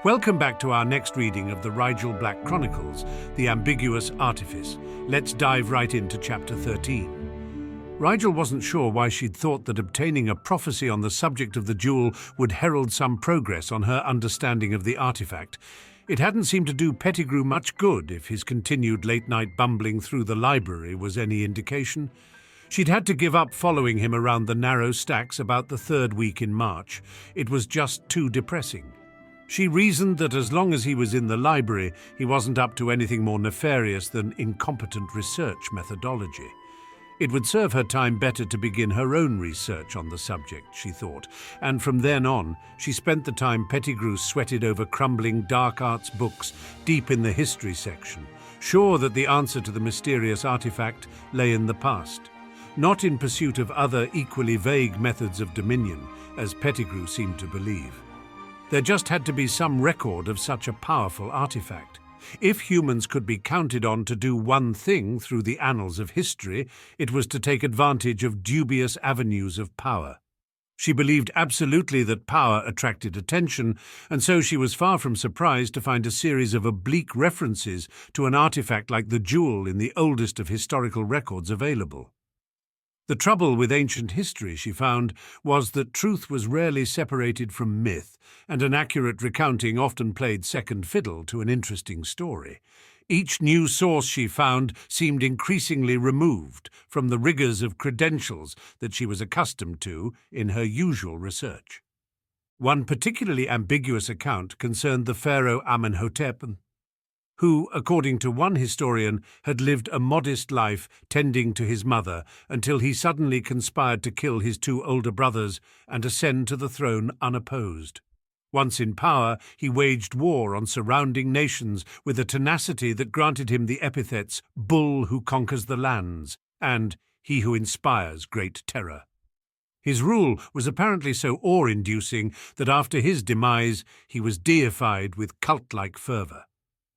Welcome back to our next reading of the Rigel Black Chronicles, the Ambiguous Artifice. Let's dive right into Chapter 13. Rigel wasn't sure why she'd thought that obtaining a prophecy on the subject of the jewel would herald some progress on her understanding of the artifact. It hadn't seemed to do Pettigrew much good if his continued late-night bumbling through the library was any indication. She'd had to give up following him around the narrow stacks about the third week in March. It was just too depressing. She reasoned that as long as he was in the library, he wasn't up to anything more nefarious than incompetent research methodology. It would serve her time better to begin her own research on the subject, she thought, and from then on, she spent the time Pettigrew sweated over crumbling dark arts books deep in the history section, sure that the answer to the mysterious artifact lay in the past, not in pursuit of other equally vague methods of dominion, as Pettigrew seemed to believe. There just had to be some record of such a powerful artifact. If humans could be counted on to do one thing through the annals of history, it was to take advantage of dubious avenues of power. She believed absolutely that power attracted attention, and so she was far from surprised to find a series of oblique references to an artifact like the jewel in the oldest of historical records available. The trouble with ancient history, she found, was that truth was rarely separated from myth, and an accurate recounting often played second fiddle to an interesting story. Each new source she found seemed increasingly removed from the rigors of credentials that she was accustomed to in her usual research. One particularly ambiguous account concerned the pharaoh Amenhotep, who, according to one historian, had lived a modest life tending to his mother until he suddenly conspired to kill his two older brothers and ascend to the throne unopposed. Once in power, he waged war on surrounding nations with a tenacity that granted him the epithets "bull who conquers the lands" and "he who inspires great terror." His rule was apparently so awe-inducing that after his demise, he was deified with cult-like fervor.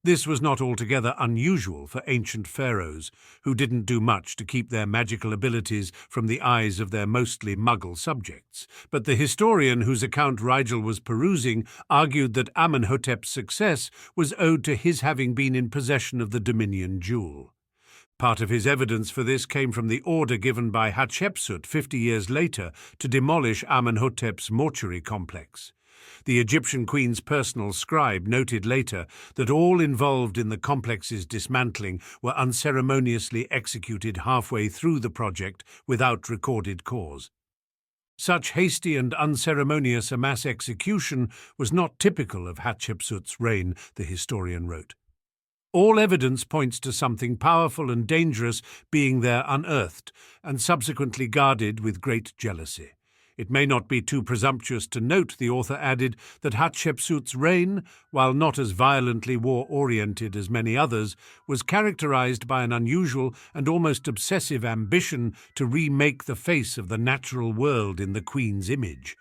This was not altogether unusual for ancient pharaohs, who didn't do much to keep their magical abilities from the eyes of their mostly Muggle subjects. But the historian whose account Rigel was perusing argued that Amenhotep's success was owed to his having been in possession of the Dominion jewel. Part of his evidence for this came from the order given by Hatshepsut 50 years later to demolish Amenhotep's mortuary complex. The Egyptian queen's personal scribe noted later that all involved in the complex's dismantling were unceremoniously executed halfway through the project without recorded cause. Such hasty and unceremonious a mass execution was not typical of Hatshepsut's reign, the historian wrote. All evidence points to something powerful and dangerous being there unearthed and subsequently guarded with great jealousy. It may not be too presumptuous to note, the author added, that Hatshepsut's reign, while not as violently war-oriented as many others, was characterized by an unusual and almost obsessive ambition to remake the face of the natural world in the Queen's image.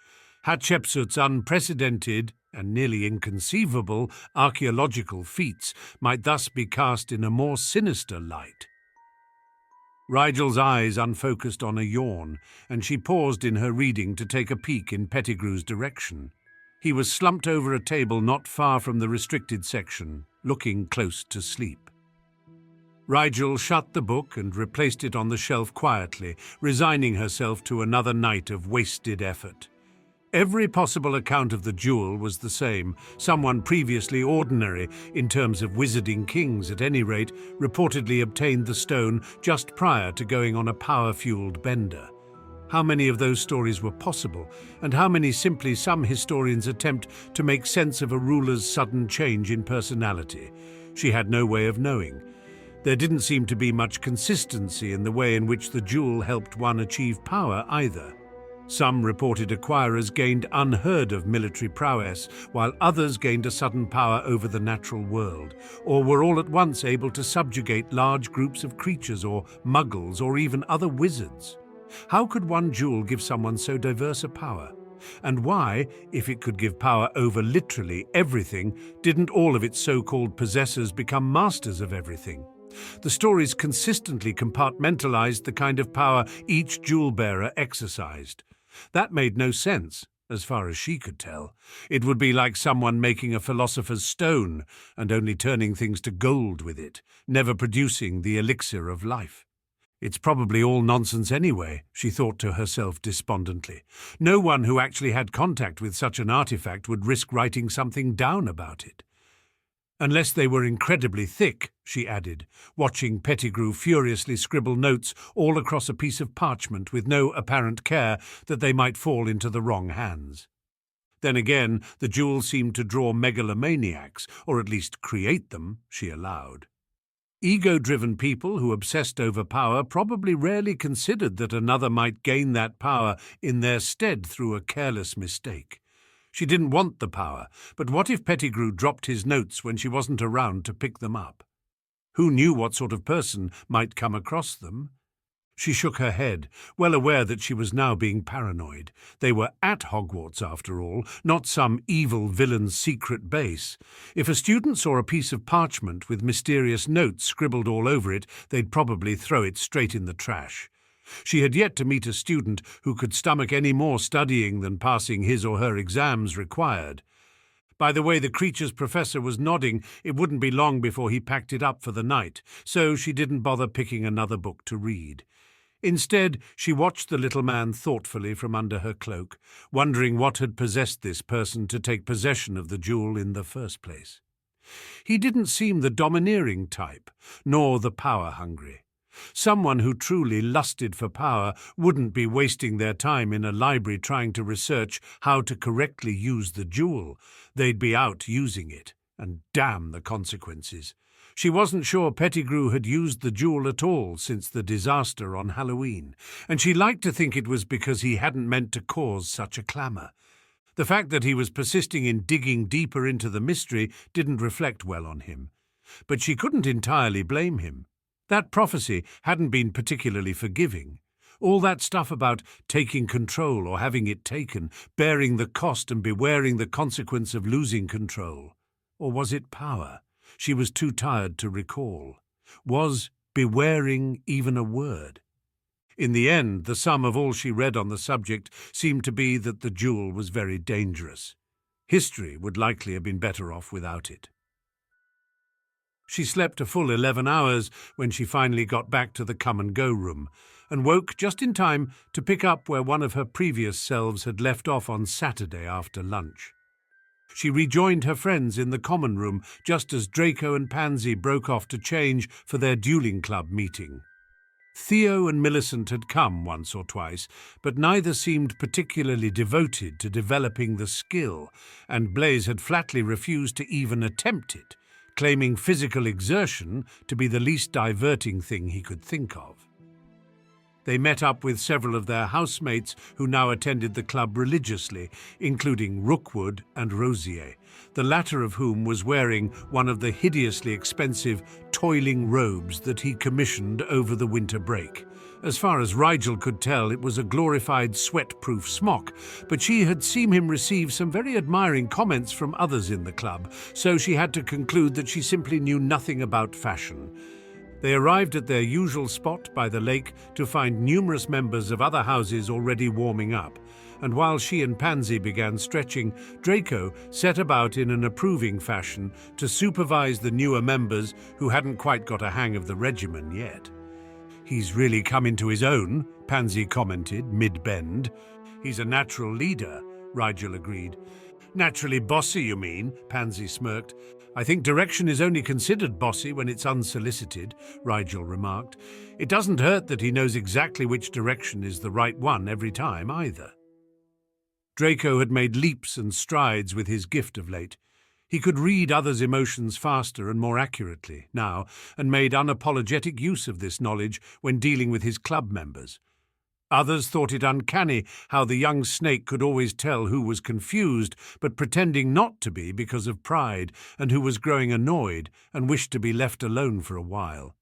Hatshepsut's unprecedented and nearly inconceivable archaeological feats might thus be cast in a more sinister light. Rigel's eyes unfocused on a yawn, and she paused in her reading to take a peek in Pettigrew's direction. He was slumped over a table not far from the restricted section, looking close to sleep. Rigel shut the book and replaced it on the shelf quietly, resigning herself to another night of wasted effort. Every possible account of the jewel was the same. Someone previously ordinary, in terms of wizarding kings at any rate, reportedly obtained the stone just prior to going on a power-fueled bender. How many of those stories were possible, and how many simply some historians attempt to make sense of a ruler's sudden change in personality? She had no way of knowing. There didn't seem to be much consistency in the way in which the jewel helped one achieve power either. Some reported acquirers gained unheard-of military prowess, while others gained a sudden power over the natural world, or were all at once able to subjugate large groups of creatures or muggles or even other wizards. How could one jewel give someone so diverse a power? And why, if it could give power over literally everything, didn't all of its so-called possessors become masters of everything? The stories consistently compartmentalized the kind of power each jewel-bearer exercised. That made no sense, as far as she could tell. It would be like someone making a philosopher's stone and only turning things to gold with it, never producing the elixir of life. It's probably all nonsense anyway, she thought to herself despondently. No one who actually had contact with such an artifact would risk writing something down about it. Unless they were incredibly thick, she added, watching Pettigrew furiously scribble notes all across a piece of parchment with no apparent care that they might fall into the wrong hands. Then again, the jewel seemed to draw megalomaniacs, or at least create them, she allowed. Ego-driven people who obsessed over power probably rarely considered that another might gain that power in their stead through a careless mistake. She didn't want the power, but what if Pettigrew dropped his notes when she wasn't around to pick them up? Who knew what sort of person might come across them? She shook her head, well aware that she was now being paranoid. They were at Hogwarts, after all, not some evil villain's secret base. If a student saw a piece of parchment with mysterious notes scribbled all over it, they'd probably throw it straight in the trash. She had yet to meet a student who could stomach any more studying than passing his or her exams required. By the way the creature's professor was nodding, it wouldn't be long before he packed it up for the night, so she didn't bother picking another book to read. Instead, she watched the little man thoughtfully from under her cloak, wondering what had possessed this person to take possession of the jewel in the first place. He didn't seem the domineering type, nor the power-hungry. Someone who truly lusted for power wouldn't be wasting their time in a library trying to research how to correctly use the jewel. They'd be out using it, and damn the consequences. She wasn't sure Pettigrew had used the jewel at all since the disaster on Halloween, and she liked to think it was because he hadn't meant to cause such a clamour. The fact that he was persisting in digging deeper into the mystery didn't reflect well on him. But she couldn't entirely blame him. That prophecy hadn't been particularly forgiving. All that stuff about taking control or having it taken, bearing the cost and bewaring the consequence of losing control. Or was it power? She was too tired to recall. Was bewaring even a word? In the end, the sum of all she read on the subject seemed to be that the jewel was very dangerous. History would likely have been better off without it. She slept a full 11 hours when she finally got back to the come-and-go room, and woke just in time to pick up where one of her previous selves had left off on Saturday after lunch. She rejoined her friends in the common room just as Draco and Pansy broke off to change for their dueling club meeting. Theo and Millicent had come once or twice, but neither seemed particularly devoted to developing the skill, and Blaise had flatly refused to even attempt it, claiming physical exertion to be the least diverting thing he could think of. They met up with several of their housemates who now attended the club religiously, including Rookwood and Rosier, the latter of whom was wearing one of the hideously expensive toiling robes that he commissioned over the winter break. As far as Rigel could tell, it was a glorified sweat-proof smock, but she had seen him receive some very admiring comments from others in the club, so she had to conclude that she simply knew nothing about fashion. They arrived at their usual spot by the lake to find numerous members of other houses already warming up, and while she and Pansy began stretching, Draco set about in an approving fashion to supervise the newer members who hadn't quite got a hang of the regimen yet. "He's really come into his own," Pansy commented, mid-bend. "He's a natural leader," Rigel agreed. "Naturally bossy, you mean?" Pansy smirked. "I think direction is only considered bossy when it's unsolicited," Rigel remarked. "It doesn't hurt that he knows exactly which direction is the right one every time, either." Draco had made leaps and strides with his gift of late. He could read others' emotions faster and more accurately now, and made unapologetic use of this knowledge when dealing with his club members. Others thought it uncanny how the young snake could always tell who was confused but pretending not to be because of pride, and who was growing annoyed and wished to be left alone for a while.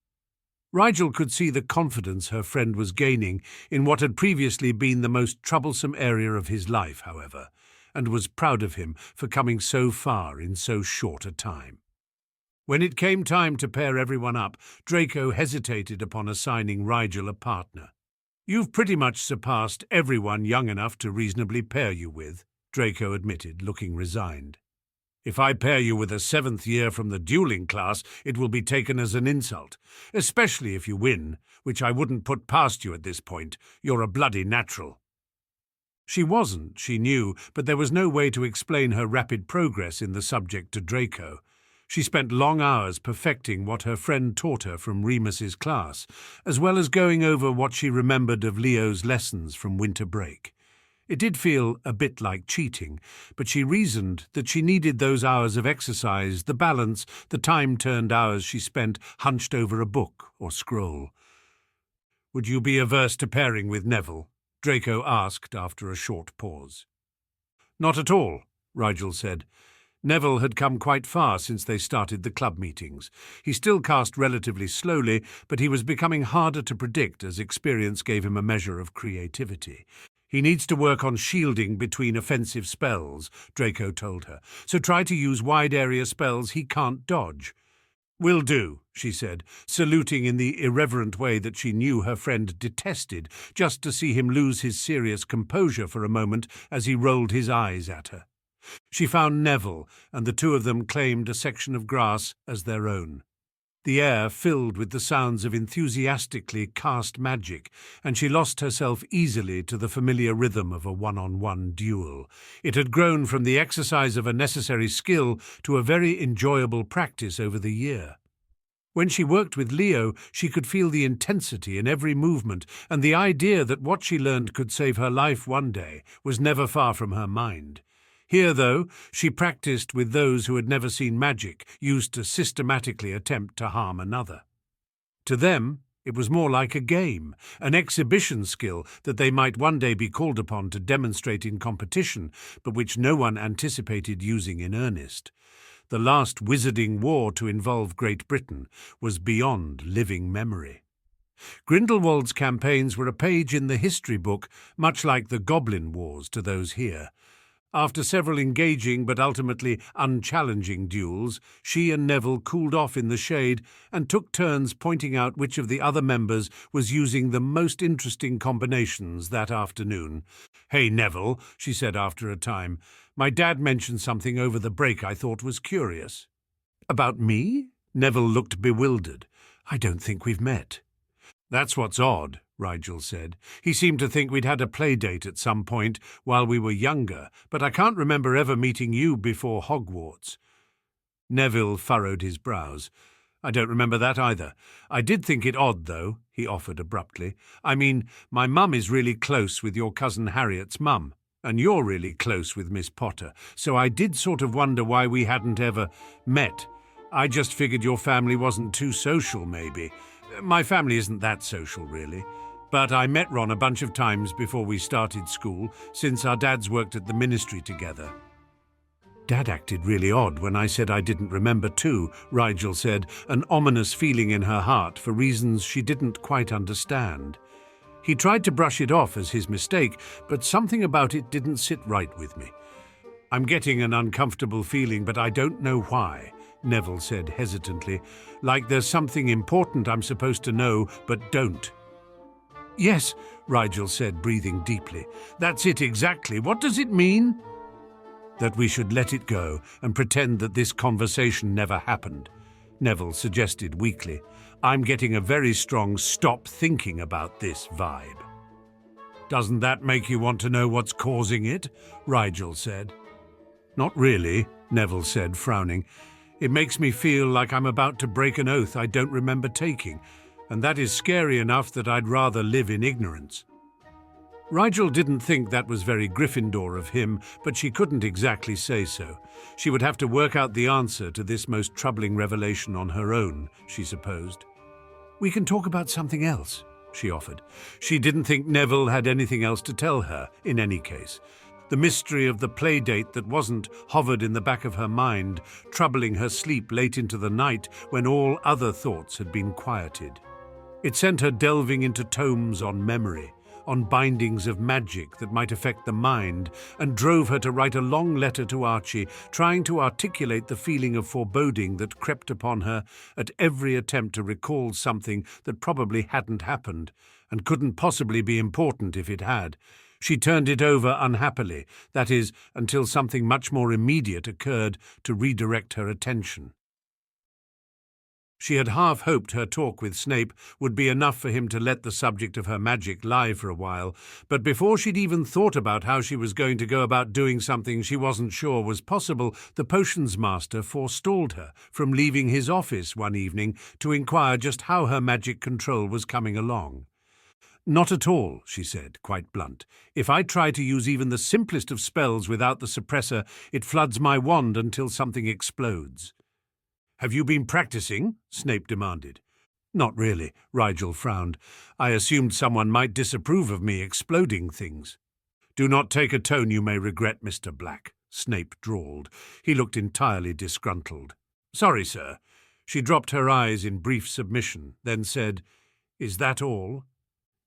Rigel could see the confidence her friend was gaining in what had previously been the most troublesome area of his life, however, and was proud of him for coming so far in so short a time. When it came time to pair everyone up, Draco hesitated upon assigning Rigel a partner. "You've pretty much surpassed everyone young enough to reasonably pair you with," Draco admitted, looking resigned. If I pair you with a 7th year from the dueling class, it will be taken as an insult, especially if you win, which I wouldn't put past you at this point. You're a bloody natural. She wasn't, she knew, but there was no way to explain her rapid progress in the subject to Draco. She spent long hours perfecting what her friend taught her from Remus's class, as well as going over what she remembered of Leo's lessons from winter break. It did feel a bit like cheating, but she reasoned that she needed those hours of exercise, the balance, the time-turned hours she spent hunched over a book or scroll. "Would you be averse to pairing with Neville?" Draco asked after a short pause. "Not at all," Rigel said. Neville had come quite far since they started the club meetings. He still cast relatively slowly, but he was becoming harder to predict as experience gave him a measure of creativity. "He needs to work on shielding between offensive spells," Draco told her, "so try to use wide-area spells he can't dodge." "Will do," she said, saluting in the irreverent way that she knew her friend detested, just to see him lose his serious composure for a moment as he rolled his eyes at her. She found Neville, and the two of them claimed a section of grass as their own. The air filled with the sounds of enthusiastically cast magic, and she lost herself easily to the familiar rhythm of a one-on-one duel. It had grown from the exercise of a necessary skill to a very enjoyable practice over the year. When she worked with Leo, she could feel the intensity in every movement, and the idea that what she learned could save her life one day was never far from her mind. Here, though, she practiced with those who had never seen magic used to systematically attempt to harm another. To them, it was more like a game, an exhibition skill that they might one day be called upon to demonstrate in competition, but which no one anticipated using in earnest. The last wizarding war to involve Great Britain was beyond living memory. Grindelwald's campaigns were a page in the history book, much like the Goblin Wars to those here. After several engaging but ultimately unchallenging duels, she and Neville cooled off in the shade and took turns pointing out which of the other members was using the most interesting combinations that afternoon. "Hey, Neville," she said after a time, "my dad mentioned something over the break I thought was curious." "About me?" Neville looked bewildered. "I don't think we've met." "That's what's odd," Rigel said. "He seemed to think we'd had a play date at some point while we were younger, but I can't remember ever meeting you before Hogwarts." Neville furrowed his brows. "I don't remember that either. I did think it odd, though," he offered abruptly. "I mean, my mum is really close with your cousin Harriet's mum, and you're really close with Miss Potter, so I did sort of wonder why we hadn't ever met. I just figured your family wasn't too social, maybe. My family isn't that social, really. But I met Ron a bunch of times before we started school, since our dads worked at the ministry together." "Dad acted really odd when I said I didn't remember too," Rigel said, an ominous feeling in her heart for reasons she didn't quite understand. He tried to brush it off as his mistake, but something about it didn't sit right with me. "I'm getting an uncomfortable feeling, but I don't know why," Neville said hesitantly, "like there's something important I'm supposed to know, but don't." "Yes," Rigel said, breathing deeply. "That's it exactly. What does it mean?" "That we should let it go and pretend that this conversation never happened," Neville suggested weakly. "I'm getting a very strong stop thinking about this vibe." "Doesn't that make you want to know what's causing it?" Rigel said. "Not really," Neville said, frowning. "It makes me feel like I'm about to break an oath I don't remember taking, and that is scary enough that I'd rather live in ignorance." Rigel didn't think that was very Gryffindor of him, but she couldn't exactly say so. She would have to work out the answer to this most troubling revelation on her own, she supposed. "We can talk about something else," she offered. She didn't think Neville had anything else to tell her, in any case. The mystery of the play date that wasn't hovered in the back of her mind, troubling her sleep late into the night when all other thoughts had been quieted. It sent her delving into tomes on memory, on bindings of magic that might affect the mind, and drove her to write a long letter to Archie, trying to articulate the feeling of foreboding that crept upon her at every attempt to recall something that probably hadn't happened, and couldn't possibly be important if it had. She turned it over unhappily, that is, until something much more immediate occurred to redirect her attention. She had half hoped her talk with Snape would be enough for him to let the subject of her magic lie for a while, but before she'd even thought about how she was going to go about doing something she wasn't sure was possible, the potions master forestalled her from leaving his office one evening to inquire just how her magic control was coming along. "Not at all," she said, quite blunt. "If I try to use even the simplest of spells without the suppressor, it floods my wand until something explodes." "Have you been practicing?" Snape demanded. "Not really," Rigel frowned. "I assumed someone might disapprove of me exploding things." "Do not take a tone you may regret, Mr. Black," Snape drawled. He looked entirely disgruntled. "Sorry, sir." She dropped her eyes in brief submission, then said, "Is that all?"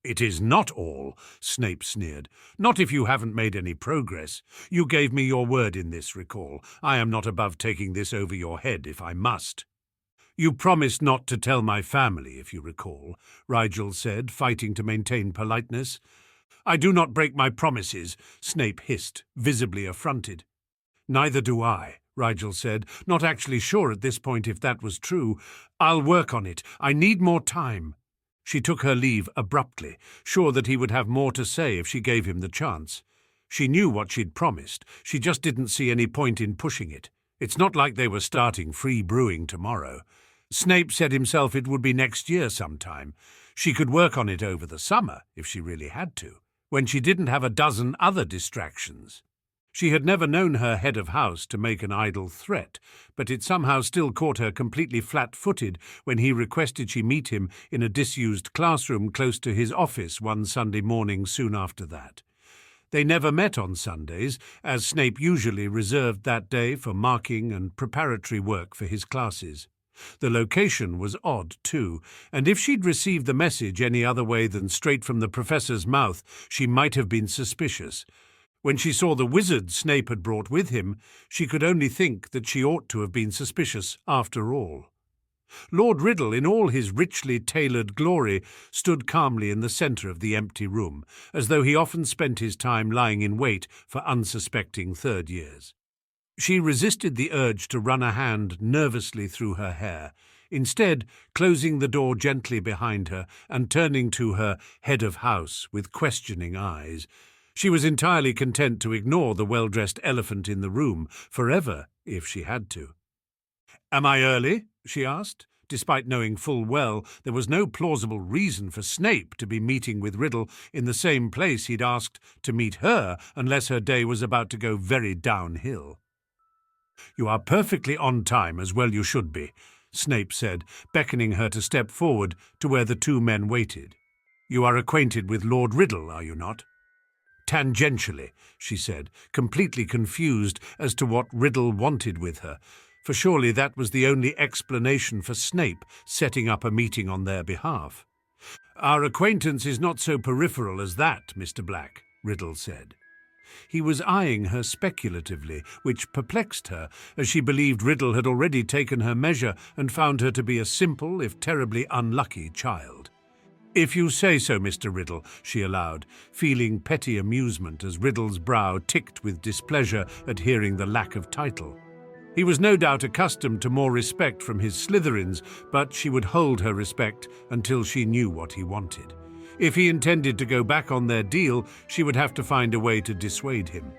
"It is not all," Snape sneered. "Not if you haven't made any progress. You gave me your word in this, recall. I am not above taking this over your head if I must." "You promised not to tell my family, if you recall," Rigel said, fighting to maintain politeness. "I do not break my promises," Snape hissed, visibly affronted. "Neither do I," Rigel said, not actually sure at this point if that was true. "I'll work on it. I need more time." She took her leave abruptly, sure that he would have more to say if she gave him the chance. She knew what she'd promised, she just didn't see any point in pushing it. It's not like they were starting free brewing tomorrow. Snape said himself it would be next year sometime. She could work on it over the summer, if she really had to, when she didn't have a dozen other distractions. She had never known her head of house to make an idle threat, but it somehow still caught her completely flat-footed when he requested she meet him in a disused classroom close to his office one Sunday morning soon after that. They never met on Sundays, as Snape usually reserved that day for marking and preparatory work for his classes. The location was odd, too, and if she'd received the message any other way than straight from the professor's mouth, she might have been suspicious. When she saw the wizard Snape had brought with him, she could only think that she ought to have been suspicious after all. Lord Riddle, in all his richly tailored glory, stood calmly in the centre of the empty room, as though he often spent his time lying in wait for unsuspecting third years. She resisted the urge to run a hand nervously through her hair, instead closing the door gently behind her and turning to her head of house with questioning eyes. She was entirely content to ignore the well-dressed elephant in the room, forever, if she had to. "Am I early?" she asked, despite knowing full well there was no plausible reason for Snape to be meeting with Riddle in the same place he'd asked to meet her unless her day was about to go very downhill. "You are perfectly on time, as well you should be," Snape said, beckoning her to step forward to where the two men waited. "You are acquainted with Lord Riddle, are you not?" "Tangentially," she said, completely confused as to what Riddle wanted with her, for surely that was the only explanation for Snape setting up a meeting on their behalf. "Our acquaintance is not so peripheral as that, Mr. Black," Riddle said. He was eyeing her speculatively, which perplexed her, as she believed Riddle had already taken her measure and found her to be a simple, if terribly unlucky, child. "If you say so, Mr. Riddle," she allowed, feeling petty amusement as Riddle's brow ticked with displeasure at hearing the lack of title. He was no doubt accustomed to more respect from his Slytherins, but she would hold her respect until she knew what he wanted. If he intended to go back on their deal, she would have to find a way to dissuade him.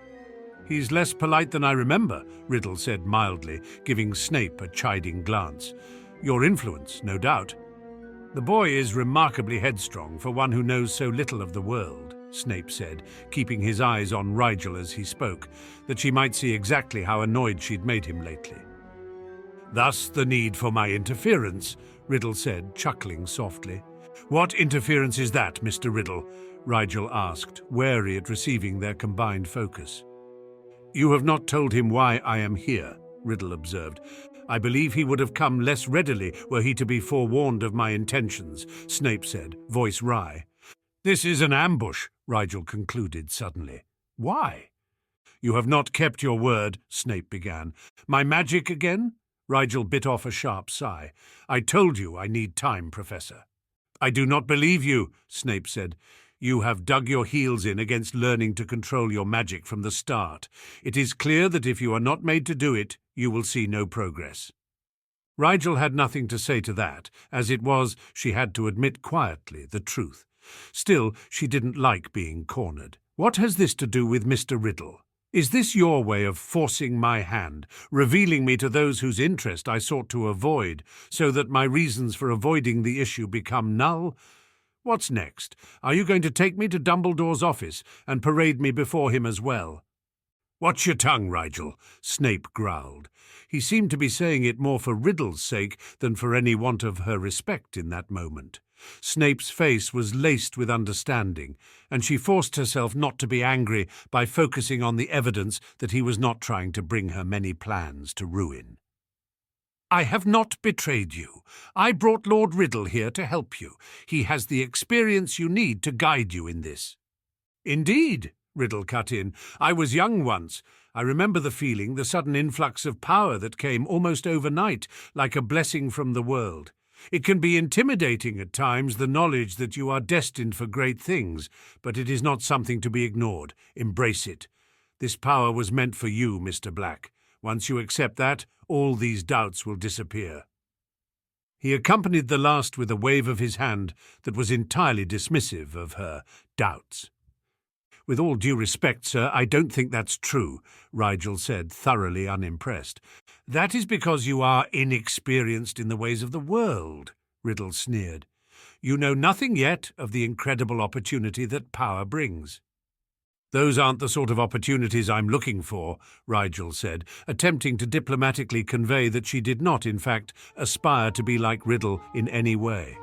"He's less polite than I remember," Riddle said mildly, giving Snape a chiding glance. "Your influence, no doubt." "The boy is remarkably headstrong for one who knows so little of the world," Snape said, keeping his eyes on Rigel as he spoke, that she might see exactly how annoyed she'd made him lately. "Thus the need for my interference," Riddle said, chuckling softly. "What interference is that, Mr. Riddle?" Rigel asked, wary at receiving their combined focus. "You have not told him why I am here," Riddle observed. "I believe he would have come less readily were he to be forewarned of my intentions," Snape said, voice wry. "This is an ambush," Rigel concluded suddenly. "Why?" "You have not kept your word," Snape began. "My magic again?" Rigel bit off a sharp sigh. "I told you I need time, Professor." "I do not believe you," Snape said. You have dug your heels in against learning to control your magic from the start. It is clear that if you are not made to do it, you will see no progress." Rigel had nothing to say to that. As it was, she had to admit quietly the truth. Still, she didn't like being cornered. "What has this to do with Mr. Riddle? Is this your way of forcing my hand, revealing me to those whose interest I sought to avoid, so that my reasons for avoiding the issue become null? What's next? Are you going to take me to Dumbledore's office and parade me before him as well?" "Watch your tongue, Rigel," Snape growled. He seemed to be saying it more for Riddle's sake than for any want of her respect in that moment. Snape's face was laced with understanding, and she forced herself not to be angry by focusing on the evidence that he was not trying to bring her many plans to ruin. "I have not betrayed you. I brought Lord Riddle here to help you. He has the experience you need to guide you in this." "Indeed," Riddle cut in. "I was young once. I remember the feeling, the sudden influx of power that came almost overnight, like a blessing from the world. It can be intimidating at times, the knowledge that you are destined for great things, but it is not something to be ignored. Embrace it. This power was meant for you, Mr. Black. Once you accept that, all these doubts will disappear." He accompanied the last with a wave of his hand that was entirely dismissive of her doubts. "With all due respect, sir, I don't think that's true," Rigel said, thoroughly unimpressed. "That is because you are inexperienced in the ways of the world," Riddle sneered. "You know nothing yet of the incredible opportunity that power brings." "Those aren't the sort of opportunities I'm looking for," Rigel said, attempting to diplomatically convey that she did not, in fact, aspire to be like Riddle in any way.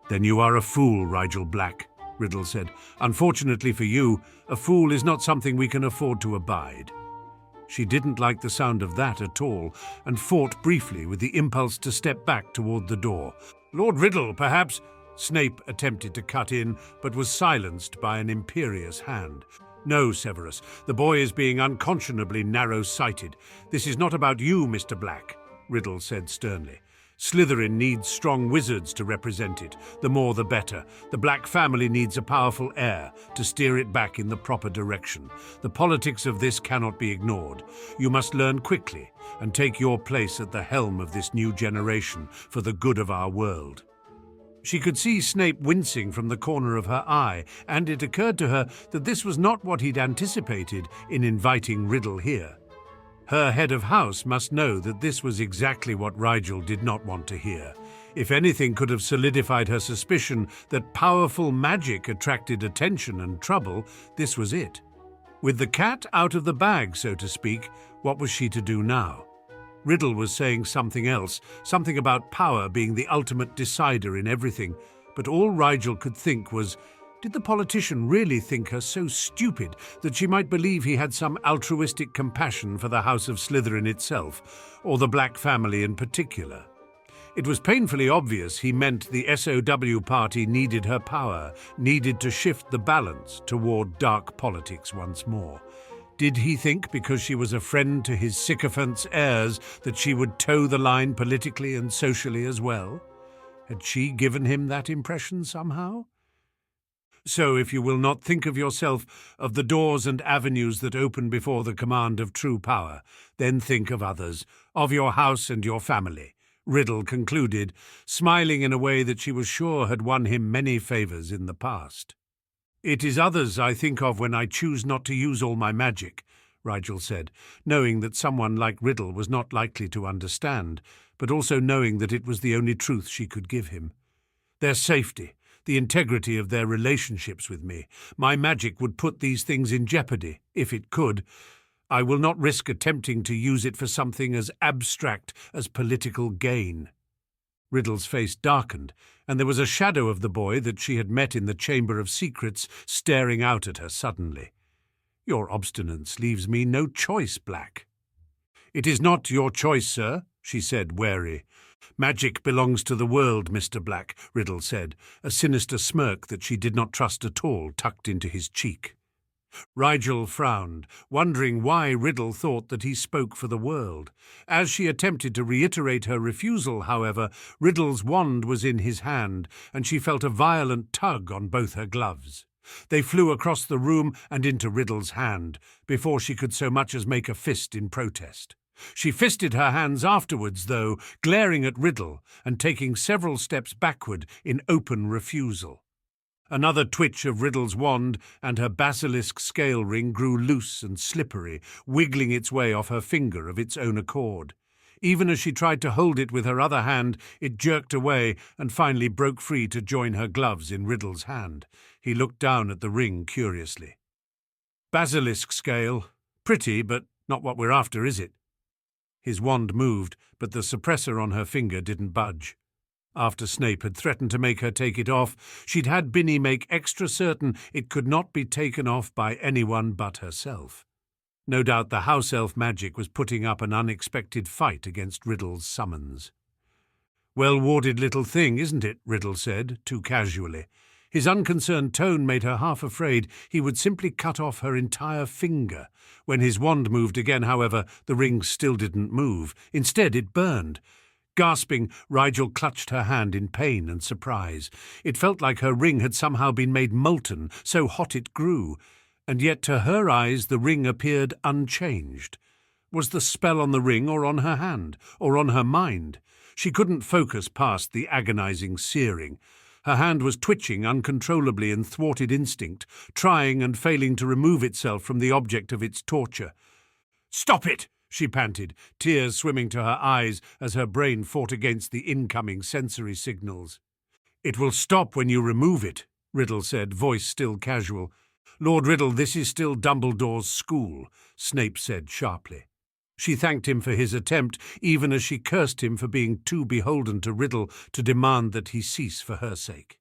"Then you are a fool, Rigel Black," Riddle said. "Unfortunately for you, a fool is not something we can afford to abide." She didn't like the sound of that at all, and fought briefly with the impulse to step back toward the door. "Lord Riddle, perhaps—" Snape attempted to cut in, but was silenced by an imperious hand. "No, Severus, the boy is being unconscionably narrow-sighted. This is not about you, Mr. Black," Riddle said sternly. "Slytherin needs strong wizards to represent it. The more the better. The Black family needs a powerful heir to steer it back in the proper direction. The politics of this cannot be ignored. You must learn quickly and take your place at the helm of this new generation for the good of our world." She could see Snape wincing from the corner of her eye, and it occurred to her that this was not what he'd anticipated in inviting Riddle here. Her head of house must know that this was exactly what Rigel did not want to hear. If anything could have solidified her suspicion that powerful magic attracted attention and trouble, this was it. With the cat out of the bag, so to speak, what was she to do now? Riddle was saying something else, something about power being the ultimate decider in everything, but all Rigel could think was, did the politician really think her so stupid that she might believe he had some altruistic compassion for the House of Slytherin itself, or the Black family in particular? It was painfully obvious he meant the SOW party needed her power, needed to shift the balance toward dark politics once more. Did he think because she was a friend to his sycophant's heirs that she would toe the line politically and socially as well? Had she given him that impression somehow? "So if you will not think of yourself, of the doors and avenues that open before the command of true power, then think of others, of your house and your family," Riddle concluded, smiling in a way that she was sure had won him many favors in the past. "It is others I think of when I choose not to use all my magic," Rigel said, knowing that someone like Riddle was not likely to understand, but also knowing that it was the only truth she could give him. "Their safety, the integrity of their relationships with me. My magic would put these things in jeopardy, if it could. I will not risk attempting to use it for something as abstract as political gain." Riddle's face darkened, and there was a shadow of the boy that she had met in the Chamber of Secrets staring out at her suddenly. "Your obstinance leaves me no choice, Black." "It is not your choice, sir," she said, wary. "Magic belongs to the world, Mr. Black," Riddle said, a sinister smirk that she did not trust at all tucked into his cheek. Rigel frowned, wondering why Riddle thought that he spoke for the world. As she attempted to reiterate her refusal, however, Riddle's wand was in his hand, and she felt a violent tug on both her gloves. They flew across the room and into Riddle's hand, before she could so much as make a fist in protest. She fisted her hands afterwards, though, glaring at Riddle and taking several steps backward in open refusal. Another twitch of Riddle's wand, and her basilisk scale ring grew loose and slippery, wiggling its way off her finger of its own accord. Even as she tried to hold it with her other hand, it jerked away and finally broke free to join her gloves in Riddle's hand. He looked down at the ring curiously. Basilisk scale. Pretty, but not what we're after, is it? His wand moved, but the suppressor on her finger didn't budge. After Snape had threatened to make her take it off, she'd had Binny make extra certain it could not be taken off by anyone but herself. No doubt the house elf magic was putting up an unexpected fight against Riddle's summons. "Well-warded little thing, isn't it?" Riddle said, too casually. His unconcerned tone made her half afraid he would simply cut off her entire finger. When his wand moved again, however, the ring still didn't move. Instead, it burned. Gasping, Rigel clutched her hand in pain and surprise. It felt like her ring had somehow been made molten, so hot it grew. And yet to her eyes the ring appeared unchanged. Was the spell on the ring, or on her hand, or on her mind? She couldn't focus past the agonizing searing. Her hand was twitching uncontrollably in thwarted instinct, trying and failing to remove itself from the object of its torture. "Stop it!" she panted, tears swimming to her eyes as her brain fought against the incoming sensory signals. "It will stop when you remove it," Riddle said, voice still casual. "Lord Riddle, this is still Dumbledore's school," Snape said sharply. She thanked him for his attempt, even as she cursed him for being too beholden to Riddle to demand that he cease for her sake.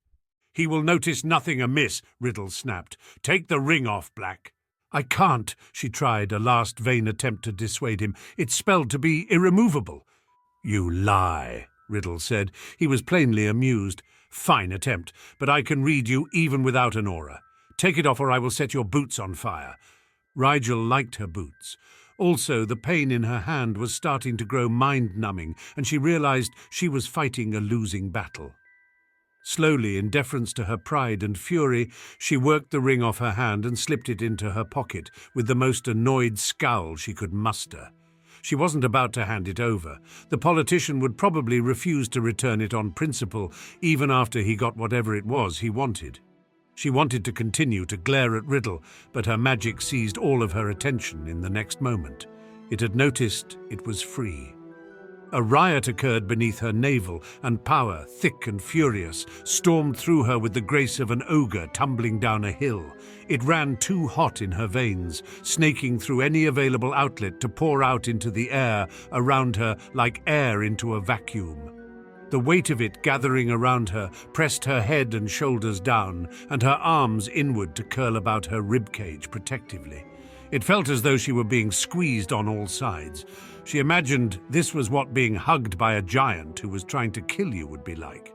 "He will notice nothing amiss," Riddle snapped. "Take the ring off, Black." "I can't," she tried, a last vain attempt to dissuade him. "It's spelled to be irremovable." "You lie," Riddle said. He was plainly amused. "Fine attempt, but I can read you even without an aura. Take it off or I will set your boots on fire." Rigel liked her boots. Also, the pain in her hand was starting to grow mind-numbing, and she realized she was fighting a losing battle. Slowly, in deference to her pride and fury, she worked the ring off her hand and slipped it into her pocket with the most annoyed scowl she could muster. She wasn't about to hand it over. The politician would probably refuse to return it on principle, even after he got whatever it was he wanted. She wanted to continue to glare at Riddle, but her magic seized all of her attention in the next moment. It had noticed it was free. A riot occurred beneath her navel, and power, thick and furious, stormed through her with the grace of an ogre tumbling down a hill. It ran too hot in her veins, snaking through any available outlet to pour out into the air around her like air into a vacuum. The weight of it gathering around her pressed her head and shoulders down, and her arms inward to curl about her ribcage protectively. It felt as though she were being squeezed on all sides. She imagined this was what being hugged by a giant who was trying to kill you would be like.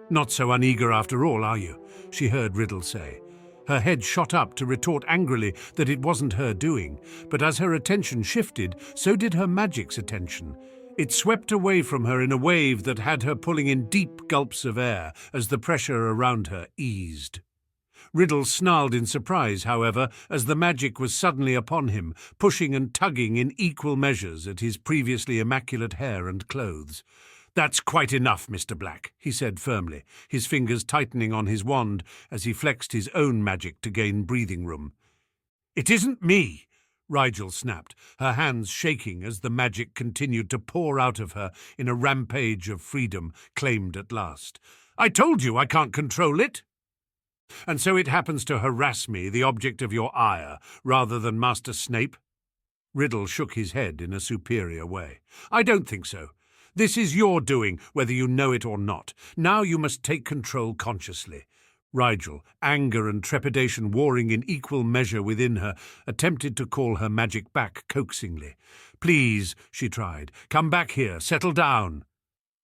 "Not so uneager after all, are you?" she heard Riddle say. Her head shot up to retort angrily that it wasn't her doing, but as her attention shifted, so did her magic's attention. It swept away from her in a wave that had her pulling in deep gulps of air as the pressure around her eased. Riddle snarled in surprise, however, as the magic was suddenly upon him, pushing and tugging in equal measures at his previously immaculate hair and clothes. "That's quite enough, Mr. Black," he said firmly, his fingers tightening on his wand as he flexed his own magic to gain breathing room. "It isn't me," Rigel snapped, her hands shaking as the magic continued to pour out of her in a rampage of freedom claimed at last. "I told you I can't control it." "And so it happens to harass me, the object of your ire, rather than Master Snape?" Riddle shook his head in a superior way. "I don't think so. This is your doing, whether you know it or not. Now you must take control consciously." Rigel, anger and trepidation warring in equal measure within her, attempted to call her magic back coaxingly. "Please," she tried, "come back here, settle down."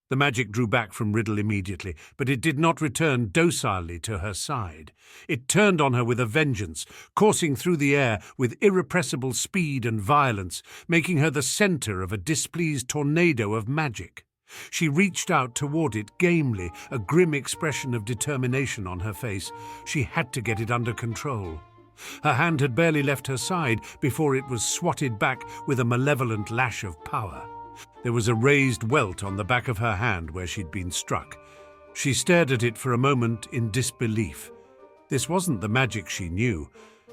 The magic drew back from Riddle immediately, but it did not return docilely to her side. It turned on her with a vengeance, coursing through the air with irrepressible speed and violence, making her the center of a displeased tornado of magic. She reached out toward it gamely, a grim expression of determination on her face. She had to get it under control. Her hand had barely left her side before it was swatted back with a malevolent lash of power. There was a raised welt on the back of her hand where she'd been struck. She stared at it for a moment in disbelief. This wasn't the magic she knew.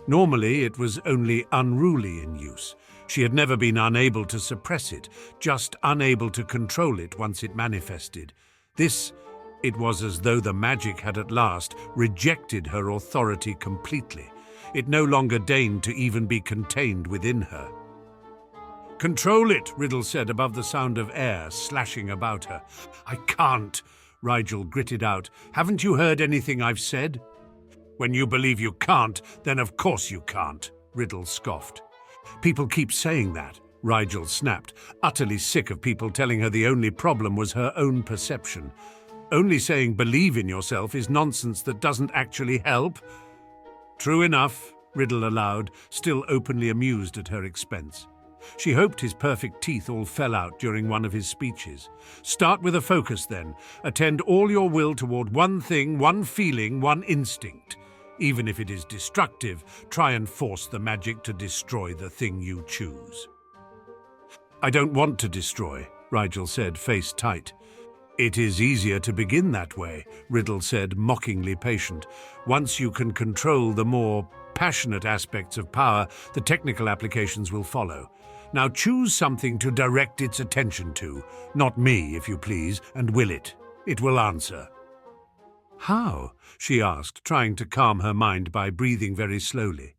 Normally, it was only unruly in use. She had never been unable to suppress it, just unable to control it once it manifested. It was as though the magic had at last rejected her authority completely. It no longer deigned to even be contained within her. "Control it," Riddle said above the sound of air slashing about her. "I can't," Rigel gritted out. "Haven't you heard anything I've said?" "When you believe you can't, then of course you can't," Riddle scoffed. "People keep saying that," Rigel snapped, utterly sick of people telling her the only problem was her own perception. "Only saying believe in yourself is nonsense that doesn't actually help." "True enough," Riddle allowed, still openly amused at her expense. She hoped his perfect teeth all fell out during one of his speeches. "Start with a focus then. Attend all your will toward one thing, one feeling, one instinct. Even if it is destructive, try and force the magic to destroy the thing you choose." "I don't want to destroy," Rigel said, face tight. "It is easier to begin that way," Riddle said, mockingly patient. "Once you can control the more passionate aspects of power, the technical applications will follow. Now choose something to direct its attention to. Not me, if you please, and will it. It will answer." "How?" she asked, trying to calm her mind by breathing very slowly.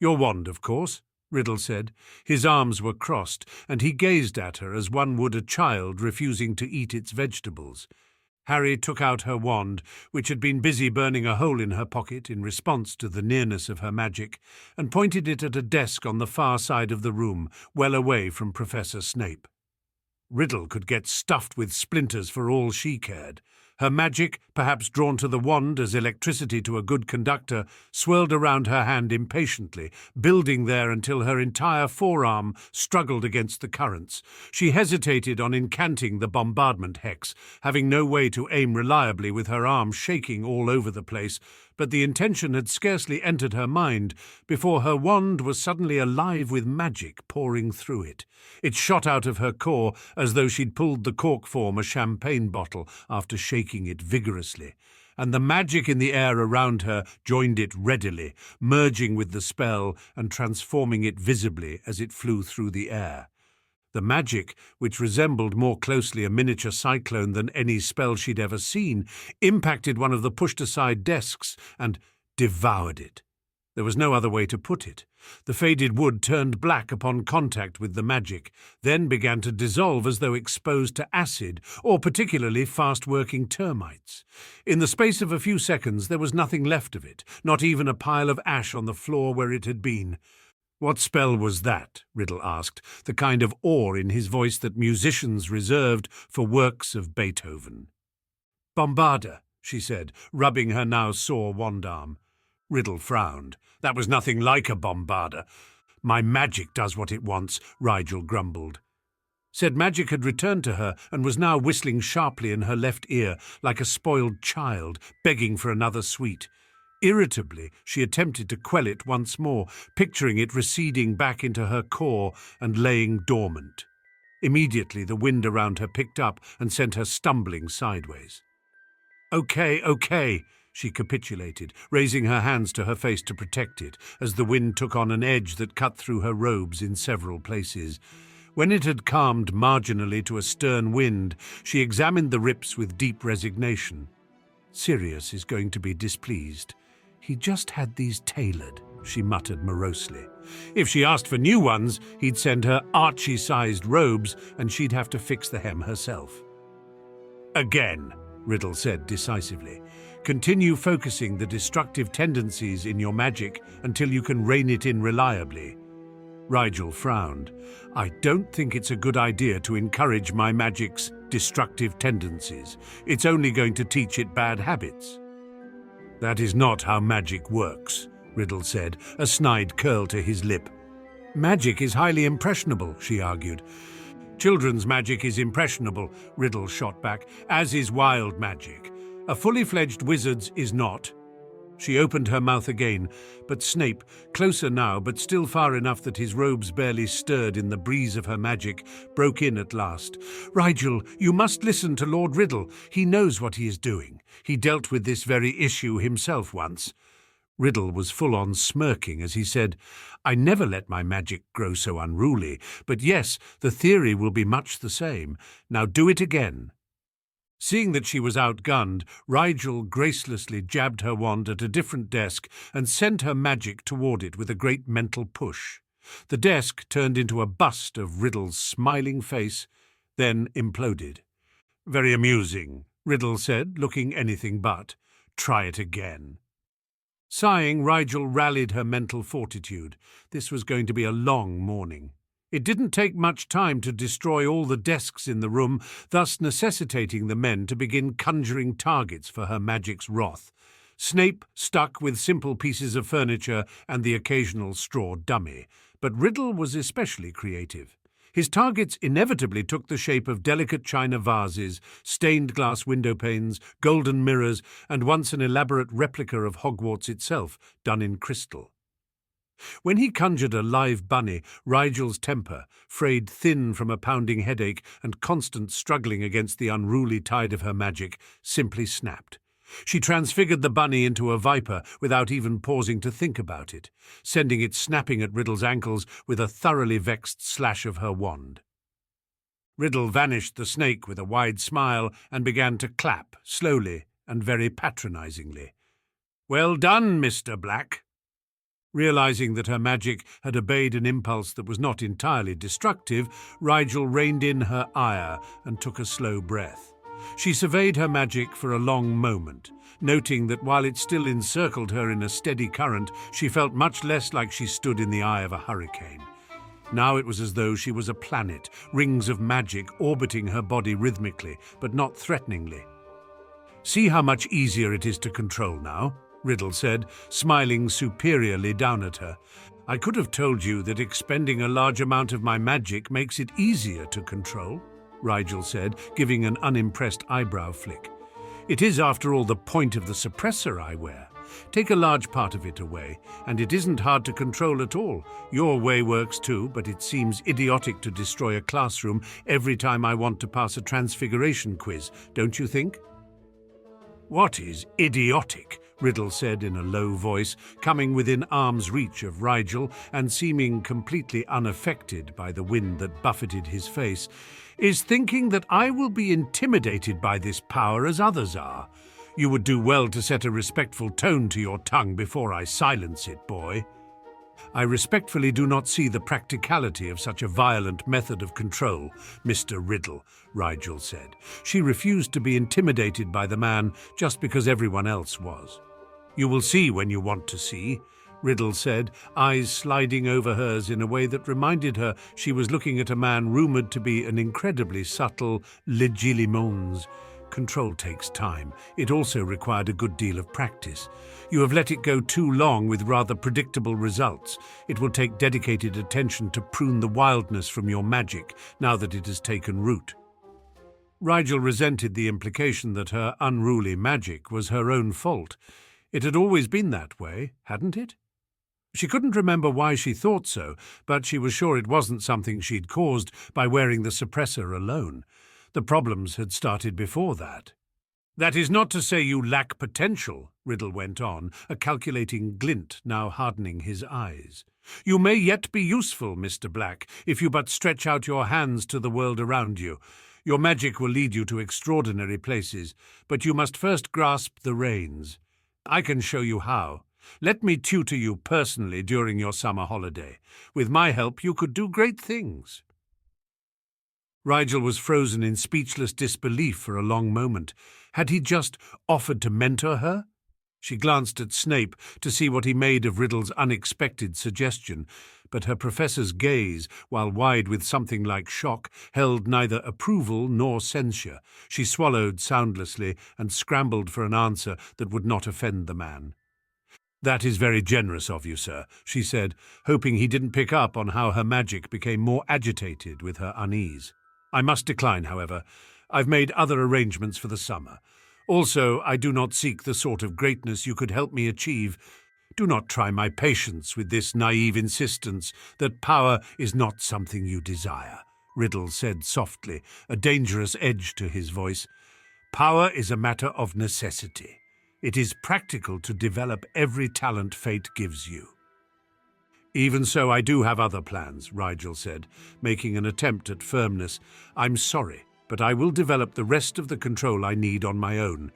"Your wand, of course," Riddle said. His arms were crossed, and he gazed at her as one would a child refusing to eat its vegetables. Harry took out her wand, which had been busy burning a hole in her pocket in response to the nearness of her magic, and pointed it at a desk on the far side of the room, well away from Professor Snape. Riddle could get stuffed with splinters for all she cared. Her magic, perhaps drawn to the wand as electricity to a good conductor, swirled around her hand impatiently, building there until her entire forearm struggled against the currents. She hesitated on incanting the bombardment hex, having no way to aim reliably with her arm shaking all over the place, but the intention had scarcely entered her mind before her wand was suddenly alive with magic pouring through it. It shot out of her core as though she'd pulled the cork from a champagne bottle after shaking it vigorously, and the magic in the air around her joined it readily, merging with the spell and transforming it visibly as it flew through the air. The magic, which resembled more closely a miniature cyclone than any spell she'd ever seen, impacted one of the pushed-aside desks and devoured it. There was no other way to put it. The faded wood turned black upon contact with the magic, then began to dissolve as though exposed to acid or particularly fast-working termites. In the space of a few seconds there was nothing left of it, not even a pile of ash on the floor where it had been. "What spell was that?" Riddle asked, the kind of awe in his voice that musicians reserved for works of Beethoven. "Bombarda," she said, rubbing her now sore wand arm. Riddle frowned. "That was nothing like a bombarda." "My magic does what it wants," Rigel grumbled. Said magic had returned to her and was now whistling sharply in her left ear like a spoiled child, begging for another sweet. Irritably, she attempted to quell it once more, picturing it receding back into her core and laying dormant. Immediately, the wind around her picked up and sent her stumbling sideways. Okay, she capitulated, raising her hands to her face to protect it, as the wind took on an edge that cut through her robes in several places. When it had calmed marginally to a stern wind, she examined the rips with deep resignation. "Sirius is going to be displeased. He just had these tailored," she muttered morosely. "If she asked for new ones, he'd send her Archie-sized robes and she'd have to fix the hem herself." "Again," Riddle said decisively. "Continue focusing the destructive tendencies in your magic until you can rein it in reliably." Rigel frowned. "I don't think it's a good idea to encourage my magic's destructive tendencies. It's only going to teach it bad habits." "That is not how magic works," Riddle said, a snide curl to his lip. "Magic is highly impressionable," she argued. "Children's magic is impressionable," Riddle shot back, "as is wild magic. A fully fledged wizard's is not." She opened her mouth again, but Snape, closer now but still far enough that his robes barely stirred in the breeze of her magic, broke in at last. "Rigel, you must listen to Lord Riddle. He knows what he is doing. He dealt with this very issue himself once." Riddle was full-on smirking as he said, "I never let my magic grow so unruly, but yes, the theory will be much the same. Now do it again." Seeing that she was outgunned, Rigel gracelessly jabbed her wand at a different desk and sent her magic toward it with a great mental push. The desk turned into a bust of Riddle's smiling face, then imploded. "Very amusing," Riddle said, looking anything but. "Try it again." Sighing, Rigel rallied her mental fortitude. This was going to be a long morning. It didn't take much time to destroy all the desks in the room, thus necessitating the men to begin conjuring targets for her magic's wrath. Snape stuck with simple pieces of furniture and the occasional straw dummy, but Riddle was especially creative. His targets inevitably took the shape of delicate china vases, stained glass window panes, golden mirrors, and once an elaborate replica of Hogwarts itself, done in crystal. When he conjured a live bunny, Rigel's temper, frayed thin from a pounding headache and constant struggling against the unruly tide of her magic, simply snapped. She transfigured the bunny into a viper without even pausing to think about it, sending it snapping at Riddle's ankles with a thoroughly vexed slash of her wand. Riddle vanished the snake with a wide smile and began to clap, slowly and very patronizingly. "Well done, Mr. Black." Realizing that her magic had obeyed an impulse that was not entirely destructive, Rigel reined in her ire and took a slow breath. She surveyed her magic for a long moment, noting that while it still encircled her in a steady current, she felt much less like she stood in the eye of a hurricane. Now it was as though she was a planet, rings of magic orbiting her body rhythmically, but not threateningly. "See how much easier it is to control now?" Riddle said, smiling superiorly down at her. "I could have told you that expending a large amount of my magic makes it easier to control," Rigel said, giving an unimpressed eyebrow flick. "It is, after all, the point of the suppressor I wear. Take a large part of it away, and it isn't hard to control at all. Your way works too, but it seems idiotic to destroy a classroom every time I want to pass a transfiguration quiz, don't you think?" "What is idiotic?" Riddle said in a low voice, coming within arm's reach of Rigel and seeming completely unaffected by the wind that buffeted his face, "is thinking that I will be intimidated by this power as others are. You would do well to set a respectful tone to your tongue before I silence it, boy." "I respectfully do not see the practicality of such a violent method of control, Mr. Riddle," Rigel said. She refused to be intimidated by the man just because everyone else was. "You will see when you want to see," Riddle said, eyes sliding over hers in a way that reminded her she was looking at a man rumoured to be an incredibly subtle legilimens. Control takes time. It also required a good deal of practice. You have let it go too long with rather predictable results. It will take dedicated attention to prune the wildness from your magic now that it has taken root. Rigel resented the implication that her unruly magic was her own fault. It had always been that way, hadn't it? She couldn't remember why she thought so, but she was sure it wasn't something she'd caused by wearing the suppressor alone. The problems had started before that. "That is not to say you lack potential," Riddle went on, a calculating glint now hardening his eyes. "You may yet be useful, Mr. Black, if you but stretch out your hands to the world around you. Your magic will lead you to extraordinary places, but you must first grasp the reins. I can show you how. Let me tutor you personally during your summer holiday. With my help, you could do great things." Rigel was frozen in speechless disbelief for a long moment. Had he just offered to mentor her? She glanced at Snape to see what he made of Riddle's unexpected suggestion, but her professor's gaze, while wide with something like shock, held neither approval nor censure. She swallowed soundlessly and scrambled for an answer that would not offend the man. "That is very generous of you, sir," she said, hoping he didn't pick up on how her magic became more agitated with her unease. "I must decline, however. I've made other arrangements for the summer. Also, I do not seek the sort of greatness you could help me achieve. Do not try my patience with this naive insistence that power is not something you desire," Riddle said softly, a dangerous edge to his voice. "Power is a matter of necessity. It is practical to develop every talent fate gives you." "Even so, I do have other plans," Rigel said, making an attempt at firmness. "I'm sorry, but I will develop the rest of the control I need on my own.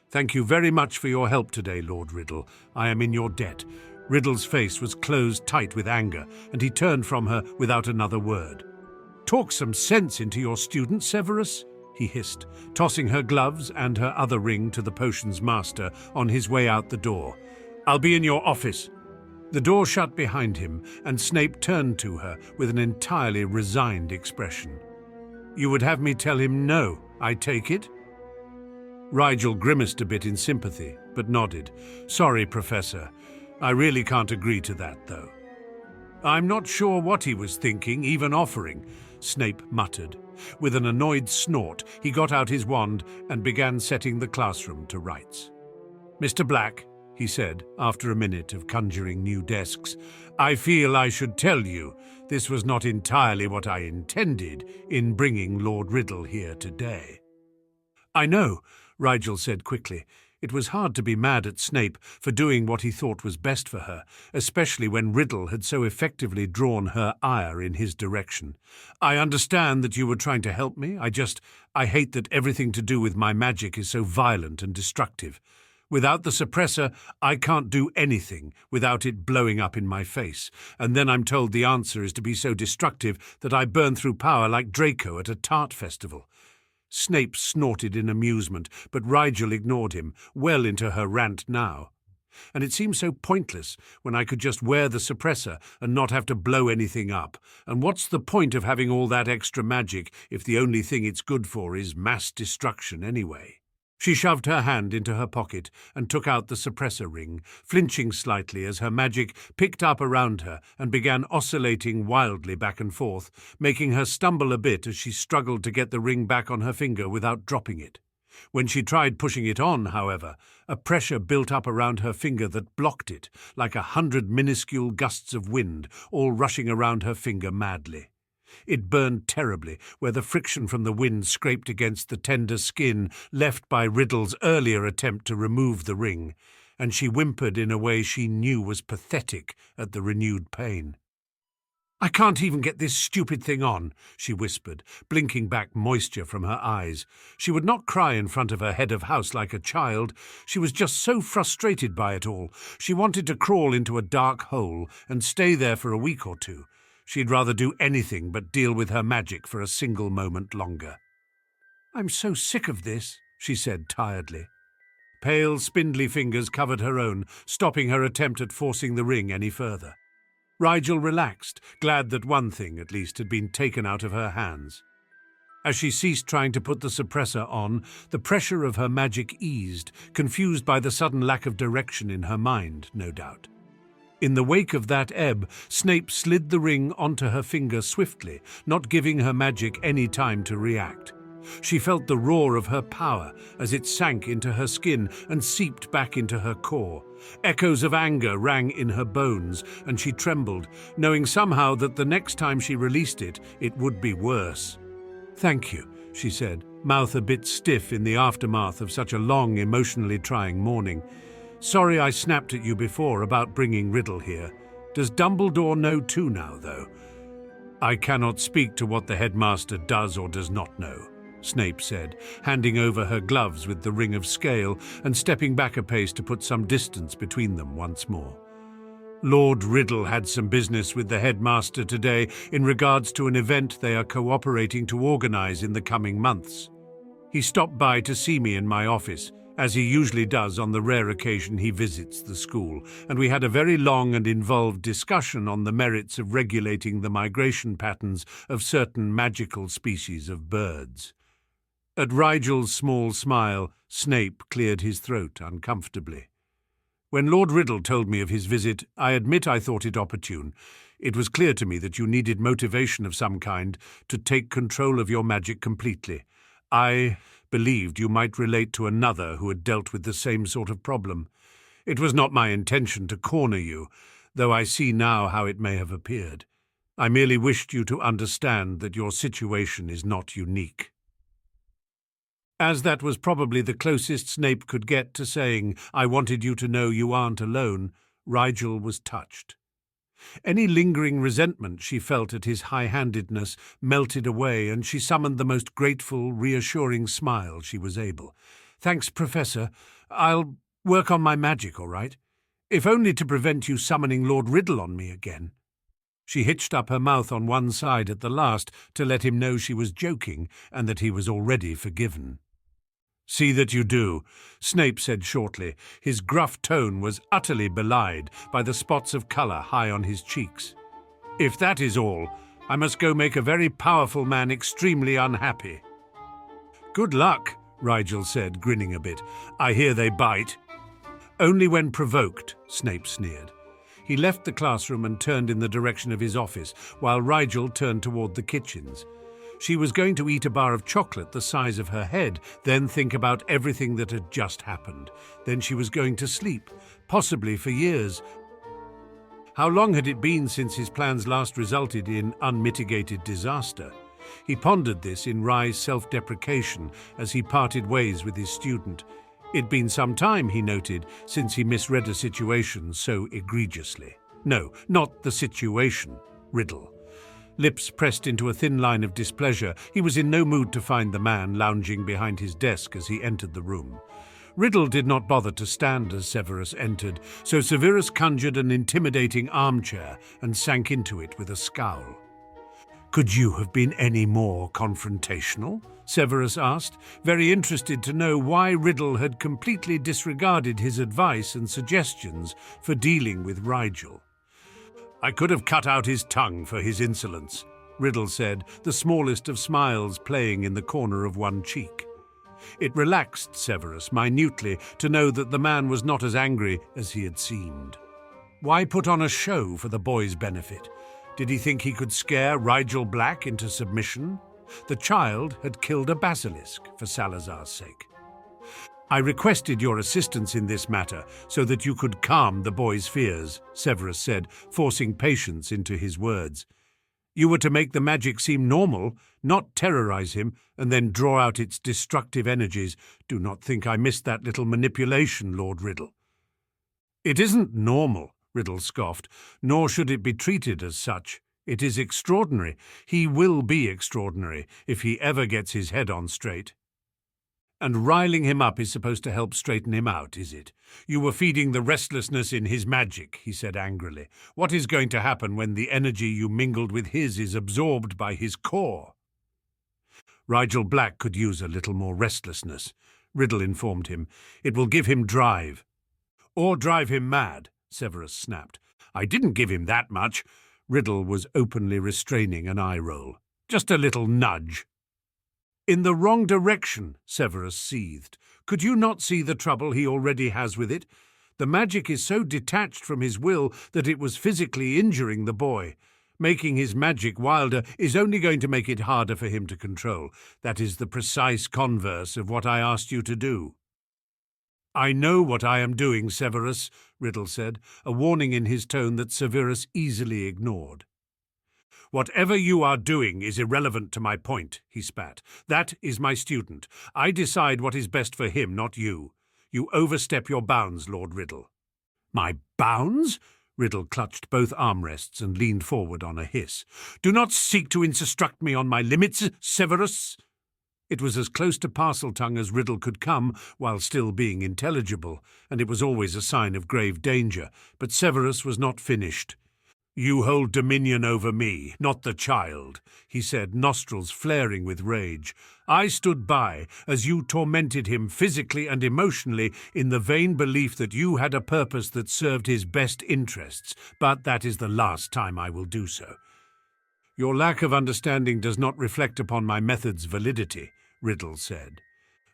Thank you very much for your help today, Lord Riddle. I am in your debt." Riddle's face was closed tight with anger, and he turned from her without another word. "Talk some sense into your student, Severus," he hissed, tossing her gloves and her other ring to the potion's master on his way out the door. "I'll be in your office." The door shut behind him, and Snape turned to her with an entirely resigned expression. "You would have me tell him no, I take it?" Rigel grimaced a bit in sympathy, but nodded. "Sorry, Professor. I really can't agree to that, though." "I'm not sure what he was thinking, even offering," Snape muttered. With an annoyed snort, he got out his wand and began setting the classroom to rights. "Mr. Black," he said, after a minute of conjuring new desks, "I feel I should tell you this was not entirely what I intended in bringing Lord Riddle here today." "I know," Rigel said quickly. It was hard to be mad at Snape for doing what he thought was best for her, especially when Riddle had so effectively drawn her ire in his direction. "I understand that you were trying to help me. I hate that everything to do with my magic is so violent and destructive. Without the suppressor, I can't do anything without it blowing up in my face, and then I'm told the answer is to be so destructive that I burn through power like Draco at a tart festival." Snape snorted in amusement, but Rigel ignored him, well into her rant now. "And it seems so pointless when I could just wear the suppressor and not have to blow anything up. And what's the point of having all that extra magic if the only thing it's good for is mass destruction anyway?" She shoved her hand into her pocket and took out the suppressor ring, flinching slightly as her magic picked up around her and began oscillating wildly back and forth, making her stumble a bit as she struggled to get the ring back on her finger without dropping it. When she tried pushing it on, however, a pressure built up around her finger that blocked it, like 100 minuscule gusts of wind, all rushing around her finger madly. It burned terribly where the friction from the wind scraped against the tender skin left by Riddle's earlier attempt to remove the ring, and she whimpered in a way she knew was pathetic at the renewed pain. "I can't even get this stupid thing on," she whispered, blinking back moisture from her eyes. She would not cry in front of her head of house like a child. She was just so frustrated by it all. She wanted to crawl into a dark hole and stay there for a week or two. She'd rather do anything but deal with her magic for a single moment longer. "I'm so sick of this," she said tiredly. Pale, spindly fingers covered her own, stopping her attempt at forcing the ring any further. Rigel relaxed, glad that one thing, at least, had been taken out of her hands. As she ceased trying to put the suppressor on, the pressure of her magic eased, confused by the sudden lack of direction in her mind, no doubt. In the wake of that ebb, Snape slid the ring onto her finger swiftly, not giving her magic any time to react. She felt the roar of her power as it sank into her skin and seeped back into her core. Echoes of anger rang in her bones, and she trembled, knowing somehow that the next time she released it, it would be worse. "Thank you," she said, mouth a bit stiff in the aftermath of such a long, emotionally trying morning. "Sorry I snapped at you before about bringing Riddle here. Does Dumbledore know too now, though?" "I cannot speak to what the headmaster does or does not know," Snape said, handing over her gloves with the ring of scale and stepping back a pace to put some distance between them once more. "Lord Riddle had some business with the headmaster today in regards to an event they are cooperating to organize in the coming months. He stopped by to see me in my office, as he usually does on the rare occasion he visits the school, and we had a very long and involved discussion on the merits of regulating the migration patterns of certain magical species of birds. At Rigel's small smile, Snape cleared his throat uncomfortably. When Lord Riddle told me of his visit, I admit I thought it opportune. It was clear to me that you needed motivation of some kind to take control of your magic completely. I believed you might relate to another who had dealt with the same sort of problem. It was not my intention to corner you, though I see now how it may have appeared. I merely wished you to understand that your situation is not unique. As that was probably the closest Snape could get to saying, "I wanted you to know you aren't alone," Rigel was touched. Any lingering resentment she felt at his high-handedness melted away, and she summoned the most grateful, reassuring smile she was able. "Thanks, Professor. I'll work on my magic, all right? If only to prevent you summoning Lord Riddle on me again." She hitched up her mouth on one side at the last to let him know she was joking and that he was already forgiven. "See that you do," Snape said shortly. His gruff tone was utterly belied by the spots of colour high on his cheeks. "If that is all, I must go make a very powerful man extremely unhappy." "Good luck," Rigel said, grinning a bit. "I hear they bite." "Only when provoked," Snape sneered. He left the classroom and turned in the direction of his office, while Rigel turned toward the kitchens. She was going to eat a bar of chocolate the size of her head, then think about everything that had just happened. Then she was going to sleep, possibly for years. How long had it been since his plans last resulted in unmitigated disaster? He pondered this in wry self-deprecation as he parted ways with his student. It'd been some time, he noted, since he misread a situation so egregiously. No, not the situation. Riddle. Lips pressed into a thin line of displeasure, he was in no mood to find the man lounging behind his desk as he entered the room. Riddle did not bother to stand as Severus entered, so Severus conjured an intimidating armchair and sank into it with a scowl. "Could you have been any more confrontational?" Severus asked, very interested to know why Riddle had completely disregarded his advice and suggestions for dealing with Rigel. "I could have cut out his tongue for his insolence," Riddle said, the smallest of smiles playing in the corner of one cheek. It relaxed Severus minutely to know that the man was not as angry as he had seemed. Why put on a show for the boy's benefit? Did he think he could scare Rigel Black into submission? The child had killed a basilisk for Salazar's sake. "I requested your assistance in this matter so that you could calm the boy's fears," Severus said, forcing patience into his words. "You were to make the magic seem normal, not terrorize him, and then draw out its destructive energies. Do not think I missed that little manipulation, Lord Riddle." "It isn't normal," Riddle scoffed, "nor should it be treated as such. It is extraordinary. He will be extraordinary if he ever gets his head on straight." "And riling him up is supposed to help straighten him out, is it? You were feeding the restlessness in his magic," he said angrily. "What is going to happen when the energy you mingled with his is absorbed by his core?" "Rigel Black could use a little more restlessness," Riddle informed him. "It will give him drive." "Or drive him mad," Severus snapped. "I didn't give him that much." Riddle was openly restraining an eye roll. "Just a little nudge." "In the wrong direction," Severus seethed. "Could you not see the trouble he already has with it? The magic is so detached from his will that it was physically injuring the boy. Making his magic wilder is only going to make it harder for him to control. That is the precise converse of what I asked you to do." "I know what I am doing, Severus," Riddle said, a warning in his tone that Severus easily ignored. "Whatever you are doing is irrelevant to my point," he spat. "That is my student. I decide what is best for him, not you. You overstep your bounds, Lord Riddle." "My bounds?" Riddle clutched both armrests and leaned forward on a hiss. "Do not seek to instruct me on my limits, Severus." It was as close to Parseltongue as Riddle could come while still being intelligible, and it was always a sign of grave danger, but Severus was not finished. "You hold dominion over me, not the child," he said, nostrils flaring with rage. "I stood by as you tormented him physically and emotionally in the vain belief that you had a purpose that served his best interests, but that is the last time I will do so." "Your lack of understanding does not reflect upon my method's validity," Riddle said.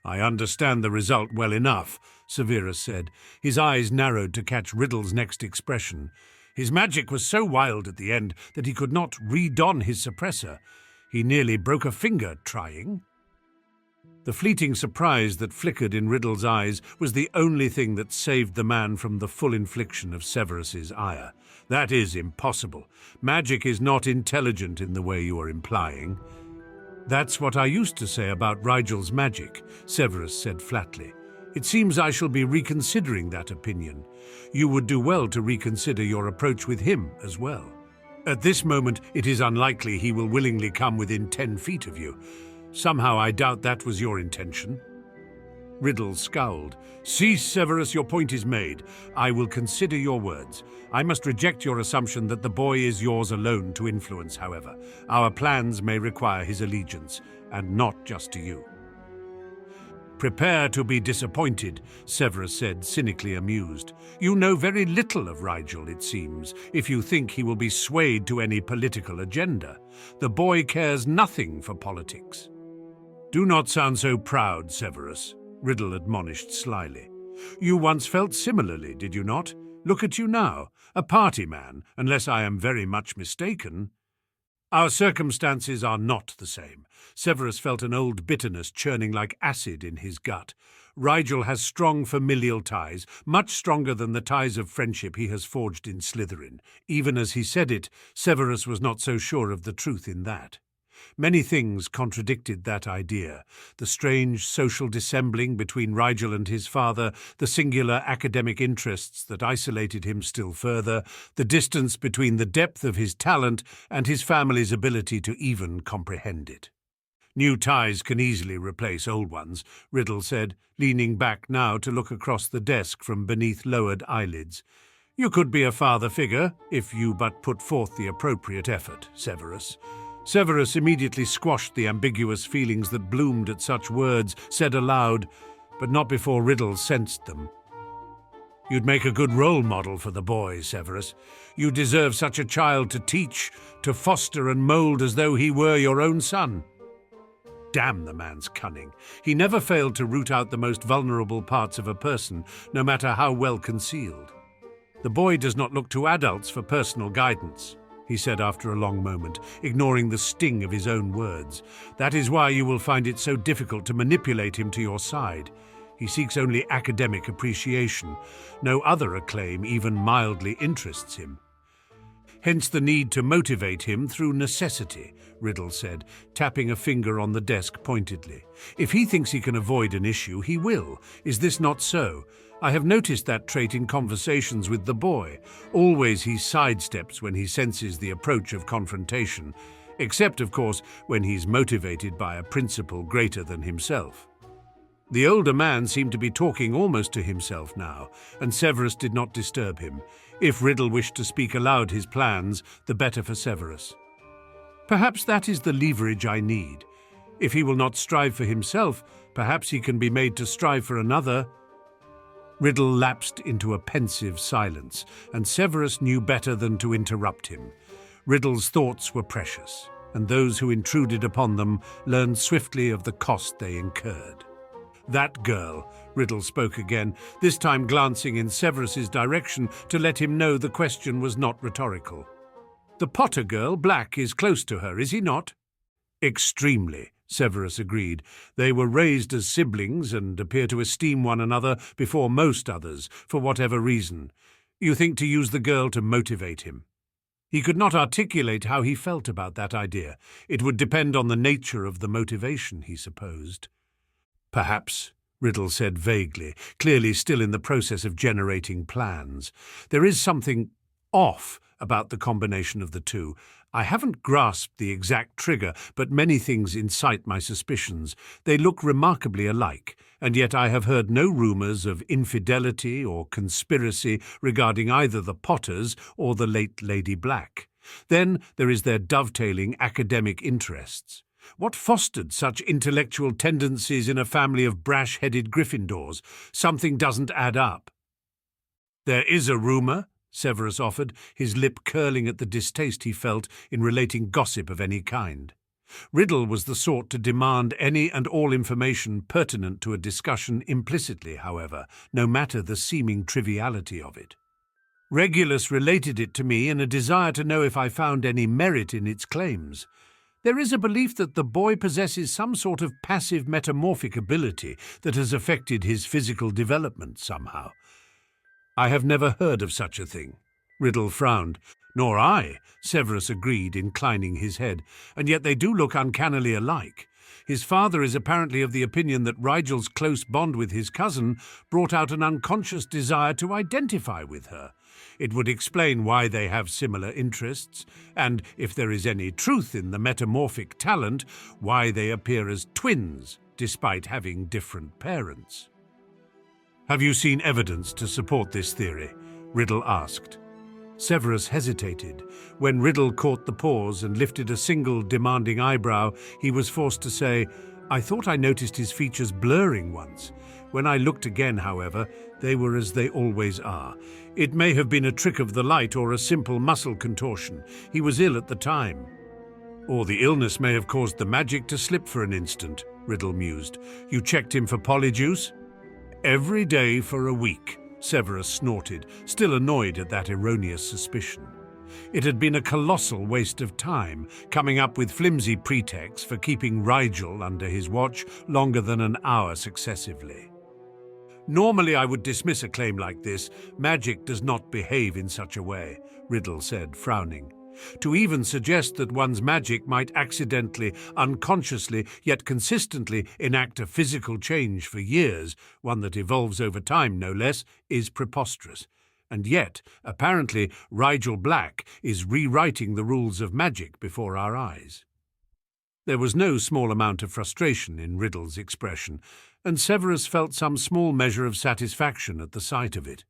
"I understand the result well enough," Severus said. His eyes narrowed to catch Riddle's next expression. His magic was so wild at the end that he could not re-don his suppressor. He nearly broke a finger trying. The fleeting surprise that flickered in Riddle's eyes was the only thing that saved the man from the full infliction of Severus's ire. "That is impossible. Magic is not intelligent in the way you are implying." "That's what I used to say about Rigel's magic," Severus said flatly. "It seems I shall be reconsidering that opinion. You would do well to reconsider your approach with him as well. At this moment, it is unlikely he will willingly come within 10 feet of you. Somehow I doubt that was your intention." Riddle scowled. "Cease, Severus, your point is made. I will consider your words. I must reject your assumption that the boy is yours alone to influence, however. Our plans may require his allegiance, and not just to you." "Prepare to be disappointed," Severus said, cynically amused. "You know very little of Rigel, it seems, if you think he will be swayed to any political agenda. The boy cares nothing for politics." "Do not sound so proud, Severus," Riddle admonished slyly. "You once felt similarly, did you not? Look at you now, a party man, unless I am very much mistaken." "Our circumstances are not the same." Severus felt an old bitterness churning like acid in his gut. "Rigel has strong familial ties, much stronger than the ties of friendship he has forged in Slytherin." Even as he said it, Severus was not so sure of the truth in that. Many things contradicted that idea: the strange social dissembling between Rigel and his father, the singular academic interests that isolated him still further, the distance between the depth of his talent and his family's ability to even comprehend it. "New ties can easily replace old ones," Riddle said, leaning back now to look across the desk from beneath lowered eyelids. "You could be a father figure, if you but put forth the appropriate effort, Severus." Severus immediately squashed the ambiguous feelings that bloomed at such words said aloud, but not before Riddle sensed them. "You'd make a good role model for the boy, Severus. You deserve such a child to teach, to foster and mold as though he were your own son." Damn the man's cunning. He never failed to root out the most vulnerable parts of a person, no matter how well concealed. "The boy does not look to adults for personal guidance," he said after a long moment, ignoring the sting of his own words. "That is why you will find it so difficult to manipulate him to your side. He seeks only academic appreciation. No other acclaim even mildly interests him. Hence the need to motivate him through necessity," Riddle said, tapping a finger on the desk pointedly. "If he thinks he can avoid an issue, he will. Is this not so? I have noticed that trait in conversations with the boy. Always he sidesteps when he senses the approach of confrontation, except, of course, when he's motivated by a principle greater than himself." The older man seemed to be talking almost to himself now, and Severus did not disturb him. If Riddle wished to speak aloud his plans, the better for Severus. "Perhaps that is the leverage I need. If he will not strive for himself, perhaps he can be made to strive for another." Riddle lapsed into a pensive silence, and Severus knew better than to interrupt him. Riddle's thoughts were precious, and those who intruded upon them learned swiftly of the cost they incurred. "That girl," Riddle spoke again, this time glancing in Severus's direction to let him know the question was not rhetorical. "The Potter girl, Black, is close to her, is he not?" "Extremely," Severus agreed. "They were raised as siblings and appear to esteem one another before most others, for whatever reason. You think to use the girl to motivate him?" He could not articulate how he felt about that idea. It would depend on the nature of the motivation, he supposed. "Perhaps," Riddle said vaguely, clearly still in the process of generating plans. "There is something off about the combination of the two. I haven't grasped the exact trigger, but many things incite my suspicions. They look remarkably alike, and yet I have heard no rumours of infidelity or conspiracy regarding either the Potters or the late Lady Black. Then there is their dovetailing academic interests. What fostered such intellectual tendencies in a family of brash-headed Gryffindors? Something doesn't add up. There is a rumour, Severus offered, his lip curling at the distaste he felt in relating gossip of any kind. Riddle was the sort to demand any and all information pertinent to a discussion implicitly, however, no matter the seeming triviality of it. Regulus related it to me in a desire to know if I found any merit in its claims. There is a belief that the boy possesses some sort of passive metamorphic ability that has affected his physical development somehow. I have never heard of such a thing. Riddle frowned. Nor I, Severus agreed, inclining his head, and yet they do look uncannily alike. His father is apparently of the opinion that Rigel's close bond with his cousin brought out an unconscious desire to identify with her. It would explain why they have similar interests, and, if there is any truth in the metamorphic talent, why they appear as twins, despite having different parents. Have you seen evidence to support this theory? Riddle asked. Severus hesitated. When Riddle caught the pause and lifted a single demanding eyebrow, he was forced to say, "I thought I noticed his features blurring once. When I looked again, however, they were as they always are. It may have been a trick of the light or a simple muscle contortion. He was ill at the time." "Or the illness may have caused the magic to slip for an instant," Riddle mused. "You checked him for polyjuice?" "Every day for a week," Severus snorted, still annoyed at that erroneous suspicion. It had been a colossal waste of time, coming up with flimsy pretexts for keeping Rigel under his watch longer than an hour successively. "Normally I would dismiss a claim like this. Magic does not behave in such a way," Riddle said, frowning. "To even suggest that one's magic might accidentally, unconsciously, yet consistently enact a physical change for years, one that evolves over time no less, is preposterous. And yet, apparently, Rigel Black is rewriting the rules of magic before our eyes." There was no small amount of frustration in Riddle's expression, and Severus felt some small measure of satisfaction at the sight of it.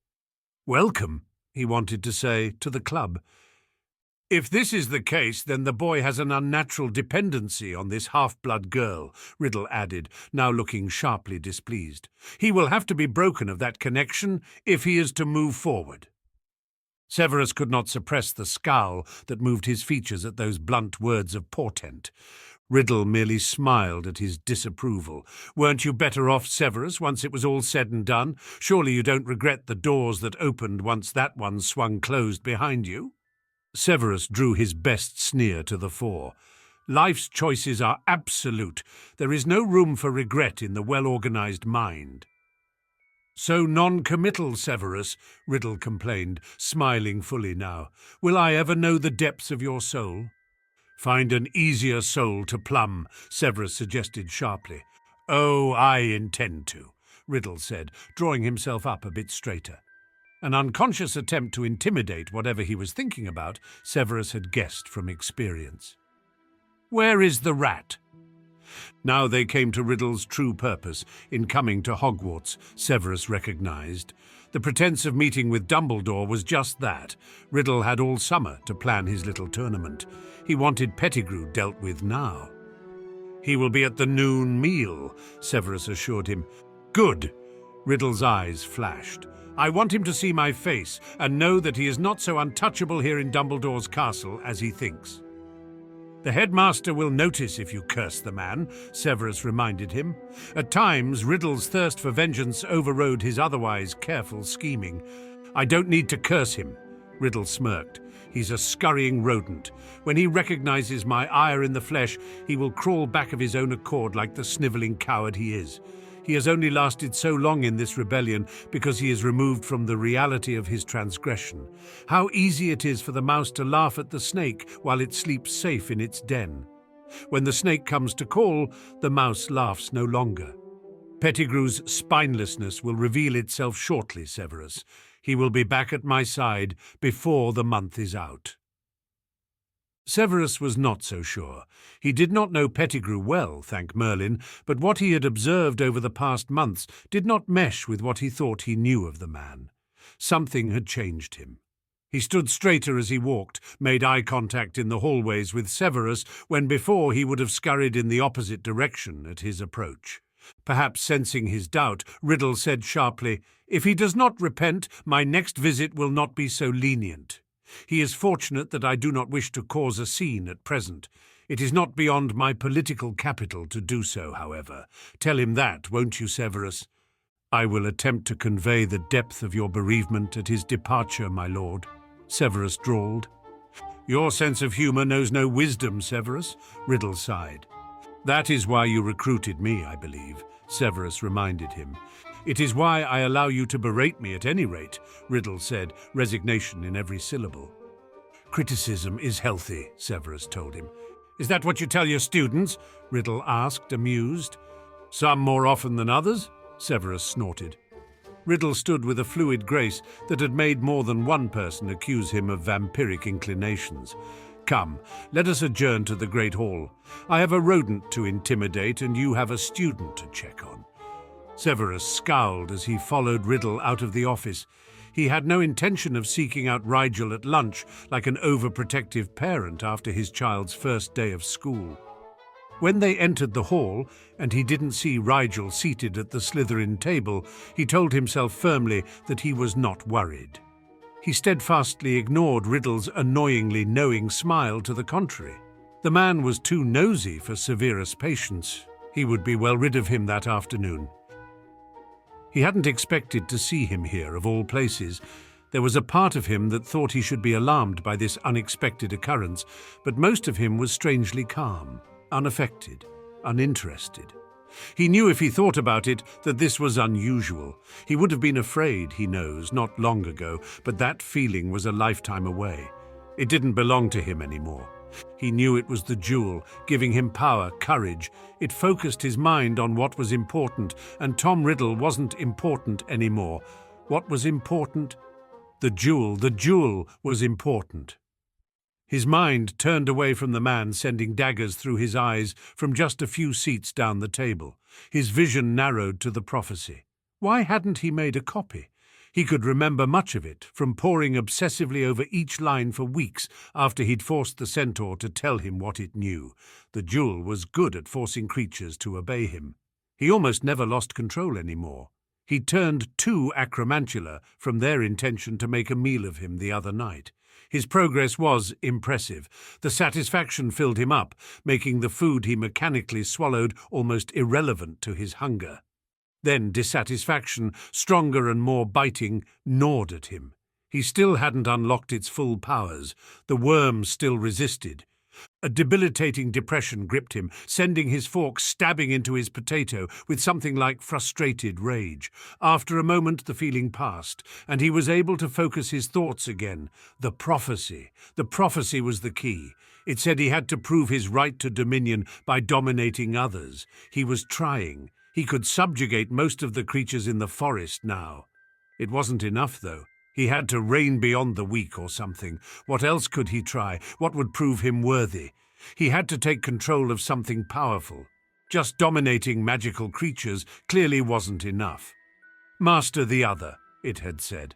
"Welcome," he wanted to say, to the club. "If this is the case, then the boy has an unnatural dependency on this half-blood girl," Riddle added, now looking sharply displeased. "He will have to be broken of that connection if he is to move forward." Severus could not suppress the scowl that moved his features at those blunt words of portent. Riddle merely smiled at his disapproval. "Weren't you better off, Severus, once it was all said and done? Surely you don't regret the doors that opened once that one swung closed behind you?" Severus drew his best sneer to the fore. "Life's choices are absolute. There is no room for regret in the well-organized mind." "So non-committal, Severus," Riddle complained, smiling fully now. "Will I ever know the depths of your soul?" "Find an easier soul to plumb," Severus suggested sharply. "Oh, I intend to," Riddle said, drawing himself up a bit straighter. An unconscious attempt to intimidate whatever he was thinking about, Severus had guessed from experience. "Where is the rat?" Now they came to Riddle's true purpose in coming to Hogwarts, Severus recognized. The pretense of meeting with Dumbledore was just that. Riddle had all summer to plan his little tournament. He wanted Pettigrew dealt with now. "He will be at the noon meal," Severus assured him. "Good." Riddle's eyes flashed. "I want him to see my face and know that he is not so untouchable here in Dumbledore's castle as he thinks." "The headmaster will notice if you curse the man," Severus reminded him. At times, Riddle's thirst for vengeance overrode his otherwise careful scheming. "I don't need to curse him," Riddle smirked. "He's a scurrying rodent. When he recognizes my ire in the flesh, he will crawl back of his own accord like the snivelling coward he is. He has only lasted so long in this rebellion because he is removed from the reality of his transgression. How easy it is for the mouse to laugh at the snake while it sleeps safe in its den. When the snake comes to call, the mouse laughs no longer. Pettigrew's spinelessness will reveal itself shortly, Severus. He will be back at my side before the month is out." Severus was not so sure. He did not know Pettigrew well, thank Merlin, but what he had observed over the past months did not mesh with what he thought he knew of the man. Something had changed him. He stood straighter as he walked, made eye contact in the hallways with Severus when before he would have scurried in the opposite direction at his approach. Perhaps sensing his doubt, Riddle said sharply, "If he does not repent, my next visit will not be so lenient. He is fortunate that I do not wish to cause a scene at present. It is not beyond my political capital to do so, however. Tell him that, won't you, Severus?" "I will attempt to convey the depth of your bereavement at his departure, my lord," Severus drawled. "Your sense of humour knows no wisdom, Severus," Riddle sighed. "That is why you recruited me, I believe," Severus reminded him. "It is why I allow you to berate me at any rate," Riddle said, resignation in every syllable. "Criticism is healthy," Severus told him. "Is that what you tell your students?" Riddle asked, amused. "Some more often than others," Severus snorted. Riddle stood with a fluid grace that had made more than one person accuse him of vampiric inclinations. "Come, let us adjourn to the Great Hall. I have a rodent to intimidate and you have a student to check on." Severus scowled as he followed Riddle out of the office. He had no intention of seeking out Rigel at lunch like an overprotective parent after his child's first day of school. When they entered the hall, and he didn't see Rigel seated at the Slytherin table, he told himself firmly that he was not worried. He steadfastly ignored Riddle's annoyingly knowing smile to the contrary. The man was too nosy for Severus' patience. He would be well rid of him that afternoon. He hadn't expected to see him here, of all places. There was a part of him that thought he should be alarmed by this unexpected occurrence, but most of him was strangely calm, unaffected, uninterested. He knew if he thought about it that this was unusual. He would have been afraid, he knows, not long ago, but that feeling was a lifetime away. It didn't belong to him anymore. He knew it was the jewel, giving him power, courage. It focused his mind on what was important, and Tom Riddle wasn't important anymore. What was important? The jewel was important. His mind turned away from the man sending daggers through his eyes from just a few seats down the table. His vision narrowed to the prophecy. Why hadn't he made a copy? He could remember much of it, from poring obsessively over each line for weeks after he'd forced the centaur to tell him what it knew. The jewel was good at forcing creatures to obey him. He almost never lost control anymore. He turned too acromantula from their intention to make a meal of him the other night. His progress was impressive. The satisfaction filled him up, making the food he mechanically swallowed almost irrelevant to his hunger. Then dissatisfaction, stronger and more biting, gnawed at him. He still hadn't unlocked its full powers. The worm still resisted. A debilitating depression gripped him, sending his fork stabbing into his potato with something like frustrated rage. After a moment, the feeling passed, and he was able to focus his thoughts again. The prophecy. The prophecy was the key. It said he had to prove his right to dominion by dominating others. He was trying. He could subjugate most of the creatures in the forest now. It wasn't enough, though. He had to reign beyond the weak or something. What else could he try? What would prove him worthy? He had to take control of something powerful. Just dominating magical creatures clearly wasn't enough. Master the other, it had said.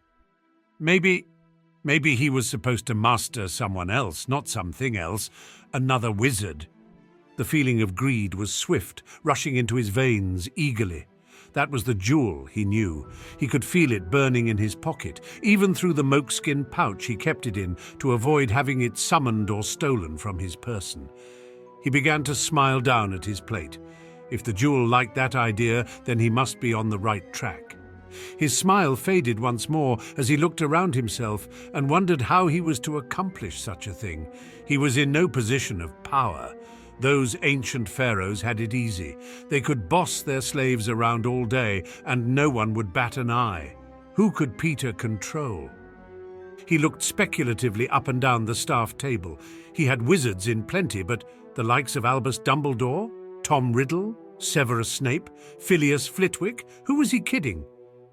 Maybe he was supposed to master someone else, not something else. Another wizard. The feeling of greed was swift, rushing into his veins eagerly. That was the jewel, he knew. He could feel it burning in his pocket, even through the mokeskin pouch he kept it in to avoid having it summoned or stolen from his person. He began to smile down at his plate. If the jewel liked that idea, then he must be on the right track. His smile faded once more as he looked around himself and wondered how he was to accomplish such a thing. He was in no position of power. Those ancient pharaohs had it easy. They could boss their slaves around all day, and no one would bat an eye. Who could Peter control? He looked speculatively up and down the staff table. He had wizards in plenty, but the likes of Albus Dumbledore, Tom Riddle, Severus Snape, Phileas Flitwick, who was he kidding?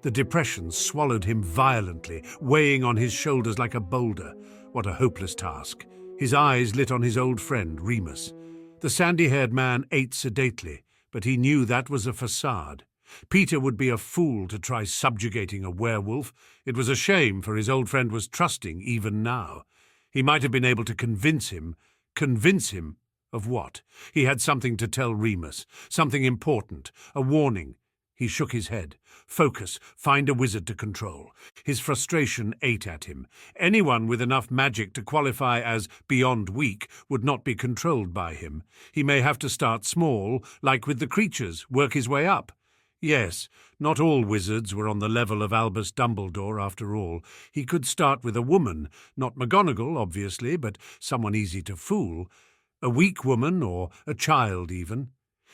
The depression swallowed him violently, weighing on his shoulders like a boulder. What a hopeless task. His eyes lit on his old friend, Remus. The sandy-haired man ate sedately, but he knew that was a facade. Peter would be a fool to try subjugating a werewolf. It was a shame, for his old friend was trusting even now. He might have been able to convince him. Convince him of what? He had something to tell Remus, something important, a warning. He shook his head. Focus, find a wizard to control. His frustration ate at him. Anyone with enough magic to qualify as beyond weak would not be controlled by him. He may have to start small, like with the creatures, work his way up. Yes, not all wizards were on the level of Albus Dumbledore, after all. He could start with a woman, not McGonagall, obviously, but someone easy to fool. A weak woman, or a child even.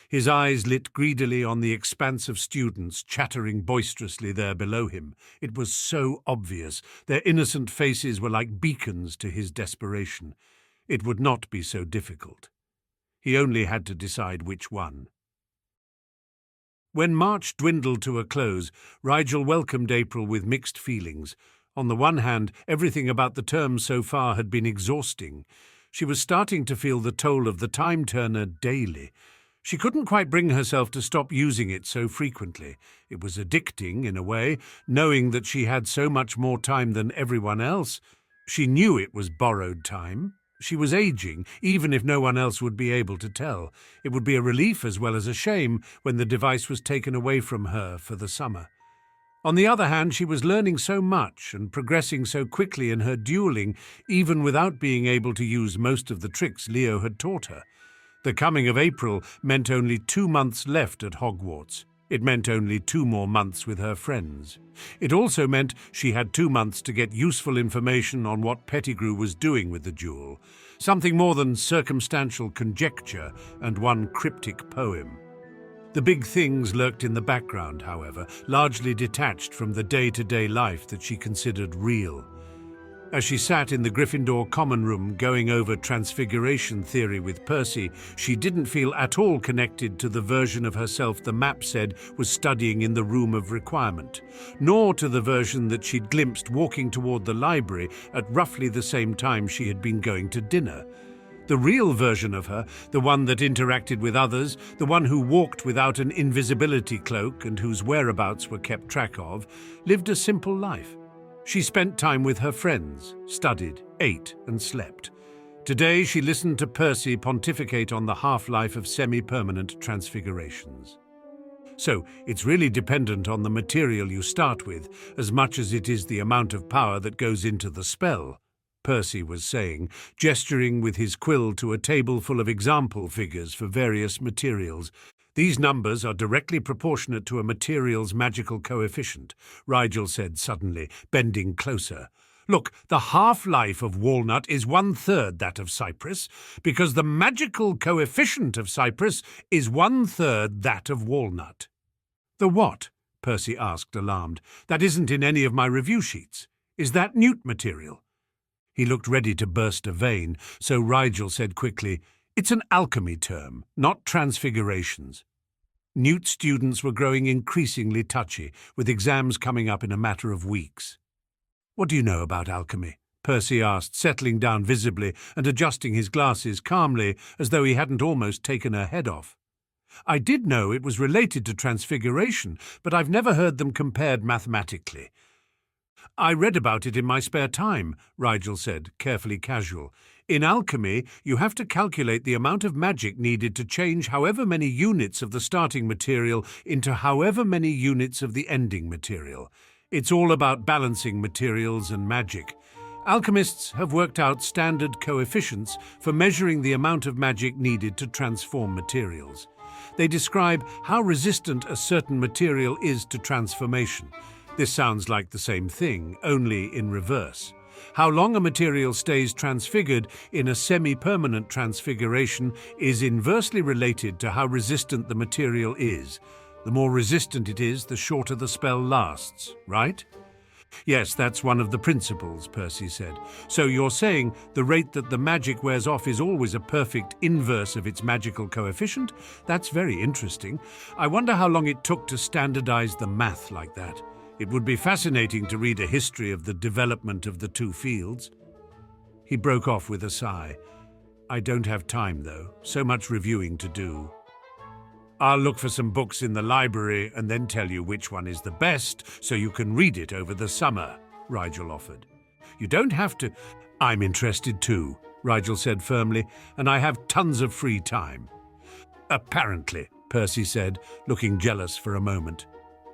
His eyes lit greedily on the expanse of students chattering boisterously there below him. It was so obvious. Their innocent faces were like beacons to his desperation. It would not be so difficult. He only had to decide which one. When March dwindled to a close, Rigel welcomed April with mixed feelings. On the one hand, everything about the term so far had been exhausting. She was starting to feel the toll of the time-turner daily. She couldn't quite bring herself to stop using it so frequently. It was addicting, in a way, knowing that she had so much more time than everyone else. She knew it was borrowed time. She was aging, even if no one else would be able to tell. It would be a relief as well as a shame when the device was taken away from her for the summer. On the other hand, she was learning so much and progressing so quickly in her dueling, even without being able to use most of the tricks Leo had taught her. The coming of April meant only 2 months left at Hogwarts. It meant only 2 more months with her friends. It also meant she had 2 months to get useful information on what Pettigrew was doing with the jewel, something more than circumstantial conjecture and one cryptic poem. The big things lurked in the background, however, largely detached from the day-to-day life that she considered real. As she sat in the Gryffindor common room going over transfiguration theory with Percy, she didn't feel at all connected to the version of herself the map said was studying in the room of requirement, nor to the version that she'd glimpsed walking toward the library at roughly the same time she had been going to dinner. The real version of her, the one that interacted with others, the one who walked without an invisibility cloak and whose whereabouts were kept track of, lived a simple life. She spent time with her friends, studied, ate and slept. Today she listened to Percy pontificate on the half-life of semi-permanent transfigurations. So it's really dependent on the material you start with, as much as it is the amount of power that goes into the spell, Percy was saying, gesturing with his quill to a table full of example figures for various materials. These numbers are directly proportionate to a material's magical coefficient, Rigel said suddenly, bending closer. Look, the half-life of walnut is 1/3 that of cypress, because the magical coefficient of cypress is 1/3 that of walnut. The what? Percy asked, alarmed. That isn't in any of my review sheets. Is that Newt material? He looked ready to burst a vein, so Rigel said quickly, It's an alchemy term, not transfigurations. Newt students were growing increasingly touchy, with exams coming up in a matter of weeks. What do you know about alchemy? Percy asked, settling down visibly and adjusting his glasses calmly, as though he hadn't almost taken her head off. I did know it was related to transfiguration, but I've never heard them compared mathematically. I read about it in my spare time, Rigel said, carefully casual. In alchemy, you have to calculate the amount of magic needed to change however many units of the starting material into however many units of the ending material. It's all about balancing materials and magic. Alchemists have worked out standard coefficients for measuring the amount of magic needed to transform materials. They describe how resistant a certain material is to transformation. This sounds like the same thing, only in reverse. How long a material stays transfigured in a semi-permanent transfiguration is inversely related to how resistant the material is. The more resistant it is, the shorter the spell lasts, right? Yes, that's one of the principles, Percy said. So you're saying the rate that the magic wears off is always a perfect inverse of its magical coefficient? That's very interesting. I wonder how long it took to standardize the math like that. It would be fascinating to read a history of the development of the two fields. He broke off with a sigh. I don't have time, though. So much reviewing to do. I'll look for some books in the library and then tell you which one is the best so you can read it over the summer, Rigel offered. You don't have to. I'm interested too, Rigel said firmly, and I have tons of free time. Apparently, Percy said, looking jealous for a moment.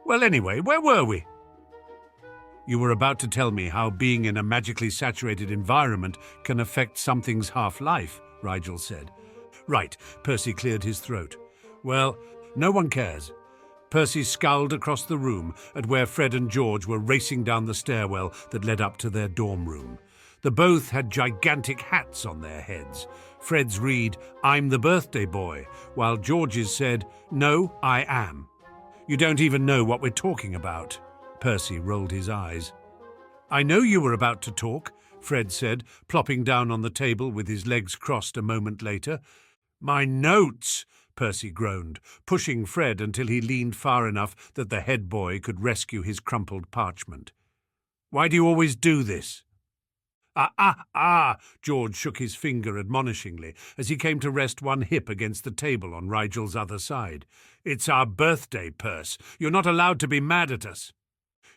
Well, anyway, where were we? You were about to tell me how being in a magically saturated environment can affect something's half-life, Rigel said. Right, Percy cleared his throat. Well, no one cares. Percy scowled across the room at where Fred and George were racing down the stairwell that led up to their dorm room. The both had gigantic hats on their heads. Fred's read, I'm the birthday boy, while George's said, No, I am. You don't even know what we're talking about. Percy rolled his eyes. I know you were about to talk, Fred said, plopping down on the table with his legs crossed a moment later. My notes, Percy groaned, pushing Fred until he leaned far enough that the head boy could rescue his crumpled parchment. Why do you always do this? George shook his finger admonishingly as he came to rest one hip against the table on Rigel's other side. It's our birthday, Perce. You're not allowed to be mad at us.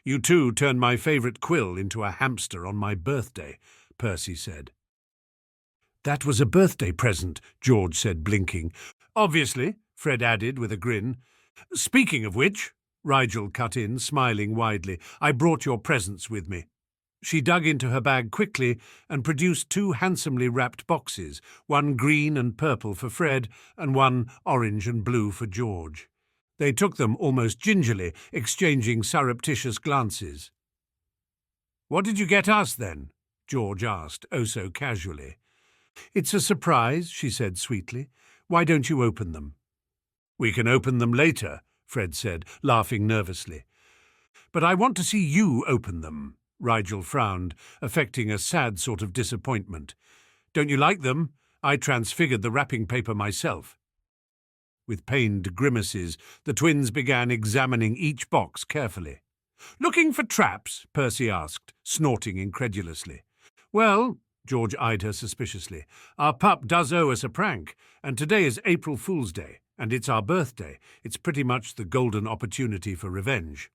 You too turned my favourite quill into a hamster on my birthday, Percy said. That was a birthday present, George said, blinking. Obviously, Fred added with a grin. Speaking of which, Rigel cut in, smiling widely, I brought your presents with me. She dug into her bag quickly and produced 2 handsomely wrapped boxes, one green and purple for Fred and one orange and blue for George. They took them almost gingerly, exchanging surreptitious glances. What did you get us, then? George asked, oh so casually. It's a surprise, she said sweetly. Why don't you open them? We can open them later, Fred said, laughing nervously. But I want to see you open them. Rigel frowned, affecting a sad sort of disappointment. Don't you like them? I transfigured the wrapping paper myself. With pained grimaces, the twins began examining each box carefully. Looking for traps? Percy asked, snorting incredulously. Well, George eyed her suspiciously, our pup does owe us a prank, and today is April Fool's Day, and it's our birthday. It's pretty much the golden opportunity for revenge.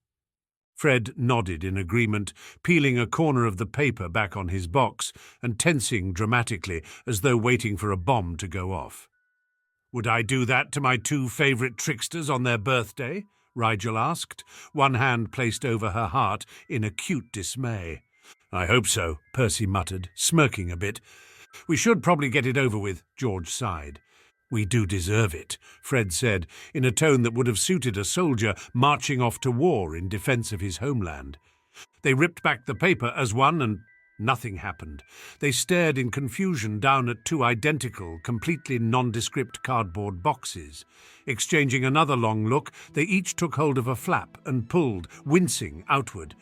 Fred nodded in agreement, peeling a corner of the paper back on his box and tensing dramatically as though waiting for a bomb to go off. Would I do that to my 2 favourite tricksters on their birthday? Rigel asked, one hand placed over her heart in acute dismay. I hope so, Percy muttered, smirking a bit. We should probably get it over with, George sighed. We do deserve it, Fred said, in a tone that would have suited a soldier marching off to war in defence of his homeland. They ripped back the paper as one and nothing happened. They stared in confusion down at 2 identical, completely nondescript cardboard boxes. Exchanging another long look, they each took hold of a flap and pulled, wincing, outward.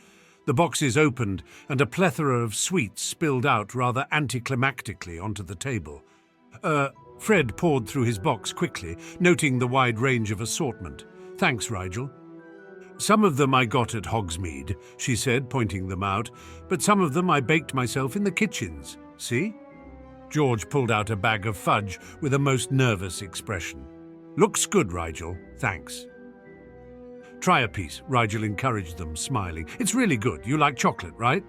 The boxes opened, and a plethora of sweets spilled out rather anticlimactically onto the table. Fred poured through his box quickly, noting the wide range of assortment. Thanks, Rigel. Some of them I got at Hogsmeade, she said, pointing them out, but some of them I baked myself in the kitchens. See? George pulled out a bag of fudge with a most nervous expression. Looks good, Rigel. Thanks. Try a piece, Rigel encouraged them, smiling. It's really good. You like chocolate, right?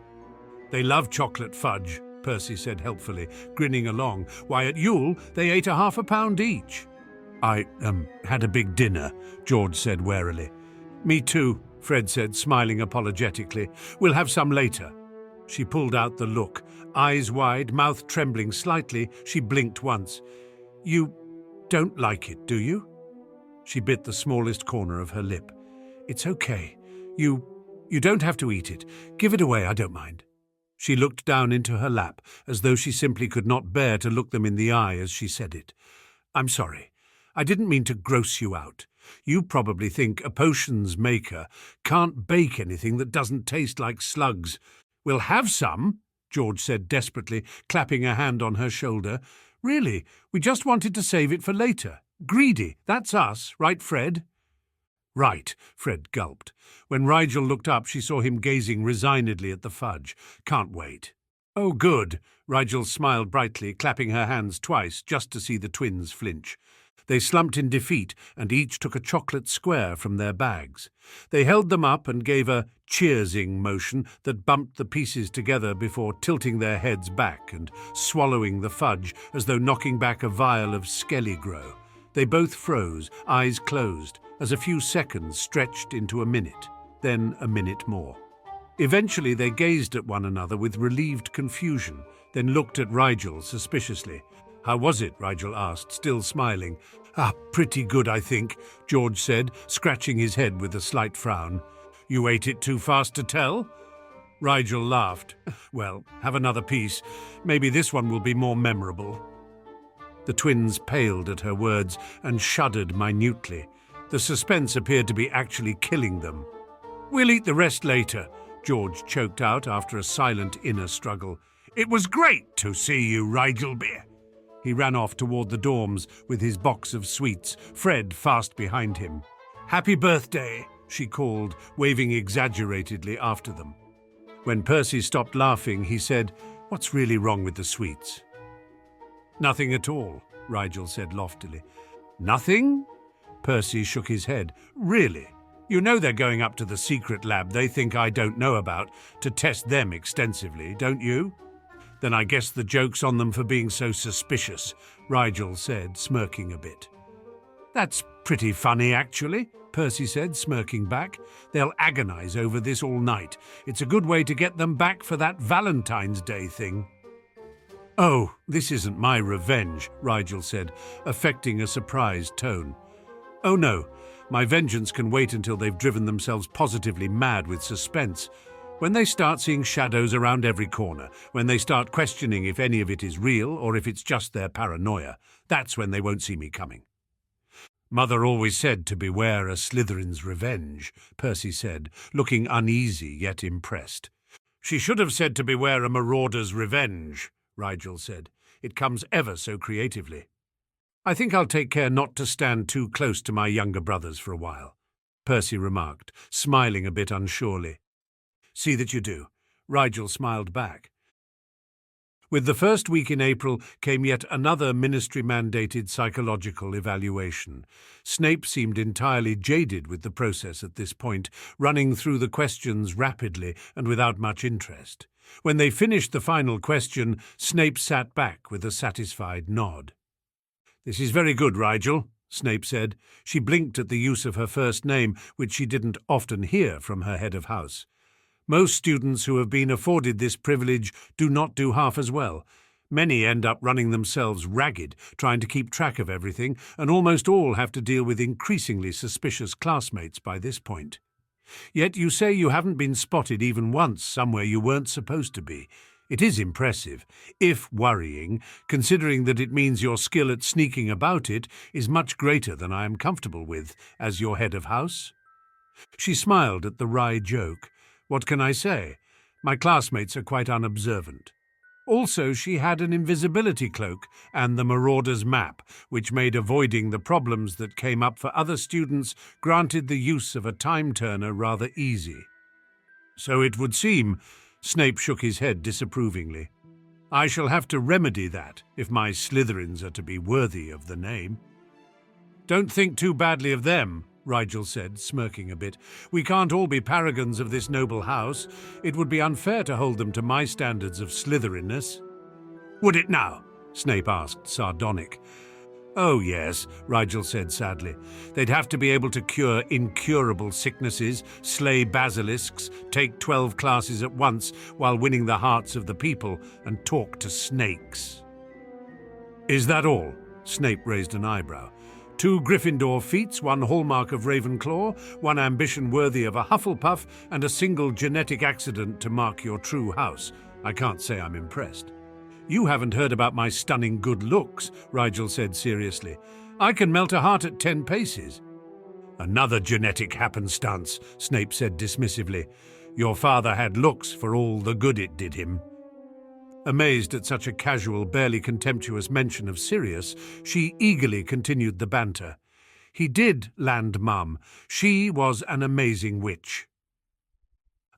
They love chocolate fudge, Percy said helpfully, grinning along. Why, at Yule, they ate a half a pound each. I, had a big dinner, George said warily. Me too, Fred said, smiling apologetically. We'll have some later. She pulled out the look. Eyes wide, mouth trembling slightly, she blinked once. You don't like it, do you? She bit the smallest corner of her lip. It's okay. You don't have to eat it. Give it away, I don't mind. She looked down into her lap, as though she simply could not bear to look them in the eye as she said it. I'm sorry. I didn't mean to gross you out. You probably think a potions maker can't bake anything that doesn't taste like slugs. We'll have some, George said desperately, clapping a hand on her shoulder. Really, we just wanted to save it for later. Greedy, that's us, right, Fred? Right, Fred gulped. When Rigel looked up, she saw him gazing resignedly at the fudge. Can't wait. Oh, good. Rigel smiled brightly, clapping her hands twice just to see the twins flinch. They slumped in defeat, and each took a chocolate square from their bags. They held them up and gave a cheersing motion that bumped the pieces together before tilting their heads back and swallowing the fudge as though knocking back a vial of Skelligro. They both froze, eyes closed, as a few seconds stretched into a minute, then a minute more. Eventually they gazed at one another with relieved confusion, then looked at Rigel suspiciously. "How was it?" Rigel asked, still smiling. Pretty good, I think," George said, scratching his head with a slight frown. "You ate it too fast to tell?" Rigel laughed. "Well, have another piece. Maybe this one will be more memorable." The twins paled at her words and shuddered minutely. The suspense appeared to be actually killing them. "We'll eat the rest later," George choked out after a silent inner struggle. "It was great to see you, Rigel Bear." He ran off toward the dorms with his box of sweets, Fred fast behind him. "Happy birthday," she called, waving exaggeratedly after them. When Percy stopped laughing, he said, "What's really wrong with the sweets?" "Nothing at all," Rigel said loftily. "Nothing?" Percy shook his head. "Really? You know they're going up to the secret lab they think I don't know about to test them extensively, don't you?" "Then I guess the joke's on them for being so suspicious," Rigel said, smirking a bit. "That's pretty funny, actually," Percy said, smirking back. "They'll agonize over this all night. It's a good way to get them back for that Valentine's Day thing." "Oh, this isn't my revenge," Rigel said, affecting a surprised tone. "Oh no, my vengeance can wait until they've driven themselves positively mad with suspense. When they start seeing shadows around every corner, when they start questioning if any of it is real or if it's just their paranoia, that's when they won't see me coming." "Mother always said to beware a Slytherin's revenge," Percy said, looking uneasy yet impressed. "She should have said to beware a marauder's revenge," Rigel said. "It comes ever so creatively." "I think I'll take care not to stand too close to my younger brothers for a while," Percy remarked, smiling a bit unsurely. "See that you do." Rigel smiled back. With the first week in April came yet another ministry-mandated psychological evaluation. Snape seemed entirely jaded with the process at this point, running through the questions rapidly and without much interest. When they finished the final question, Snape sat back with a satisfied nod. "This is very good, Rigel," Snape said. She blinked at the use of her first name, which she didn't often hear from her head of house. "Most students who have been afforded this privilege do not do half as well. Many end up running themselves ragged, trying to keep track of everything, and almost all have to deal with increasingly suspicious classmates by this point. Yet you say you haven't been spotted even once somewhere you weren't supposed to be. It is impressive, if worrying, considering that it means your skill at sneaking about it is much greater than I am comfortable with as your head of house." She smiled at the wry joke. "What can I say? My classmates are quite unobservant." Also, she had an invisibility cloak and the Marauder's map, which made avoiding the problems that came up for other students granted the use of a time-turner rather easy. "So it would seem," Snape shook his head disapprovingly. "I shall have to remedy that if my Slytherins are to be worthy of the name." "Don't think too badly of them," Rigel said, smirking a bit. "We can't all be paragons of this noble house. It would be unfair to hold them to my standards of Slytherinness." "Would it now?" Snape asked, sardonic. "Oh, yes," Rigel said sadly. "They'd have to be able to cure incurable sicknesses, slay basilisks, take 12 classes at once while winning the hearts of the people, and talk to snakes." "Is that all?" Snape raised an eyebrow. "2 Gryffindor feats, 1 hallmark of Ravenclaw, 1 ambition worthy of a Hufflepuff, and a single genetic accident to mark your true house. I can't say I'm impressed." "You haven't heard about my stunning good looks," Rigel said seriously. "I can melt a heart at 10 paces." "Another genetic happenstance," Snape said dismissively. "Your father had looks for all the good it did him." Amazed at such a casual, barely contemptuous mention of Sirius, she eagerly continued the banter. "He did land Mum. She was an amazing witch."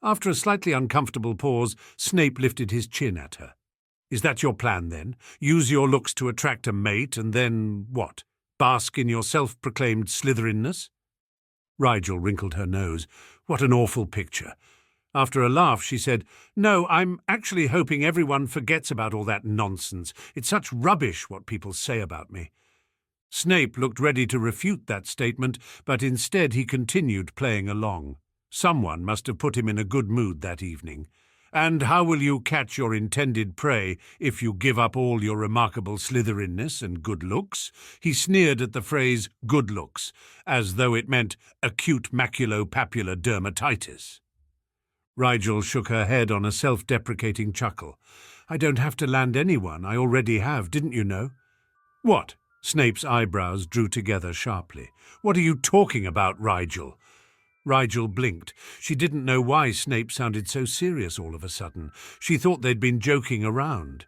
After a slightly uncomfortable pause, Snape lifted his chin at her. "Is that your plan, then? Use your looks to attract a mate, and then, what? Bask in your self-proclaimed Slytherinness?" Rigel wrinkled her nose. What an awful picture. After a laugh, she said, "No, I'm actually hoping everyone forgets about all that nonsense. It's such rubbish what people say about me." Snape looked ready to refute that statement, but instead he continued playing along. Someone must have put him in a good mood that evening. "And how will you catch your intended prey if you give up all your remarkable Slytherinness and good looks?" He sneered at the phrase "good looks," as though it meant acute maculopapular dermatitis. Rigel shook her head on a self-deprecating chuckle. "I don't have to land anyone. I already have, didn't you know?" "What?" Snape's eyebrows drew together sharply. "What are you talking about, Rigel?" Rigel blinked. She didn't know why Snape sounded so serious all of a sudden. She thought they'd been joking around.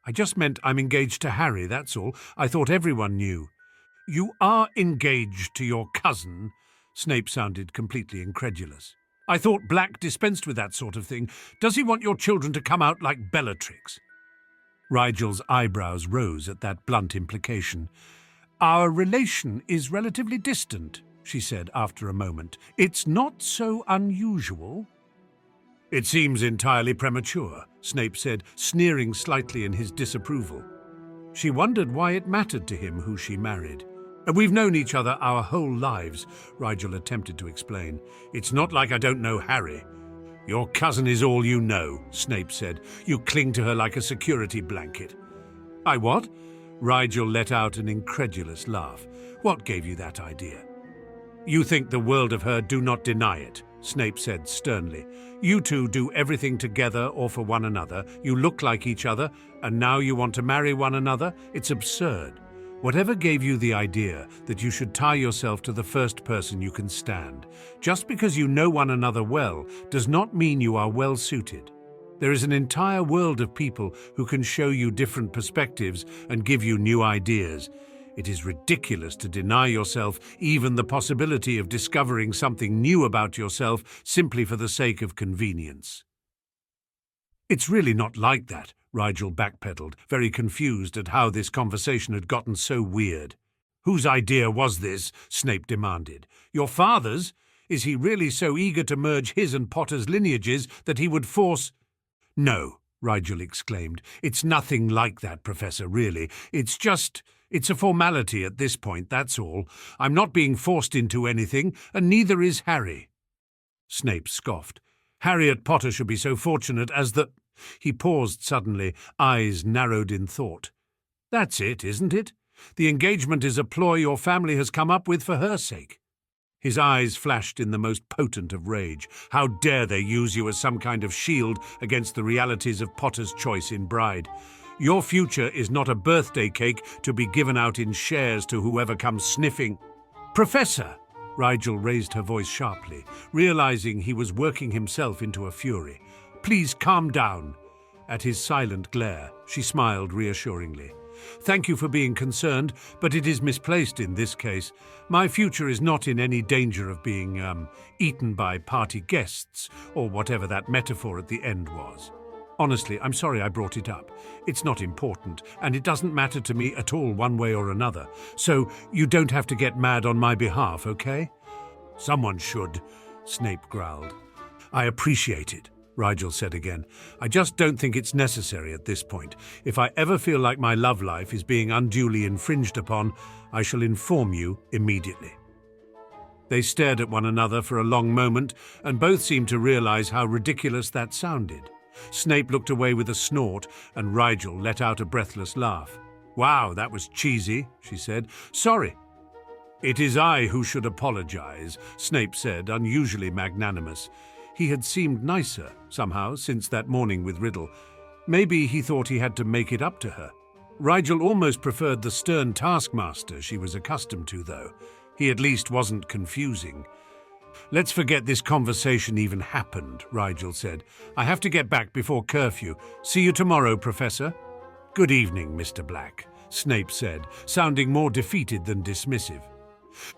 "I just meant I'm engaged to Harry, that's all. I thought everyone knew." "You are engaged to your cousin?" Snape sounded completely incredulous. "I thought Black dispensed with that sort of thing. Does he want your children to come out like Bellatrix?" Rigel's eyebrows rose at that blunt implication. "Our relation is relatively distant," she said after a moment. "It's not so unusual." "It seems entirely premature," Snape said, sneering slightly in his disapproval. She wondered why it mattered to him who she married. "We've known each other our whole lives," Rigel attempted to explain. "It's not like I don't know Harry." "Your cousin is all you know," Snape said. "You cling to her like a security blanket." "I what?" Rigel let out an incredulous laugh. "What gave you that idea?" "You think the world of her, do not deny it," Snape said sternly. "You two do everything together or for one another. You look like each other, and now you want to marry one another? It's absurd. Whatever gave you the idea that you should tie yourself to the first person you can stand? Just because you know one another well does not mean you are well suited. There is an entire world of people who can show you different perspectives and give you new ideas. It is ridiculous to deny yourself even the possibility of discovering something new about yourself simply for the sake of convenience." "It's really not like that," Rigel backpedaled, very confused at how this conversation had gotten so weird. "Whose idea was this?" Snape demanded. "Your father's? Is he really so eager to merge his and Potter's lineages that he would force—" "No," Rigel exclaimed. "It's nothing like that, Professor, really. It's a formality at this point, that's all. I'm not being forced into anything, and neither is Harry." Snape scoffed. "Harriet Potter should be so fortunate as the—" He paused suddenly, eyes narrowed in thought. "That's it, isn't it? The engagement is a ploy your family has come up with for her sake." His eyes flashed in the most potent of rage. "How dare they use you as some kind of shield against the realities of Potter's choice in bride? Your future is not a birthday cake to be given out in shares to whoever comes sniffing—" "Professor!" Rigel raised her voice sharply, realizing he was working himself into a fury. "Please calm down." At his silent glare, she smiled reassuringly. "Thank you for being concerned, but it is misplaced in this case. My future is not in any danger of being, eaten by party guests, or whatever that metaphor at the end was. Honestly, I'm sorry I brought it up. It's not important, and it doesn't matter to me at all one way or another. So you don't have to get mad on my behalf, okay?" "Someone should," Snape growled. "I appreciate it," Rigel said again. "I just don't think it's necessary at this point. If I ever feel like my love life is being unduly infringed upon, I shall inform you immediately." They stared at one another for a long moment, and both seemed to realize how ridiculous that sounded. Snape looked away with a snort, and Rigel let out a breathless laugh. "Wow, that was cheesy," she said. "Sorry." "It is I who should apologize," Snape said, unusually magnanimous. He had seemed nicer, somehow, since that morning with Riddle. Maybe he thought he had to make it up to her. Rigel almost preferred the stern taskmaster she was accustomed to, though. He at least wasn't confusing. "Let's forget this conversation even happened," Rigel said. "I have to get back before curfew. See you tomorrow, Professor." "Good evening, Mr. Black," Snape said, sounding more defeated than dismissive.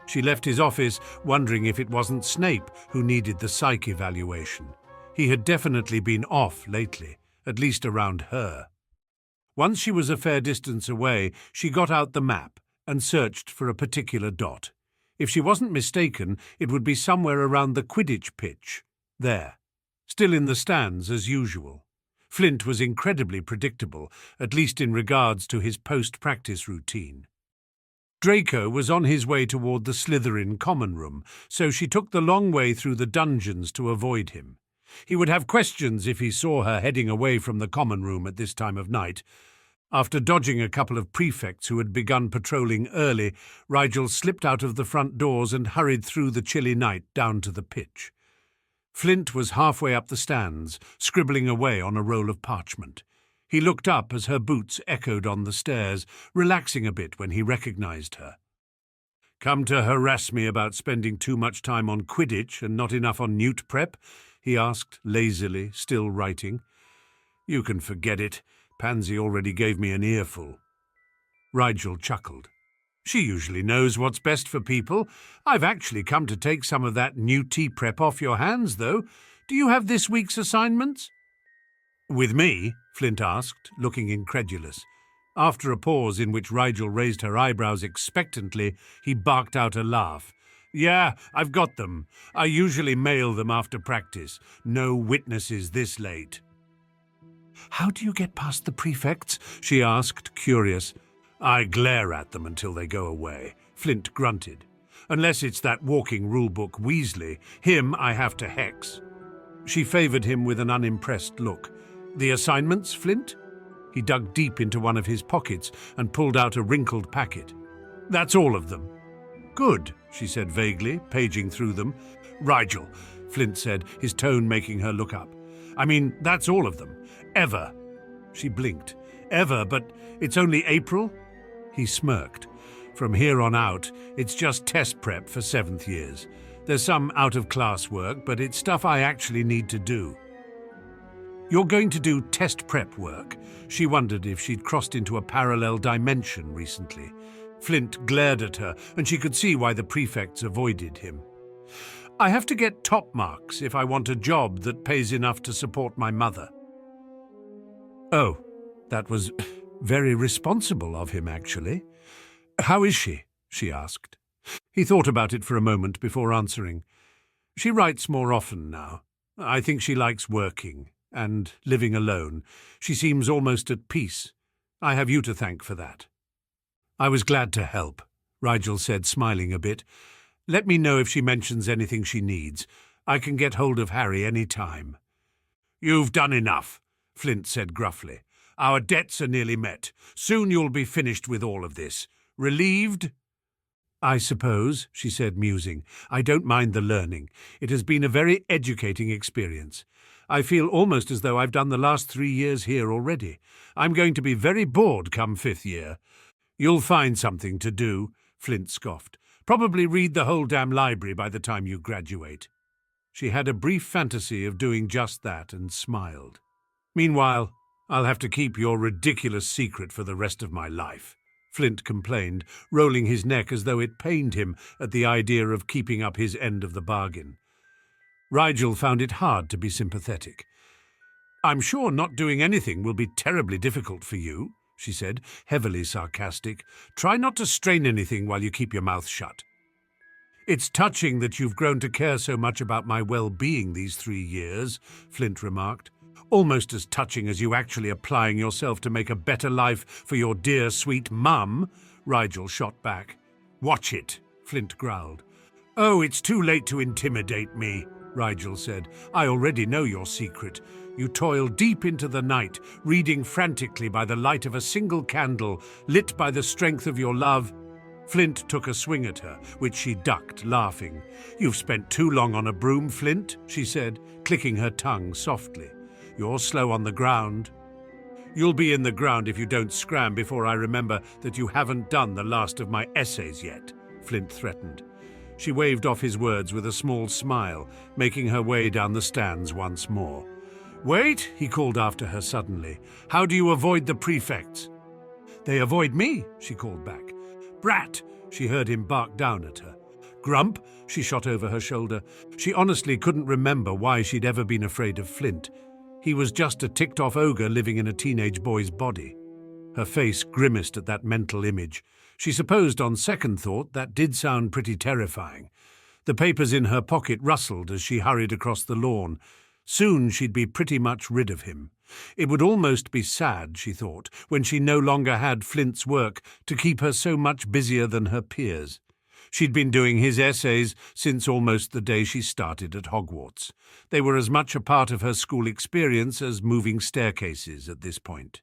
She left his office wondering if it wasn't Snape who needed the psych evaluation. He had definitely been off lately, at least around her. Once she was a fair distance away, she got out the map and searched for a particular dot. If she wasn't mistaken, it would be somewhere around the Quidditch pitch. There. Still in the stands as usual. Flint was incredibly predictable, at least in regards to his post-practice routine. Draco was on his way toward the Slytherin common room, so she took the long way through the dungeons to avoid him. He would have questions if he saw her heading away from the common room at this time of night. After dodging a couple of prefects who had begun patrolling early, Rigel slipped out of the front doors and hurried through the chilly night down to the pitch. Flint was halfway up the stands, scribbling away on a roll of parchment. He looked up as her boots echoed on the stairs, relaxing a bit when he recognized her. "Come to harass me about spending too much time on Quidditch and not enough on Newt prep?" he asked lazily, still writing. "You can forget it. Pansy already gave me an earful." Rigel chuckled. "She usually knows what's best for people. I've actually come to take some of that new tea prep off your hands, though. Do you have this week's assignments?" "With me?" Flint asked, looking incredulous. After a pause in which Rigel raised her eyebrows expectantly, he barked out a laugh. "Yeah, I've got them. I usually mail them after practice. No witnesses this late." "How do you get past the prefects?" she asked, curious. "I glare at them until they go away," Flint grunted. "Unless it's that walking rulebook Weasley. Him I have to hex." She favoured him with an unimpressed look. "The assignments, Flint?" He dug deep into one of his pockets and pulled out a wrinkled packet. "That's all of them." "Good," she said vaguely, paging through them. "Rigel," Flint said, his tone making her look up. "I mean, that's all of them. Ever." She blinked. "Ever, but it's only April?" He smirked. "From here on out, it's just test prep for 7th years. There's some out-of-class work, but it's stuff I actually need to do." "You're going to do test prep work?" She wondered if she'd crossed into a parallel dimension recently. Flint glared at her, and she could see why the prefects avoided him. "I have to get top marks if I want a job that pays enough to support my mother." "Oh, that was very responsible of him, actually. How is she?" she asked. He thought about it for a moment before answering. "She writes more often now. I think she likes working and living alone. She seems almost at peace. I have you to thank for that." "I was glad to help," Rigel said, smiling a bit. "Let me know if she mentions anything she needs. I can get hold of Harry any time." "You've done enough," Flint said gruffly. "Our debts are nearly met. Soon you'll be finished with all of this. Relieved?" "I suppose," she said, musing. "I don't mind the learning. It has been a very educating experience. I feel almost as though I've done the last 3 years here already. I'm going to be very bored come 5th year." "You'll find something to do," Flint scoffed. "Probably read the whole damn library by the time you graduate." She had a brief fantasy of doing just that and smiled. "Meanwhile, I'll have to keep your ridiculous secret for the rest of my life," Flint complained, rolling his neck as though it pained him at the idea of keeping up his end of the bargain. Rigel found it hard to be sympathetic. "I'm sure not doing anything will be terribly difficult for you," she said, heavily sarcastic. "Try not to strain anything while you keep your mouth shut." "It's touching that you've grown to care so much about my well-being these 3 years," Flint remarked. "Almost as touching as you actually applying yourself to make a better life for your dear, sweet mum," Rigel shot back. "Watch it," Flint growled. "Oh, it's too late to intimidate me," Rigel said. "I already know your secret. You toil deep into the night, reading frantically by the light of a single candle, lit by the strength of your love." Flint took a swing at her, which she ducked, laughing. "You've spent too long on a broom, Flint," she said, clicking her tongue softly. "You're slow on the ground." "You'll be in the ground if you don't scram before I remember that you haven't done the last of my essays yet," Flint threatened. She waved off his words with a small smile, making her way down the stands once more. "Wait," he called after her suddenly. "How do you avoid the prefects?" "They avoid me," she called back. "Brat," she heard him bark down at her. Grump? She shot over her shoulder. She honestly couldn't remember why she'd ever been afraid of Flint. He was just a ticked-off ogre living in a teenage boy's body. Her face grimaced at that mental image. She supposed on second thought that did sound pretty terrifying. The papers in her pocket rustled as she hurried across the lawn. Soon she'd be pretty much rid of him. It would almost be sad, she thought, when she no longer had Flint's work to keep her so much busier than her peers. She'd been doing his essays since almost the day she started at Hogwarts. They were as much a part of her school experience as moving staircases at this point.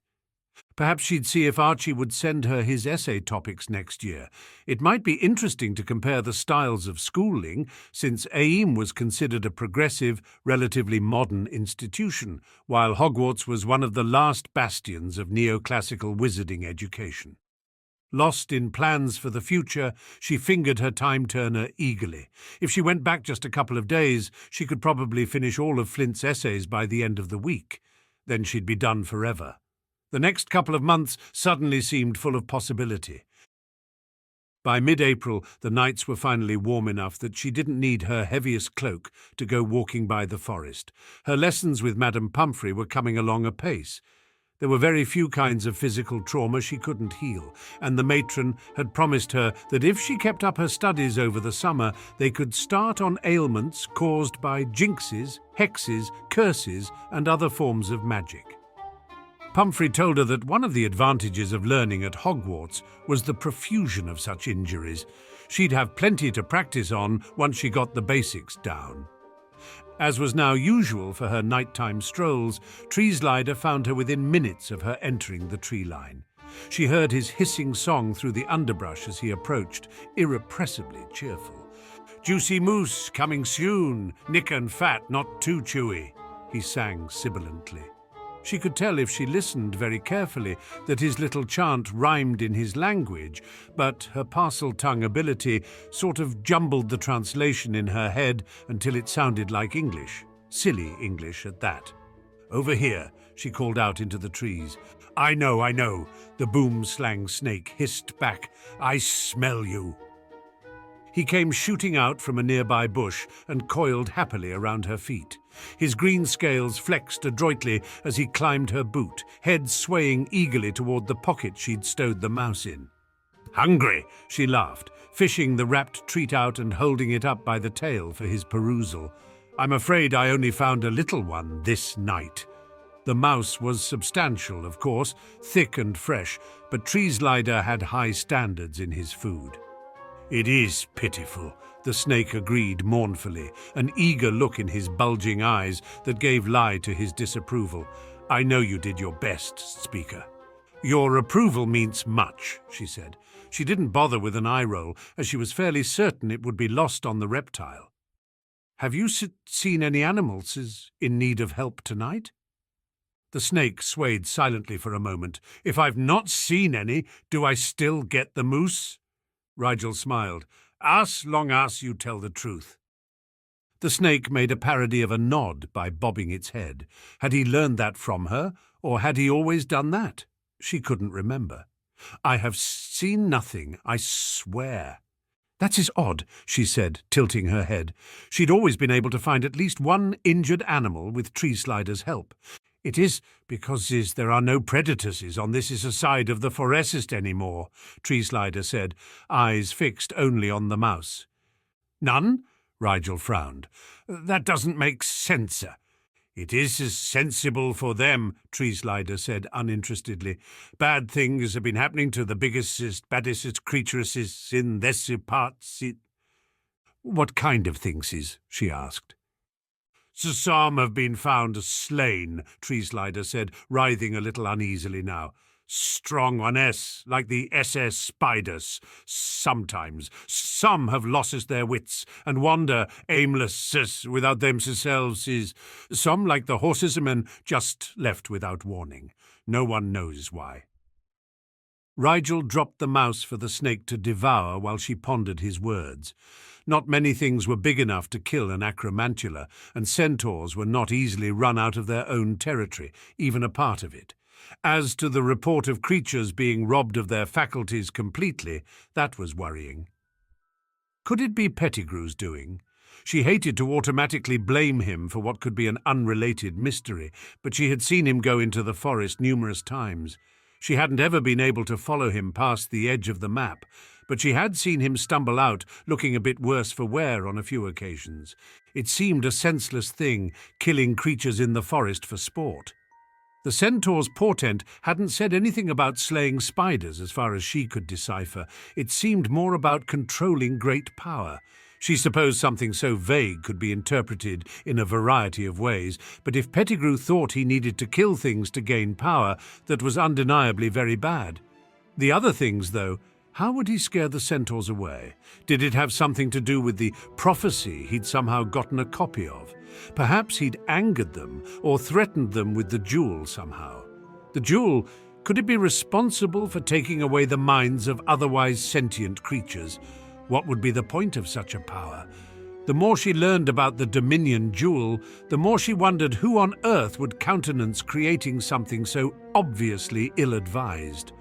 Perhaps she'd see if Archie would send her his essay topics next year. It might be interesting to compare the styles of schooling, since AIM was considered a progressive, relatively modern institution, while Hogwarts was one of the last bastions of neoclassical wizarding education. Lost in plans for the future, she fingered her time-turner eagerly. If she went back just a couple of days, she could probably finish all of Flint's essays by the end of the week. Then she'd be done forever. The next couple of months suddenly seemed full of possibility. By mid-April, the nights were finally warm enough that she didn't need her heaviest cloak to go walking by the forest. Her lessons with Madame Pumphrey were coming along apace. There were very few kinds of physical trauma she couldn't heal, and the matron had promised her that if she kept up her studies over the summer, they could start on ailments caused by jinxes, hexes, curses, and other forms of magic. Pumphrey told her that one of the advantages of learning at Hogwarts was the profusion of such injuries. She'd have plenty to practice on once she got the basics down. As was now usual for her nighttime strolls, Treeslider found her within minutes of her entering the tree line. She heard his hissing song through the underbrush as he approached, irrepressibly cheerful. "Juicy moose, coming soon, nick and fat, not too chewy," he sang sibilantly. She could tell if she listened very carefully that his little chant rhymed in his language, but her parcel-tongue ability sort of jumbled the translation in her head until it sounded like English. Silly English at that. "Over here," she called out into the trees. I know," the boom-slang snake hissed back. "I smell you." He came shooting out from a nearby bush and coiled happily around her feet. His green scales flexed adroitly as he climbed her boot, head swaying eagerly toward the pocket she'd stowed the mouse in. "Hungry," she laughed, fishing the wrapped treat out and holding it up by the tail for his perusal. "I'm afraid I only found a little one this night." The mouse was substantial, of course, thick and fresh, but Treeslider had high standards in his food. "It is pitiful," the snake agreed mournfully, an eager look in his bulging eyes that gave lie to his disapproval. "I know you did your best, Speaker." "Your approval means much," she said. She didn't bother with an eye roll, as she was fairly certain it would be lost on the reptile. "Have you seen any animals in need of help tonight?" The snake swayed silently for a moment. "If I've not seen any, do I still get the moose?" Rigel smiled. "As long as you tell the truth." The snake made a parody of a nod by bobbing its head. Had he learned that from her, or had he always done that? She couldn't remember. "I have seen nothing, I swear." "That is odd," she said, tilting her head. She'd always been able to find at least one injured animal with Treeslider's help. "It is because there are no predators on this side of the forest anymore," Treeslider said, eyes fixed only on the mouse. "None?" Rigel frowned. "That doesn't make sense." "It is as sensible for them," Treeslider said uninterestedly. "Bad things have been happening to the biggest, baddest creatures in this parts." "What kind of things?" she asked. "Some have been found slain," Treeslider said, writhing a little uneasily now. "Strong ones, like the SS spiders, sometimes. Some have lost their wits and wander aimless without themselves. Some, like the horses, men just left without warning. No one knows why." Rigel dropped the mouse for the snake to devour while she pondered his words. Not many things were big enough to kill an acromantula, and centaurs were not easily run out of their own territory, even a part of it. As to the report of creatures being robbed of their faculties completely, that was worrying. Could it be Pettigrew's doing? She hated to automatically blame him for what could be an unrelated mystery, but she had seen him go into the forest numerous times. She hadn't ever been able to follow him past the edge of the map, but she had seen him stumble out looking a bit worse for wear on a few occasions. It seemed a senseless thing, killing creatures in the forest for sport. The centaur's portent hadn't said anything about slaying spiders as far as she could decipher. It seemed more about controlling great power. She supposed something so vague could be interpreted in a variety of ways, but if Pettigrew thought he needed to kill things to gain power, that was undeniably very bad. The other things, though, how would he scare the centaurs away? Did it have something to do with the prophecy he'd somehow gotten a copy of? Perhaps he'd angered them or threatened them with the jewel somehow. The jewel, could it be responsible for taking away the minds of otherwise sentient creatures? What would be the point of such a power? The more she learned about the Dominion jewel, the more she wondered who on earth would countenance creating something so obviously ill-advised.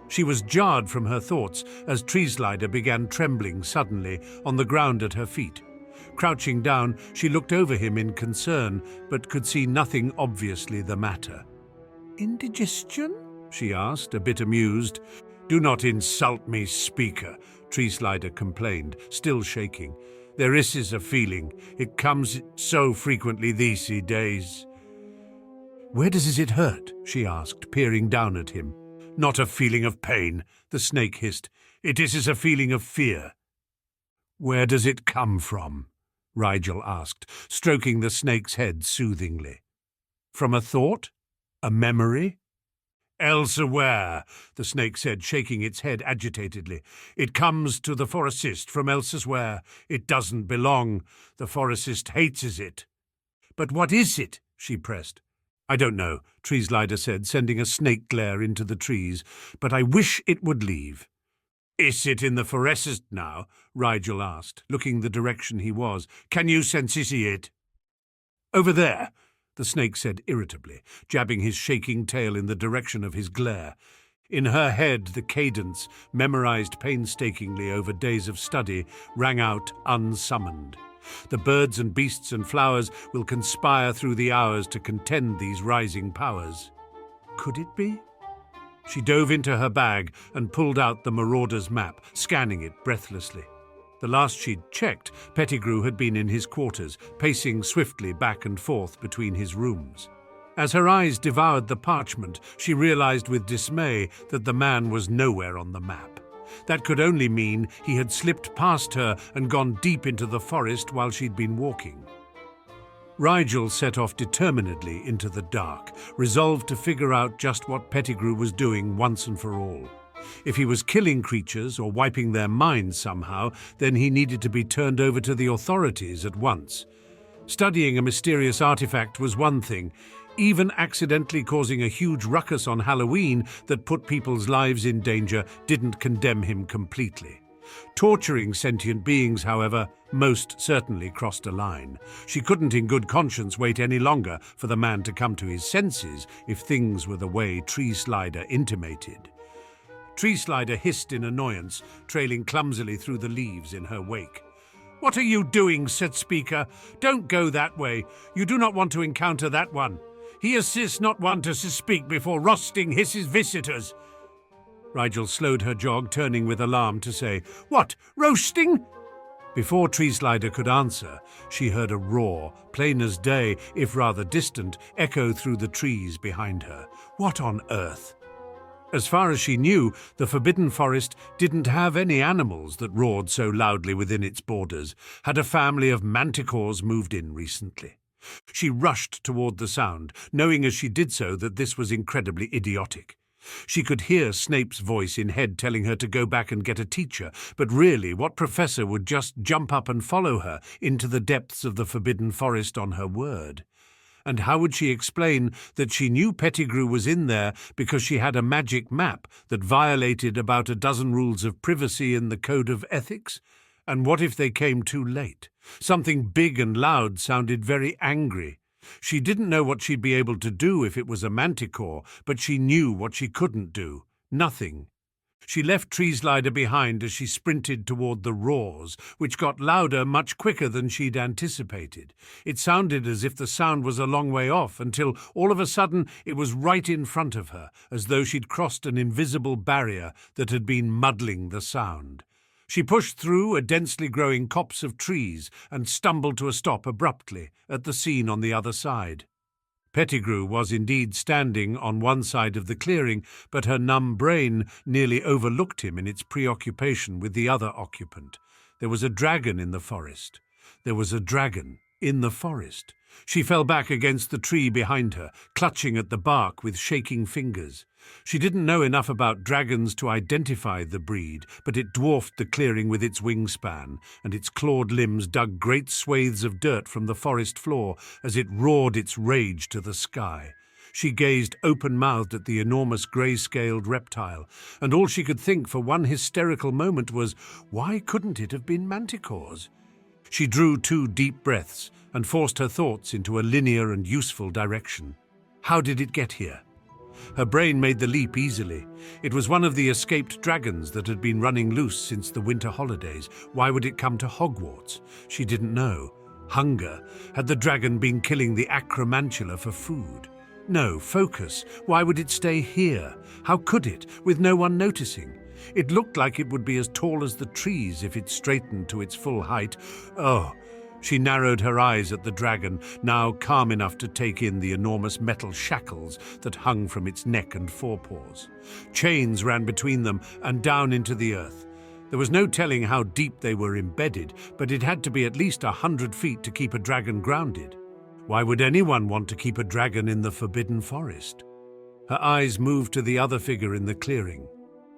She was jarred from her thoughts as Treeslider began trembling suddenly on the ground at her feet. Crouching down, she looked over him in concern, but could see nothing obviously the matter. "Indigestion?" she asked, a bit amused. "Do not insult me, speaker," Treeslider complained, still shaking. "There is a feeling. It comes so frequently these days." "Where does it hurt?" she asked, peering down at him. "Not a feeling of pain," the snake hissed. "It is a feeling of fear." "Where does it come from?" Rigel asked, stroking the snake's head soothingly. "From a thought? A memory?" "Elsewhere," the snake said, shaking its head agitatedly. "It comes to the forest from elsewhere. It doesn't belong. The forest hates it." "But what is it?" she pressed. "I don't know," Treeslider said, sending a snake glare into the trees, "but I wish it would leave." "Is it in the forest now?" Rigel asked, looking the direction he was. "Can you sense it?" "Over there," the snake said irritably, jabbing his shaking tail in the direction of his glare. In her head, the cadence, memorized painstakingly over days of study, rang out unsummoned. The birds and beasts and flowers will conspire through the hours to contend these rising powers. Could it be? She dove into her bag and pulled out the Marauder's map, scanning it breathlessly. The last she'd checked, Pettigrew had been in his quarters, pacing swiftly back and forth between his rooms. As her eyes devoured the parchment, she realized with dismay that the man was nowhere on the map. That could only mean he had slipped past her and gone deep into the forest while she'd been walking. Rigel set off determinedly into the dark, resolved to figure out just what Pettigrew was doing once and for all. If he was killing creatures or wiping their minds somehow, then he needed to be turned over to the authorities at once. Studying a mysterious artifact was one thing. Even accidentally causing a huge ruckus on Halloween that put people's lives in danger didn't condemn him completely. Torturing sentient beings, however, most certainly crossed a line. She couldn't in good conscience wait any longer for the man to come to his senses if things were the way Treeslider intimated. Treeslider hissed in annoyance, trailing clumsily through the leaves in her wake. "What are you doing?" said Speaker. "Don't go that way. You do not want to encounter that one. He assists not one to speak before roasting his visitors." Rigel slowed her jog, turning with alarm to say, "What, roasting?" Before Treeslider could answer, she heard a roar, plain as day, if rather distant, echo through the trees behind her. What on earth? As far as she knew, the Forbidden Forest didn't have any animals that roared so loudly within its borders. Had a family of manticores moved in recently? She rushed toward the sound, knowing as she did so that this was incredibly idiotic. She could hear Snape's voice in head telling her to go back and get a teacher, but really, what professor would just jump up and follow her into the depths of the Forbidden Forest on her word? And how would she explain that she knew Pettigrew was in there because she had a magic map that violated about a dozen rules of privacy in the Code of Ethics? And what if they came too late? Something big and loud sounded very angry. She didn't know what she'd be able to do if it was a manticore, but she knew what she couldn't do. Nothing. She left Tree Slider behind as she sprinted toward the roars, which got louder much quicker than she'd anticipated. It sounded as if the sound was a long way off, until all of a sudden it was right in front of her, as though she'd crossed an invisible barrier that had been muddling the sound. She pushed through a densely growing copse of trees and stumbled to a stop abruptly at the scene on the other side. Pettigrew was indeed standing on one side of the clearing, but her numb brain nearly overlooked him in its preoccupation with the other occupant. There was a dragon in the forest. There was a dragon in the forest. She fell back against the tree behind her, clutching at the bark with shaking fingers. She didn't know enough about dragons to identify the breed, but it dwarfed the clearing with its wingspan, and its clawed limbs dug great swathes of dirt from the forest floor as it roared its rage to the sky. She gazed open-mouthed at the enormous grey-scaled reptile, and all she could think for one hysterical moment was, why couldn't it have been manticores? She drew 2 deep breaths and forced her thoughts into a linear and useful direction. How did it get here? Her brain made the leap easily. It was one of the escaped dragons that had been running loose since the winter holidays. Why would it come to Hogwarts? She didn't know. Hunger. Had the dragon been killing the acromantula for food? No, focus. Why would it stay here? How could it, with no one noticing? It looked like it would be as tall as the trees if it straightened to its full height. Oh! She narrowed her eyes at the dragon, now calm enough to take in the enormous metal shackles that hung from its neck and forepaws. Chains ran between them and down into the earth. There was no telling how deep they were embedded, but it had to be at least 100 feet to keep a dragon grounded. Why would anyone want to keep a dragon in the Forbidden Forest? Her eyes moved to the other figure in the clearing.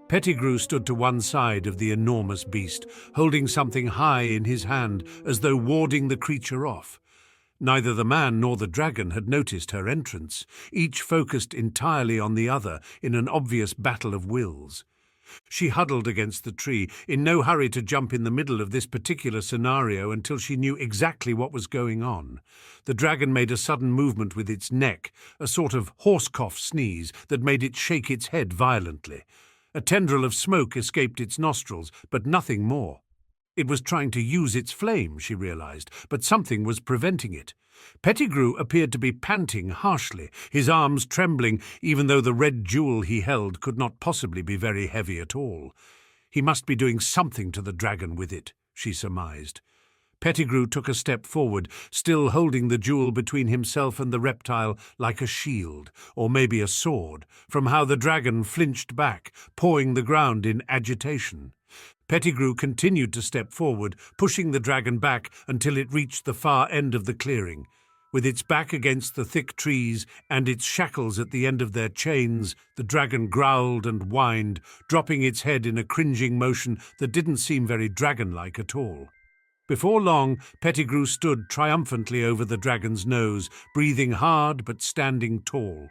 Pettigrew stood to one side of the enormous beast, holding something high in his hand as though warding the creature off. Neither the man nor the dragon had noticed her entrance, each focused entirely on the other in an obvious battle of wills. She huddled against the tree, in no hurry to jump in the middle of this particular scenario until she knew exactly what was going on. The dragon made a sudden movement with its neck, a sort of horse cough sneeze that made it shake its head violently. A tendril of smoke escaped its nostrils, but nothing more. It was trying to use its flame, she realized, but something was preventing it. Pettigrew appeared to be panting harshly, his arms trembling, even though the red jewel he held could not possibly be very heavy at all. He must be doing something to the dragon with it, she surmised. Pettigrew took a step forward, still holding the jewel between himself and the reptile like a shield, or maybe a sword, from how the dragon flinched back, pawing the ground in agitation. Pettigrew continued to step forward, pushing the dragon back until it reached the far end of the clearing. With its back against the thick trees and its shackles at the end of their chains, the dragon growled and whined, dropping its head in a cringing motion that didn't seem very dragon-like at all. Before long, Pettigrew stood triumphantly over the dragon's nose, breathing hard but standing tall.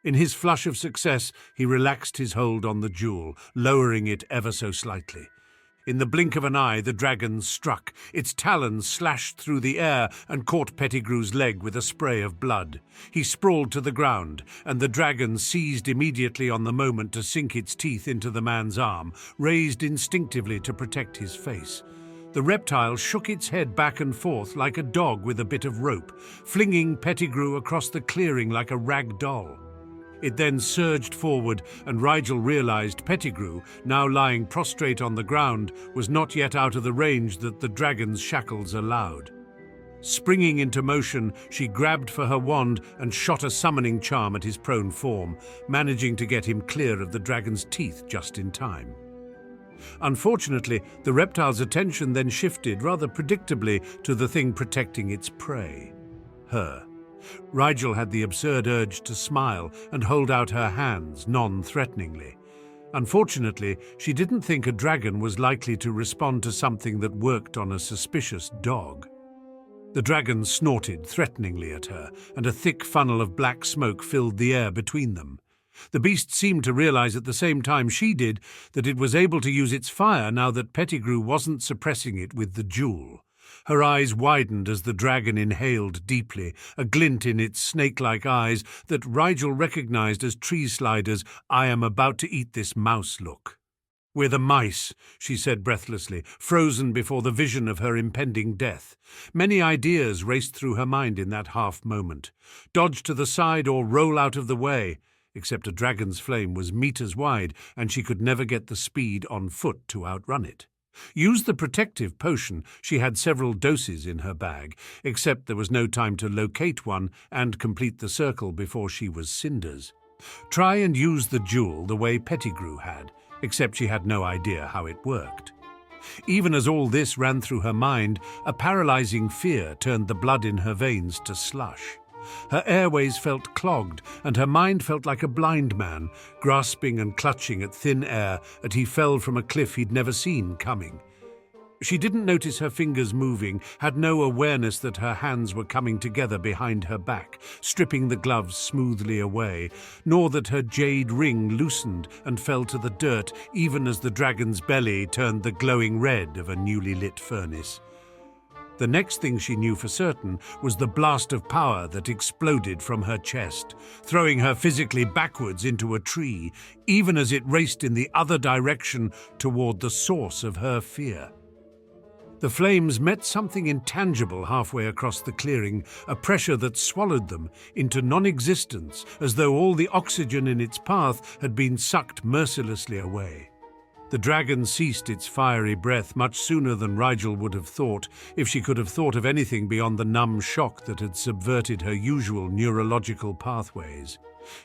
In his flush of success, he relaxed his hold on the jewel, lowering it ever so slightly. In the blink of an eye, the dragon struck. Its talons slashed through the air and caught Pettigrew's leg with a spray of blood. He sprawled to the ground, and the dragon seized immediately on the moment to sink its teeth into the man's arm, raised instinctively to protect his face. The reptile shook its head back and forth like a dog with a bit of rope, flinging Pettigrew across the clearing like a rag doll. It then surged forward, and Rigel realized Pettigrew, now lying prostrate on the ground, was not yet out of the range that the dragon's shackles allowed. Springing into motion, she grabbed for her wand and shot a summoning charm at his prone form, managing to get him clear of the dragon's teeth just in time. Unfortunately, the reptile's attention then shifted rather predictably to the thing protecting its prey. Her. Rigel had the absurd urge to smile and hold out her hands non-threateningly. Unfortunately, she didn't think a dragon was likely to respond to something that worked on a suspicious dog. The dragon snorted threateningly at her, and a thick funnel of black smoke filled the air between them. The beast seemed to realize at the same time she did that it was able to use its fire now that Pettigrew wasn't suppressing it with the jewel. Her eyes widened as the dragon inhaled deeply, a glint in its snake-like eyes that Rigel recognized as Tree Slider's "I am about to eat this mouse" look. "We're the mice," she said breathlessly, frozen before the vision of her impending death. Many ideas raced through her mind in that half moment. Dodge to the side or roll out of the way, except a dragon's flame was meters wide and she could never get the speed on foot to outrun it. Use the protective potion. She had several doses in her bag, except there was no time to locate one and complete the circle before she was cinders. Try and use the jewel the way Pettigrew had, except she had no idea how it worked. Even as all this ran through her mind, a paralyzing fear turned the blood in her veins to slush. Her airways felt clogged, and her mind felt like a blind man, grasping and clutching at thin air as he fell from a cliff he'd never seen coming. She didn't notice her fingers moving, had no awareness that her hands were coming together behind her back, stripping the gloves smoothly away, nor that her jade ring loosened and fell to the dirt even as the dragon's belly turned the glowing red of a newly lit furnace. The next thing she knew for certain was the blast of power that exploded from her chest, throwing her physically backwards into a tree, even as it raced in the other direction toward the source of her fear. The flames met something intangible halfway across the clearing, a pressure that swallowed them into non-existence, as though all the oxygen in its path had been sucked mercilessly away. The dragon ceased its fiery breath much sooner than Rigel would have thought, if she could have thought of anything beyond the numb shock that had subverted her usual neurological pathways.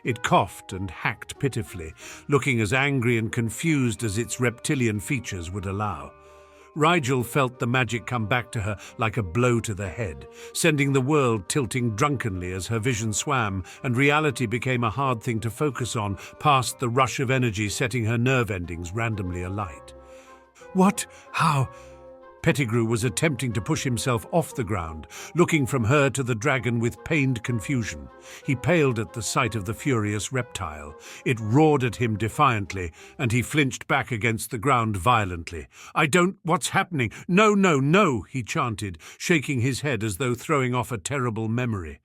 It coughed and hacked pitifully, looking as angry and confused as its reptilian features would allow. Rigel felt the magic come back to her like a blow to the head, sending the world tilting drunkenly as her vision swam and reality became a hard thing to focus on, past the rush of energy setting her nerve endings randomly alight. "What? How?" Pettigrew was attempting to push himself off the ground, looking from her to the dragon with pained confusion. He paled at the sight of the furious reptile. It roared at him defiantly, and he flinched back against the ground violently. What's happening? No, no, no," he chanted, shaking his head as though throwing off a terrible memory.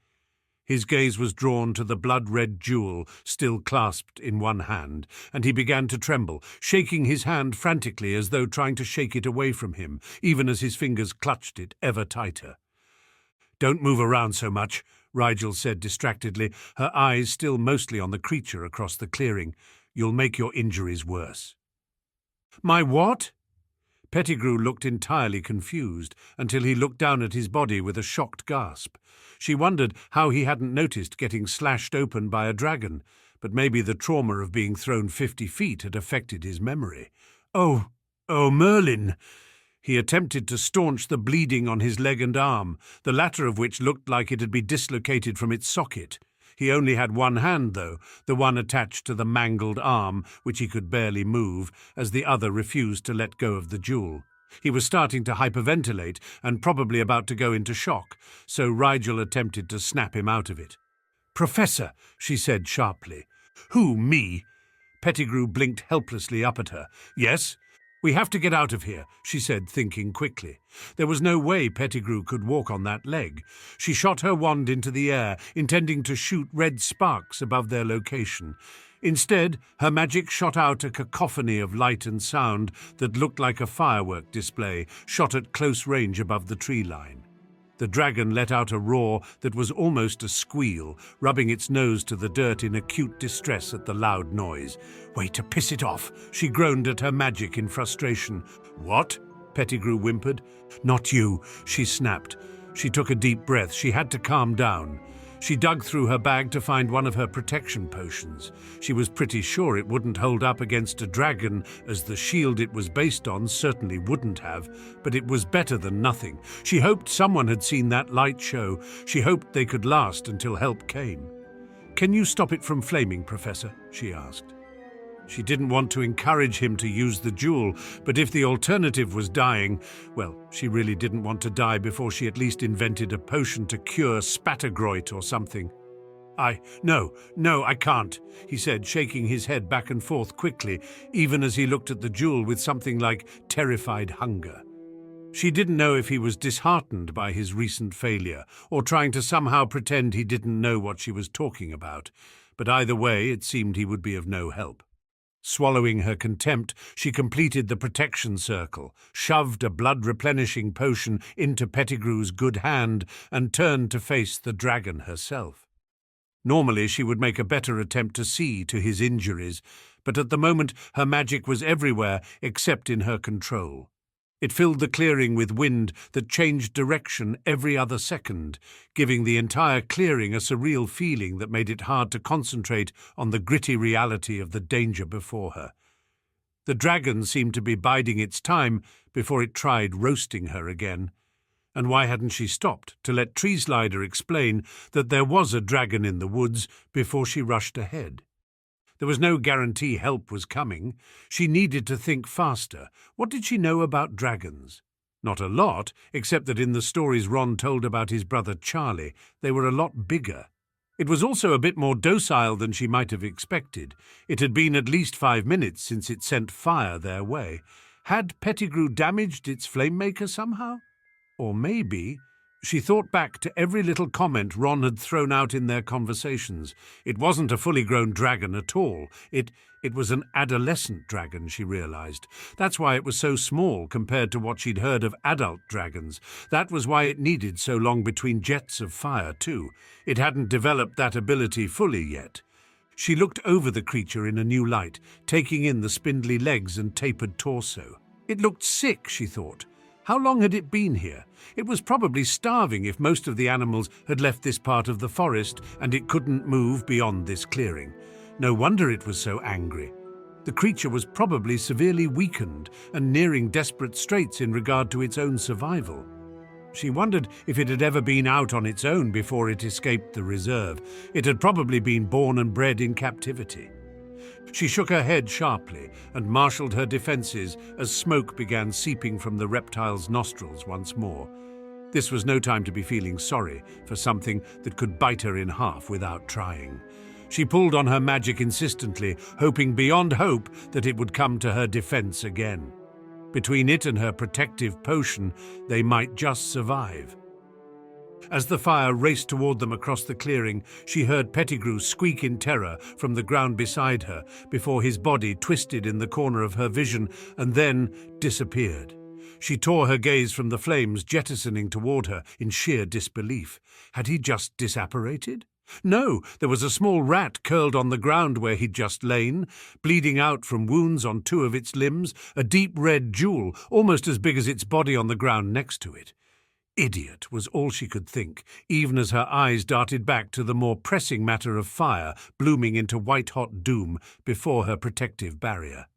His gaze was drawn to the blood-red jewel still clasped in one hand, and he began to tremble, shaking his hand frantically as though trying to shake it away from him, even as his fingers clutched it ever tighter. "Don't move around so much," Rigel said distractedly, her eyes still mostly on the creature across the clearing. "You'll make your injuries worse." "My what?" Pettigrew looked entirely confused until he looked down at his body with a shocked gasp. She wondered how he hadn't noticed getting slashed open by a dragon, but maybe the trauma of being thrown 50 feet had affected his memory. Oh, Merlin!" He attempted to staunch the bleeding on his leg and arm, the latter of which looked like it had been dislocated from its socket. He only had one hand, though, the one attached to the mangled arm, which he could barely move, as the other refused to let go of the jewel. He was starting to hyperventilate and probably about to go into shock, so Rigel attempted to snap him out of it. "Professor," she said sharply. "Who, me?" Pettigrew blinked helplessly up at her. "Yes? We have to get out of here," she said, thinking quickly. There was no way Pettigrew could walk on that leg. She shot her wand into the air, intending to shoot red sparks above their location. Instead, her magic shot out a cacophony of light and sound that looked like a firework display shot at close range above the tree line. The dragon let out a roar that was almost a squeal, rubbing its nose to the dirt in acute distress at the loud noise. "Way to piss it off," she groaned at her magic in frustration. "What?" Pettigrew whimpered. "Not you," she snapped. She took a deep breath. She had to calm down. She dug through her bag to find one of her protection potions. She was pretty sure it wouldn't hold up against a dragon, as the shield it was based on certainly wouldn't have, but it was better than nothing. She hoped someone had seen that light show. She hoped they could last until help came. "Can you stop it from flaming, Professor?" she asked. She didn't want to encourage him to use the jewel, but if the alternative was dying, well, she really didn't want to die before she at least invented a potion to cure spattergroit or something. No, I can't," he said, shaking his head back and forth quickly, even as he looked at the jewel with something like terrified hunger. She didn't know if he was disheartened by his recent failure or trying to somehow pretend he didn't know what she was talking about, but either way it seemed he would be of no help. Swallowing her contempt, she completed the protection circle, shoved a blood-replenishing potion into Pettigrew's good hand, and turned to face the dragon herself. Normally she would make a better attempt to see to his injuries, but at the moment her magic was everywhere except in her control. It filled the clearing with wind that changed direction every other second, giving the entire clearing a surreal feeling that made it hard to concentrate on the gritty reality of the danger before her. The dragon seemed to be biding its time before it tried roasting her again. And why hadn't she stopped to let Treeslider explain that there was a dragon in the woods before she rushed ahead? There was no guarantee help was coming. She needed to think faster. What did she know about dragons? Not a lot, except that in the stories Ron told about his brother Charlie, they were a lot bigger. It was also a bit more docile than she might have expected. It had been at least 5 minutes since it sent fire their way. Had Pettigrew damaged its flame-maker somehow? Or maybe... She thought back to every little comment Ron had thrown out in their conversations. It wasn't a fully grown dragon at all. It was an adolescent dragon, she realized. That's why it was so small compared to what she'd heard of adult dragons. That was why it needed so long between jets of fire, too. It hadn't developed that ability fully yet. She looked over the creature in a new light, taking in the spindly legs and tapered torso. It looked sick, she thought. How long had it been here? It was probably starving if most of the animals had left this part of the forest and it couldn't move beyond this clearing. No wonder it was so angry. The creature was probably severely weakened and nearing desperate straits in regard to its own survival. She wondered if it had ever been out on its own before it escaped the reserve. It had probably been born and bred in captivity. She shook her head sharply and marshaled her defenses as smoke began seeping from the reptile's nostrils once more. This was no time to be feeling sorry for something that could bite her in half without trying. She pulled on her magic insistently, hoping beyond hope that it would come to her defense again. Between it and her protective potion, they might just survive. As the fire raced toward them across the clearing, she heard Pettigrew squeak in terror from the ground beside her before his body twisted in the corner of her vision and then disappeared. She tore her gaze from the flames jettisoning toward her in sheer disbelief. Had he just disapparated? No, there was a small rat curled on the ground where he'd just lain, bleeding out from wounds on 2 of its limbs, a deep red jewel almost as big as its body on the ground next to it. Idiot was all she could think, even as her eyes darted back to the more pressing matter of fire blooming into white-hot doom before her protective barrier.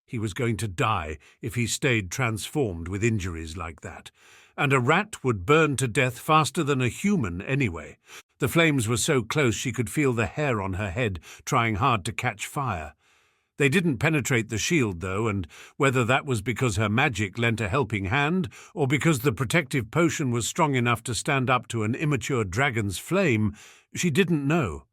He was going to die if he stayed transformed with injuries like that. And a rat would burn to death faster than a human anyway. The flames were so close she could feel the hair on her head trying hard to catch fire. They didn't penetrate the shield, though, and whether that was because her magic lent a helping hand or because the protective potion was strong enough to stand up to an immature dragon's flame, she didn't know.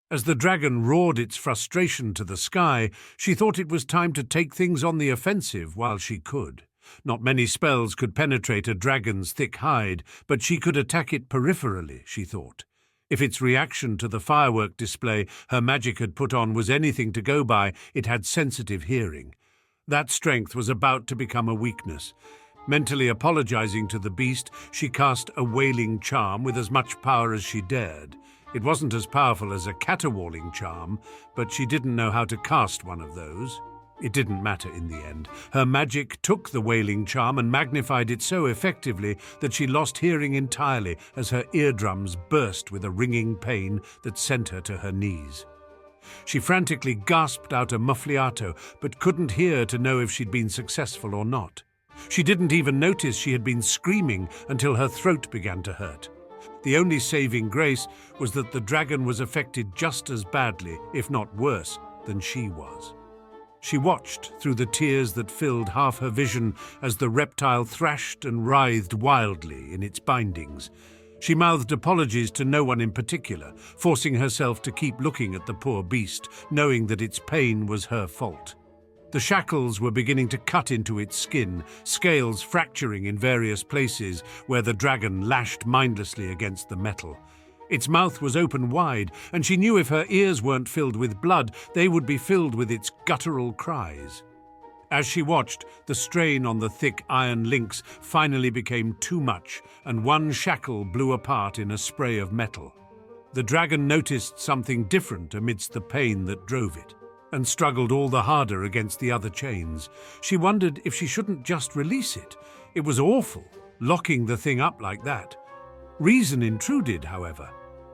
As the dragon roared its frustration to the sky, she thought it was time to take things on the offensive while she could. Not many spells could penetrate a dragon's thick hide, but she could attack it peripherally, she thought. If its reaction to the firework display her magic had put on was anything to go by, it had sensitive hearing. That strength was about to become a weakness. Mentally apologizing to the beast, she cast a wailing charm with as much power as she dared. It wasn't as powerful as a caterwauling charm, but she didn't know how to cast one of those. It didn't matter in the end. Her magic took the wailing charm and magnified it so effectively that she lost hearing entirely as her eardrums burst with a ringing pain that sent her to her knees. She frantically gasped out a muffliato, but couldn't hear to know if she'd been successful or not. She didn't even notice she had been screaming until her throat began to hurt. The only saving grace was that the dragon was affected just as badly, if not worse, than she was. She watched through the tears that filled half her vision as the reptile thrashed and writhed wildly in its bindings. She mouthed apologies to no one in particular, forcing herself to keep looking at the poor beast, knowing that its pain was her fault. The shackles were beginning to cut into its skin, scales fracturing in various places where the dragon lashed mindlessly against the metal. Its mouth was open wide, and she knew if her ears weren't filled with blood, they would be filled with its guttural cries. As she watched, the strain on the thick iron links finally became too much, and one shackle blew apart in a spray of metal. The dragon noticed something different amidst the pain that drove it, and struggled all the harder against the other chains. She wondered if she shouldn't just release it. It was awful, locking the thing up like that. Reason intruded, however.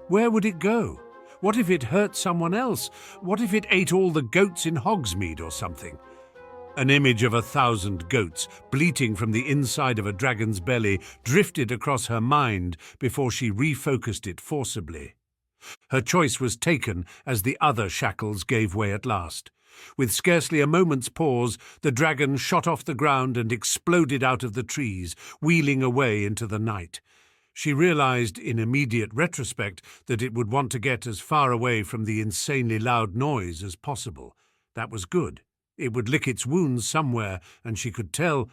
Where would it go? What if it hurt someone else? What if it ate all the goats in Hogsmeade or something? An image of 1,000 goats bleating from the inside of a dragon's belly drifted across her mind before she refocused it forcibly. Her choice was taken as the other shackles gave way at last. With scarcely a moment's pause, the dragon shot off the ground and exploded out of the trees, wheeling away into the night. She realized in immediate retrospect that it would want to get as far away from the insanely loud noise as possible. That was good. It would lick its wounds somewhere, and she could tell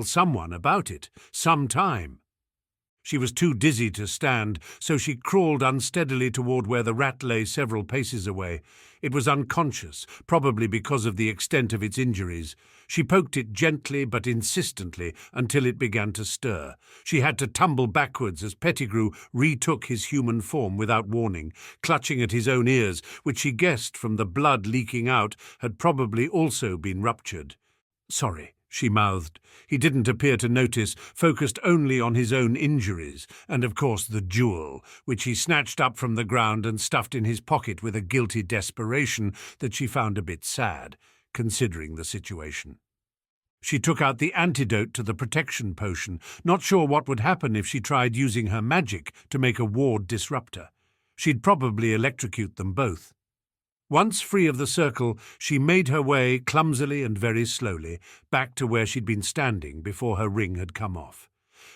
someone about it, sometime. She was too dizzy to stand, so she crawled unsteadily toward where the rat lay several paces away. It was unconscious, probably because of the extent of its injuries. She poked it gently but insistently until it began to stir. She had to tumble backwards as Pettigrew retook his human form without warning, clutching at his own ears, which she guessed from the blood leaking out had probably also been ruptured. "Sorry," she mouthed. He didn't appear to notice, focused only on his own injuries, and of course the jewel, which he snatched up from the ground and stuffed in his pocket with a guilty desperation that she found a bit sad, considering the situation. She took out the antidote to the protection potion, not sure what would happen if she tried using her magic to make a ward disruptor. She'd probably electrocute them both. Once free of the circle, she made her way, clumsily and very slowly, back to where she'd been standing before her ring had come off.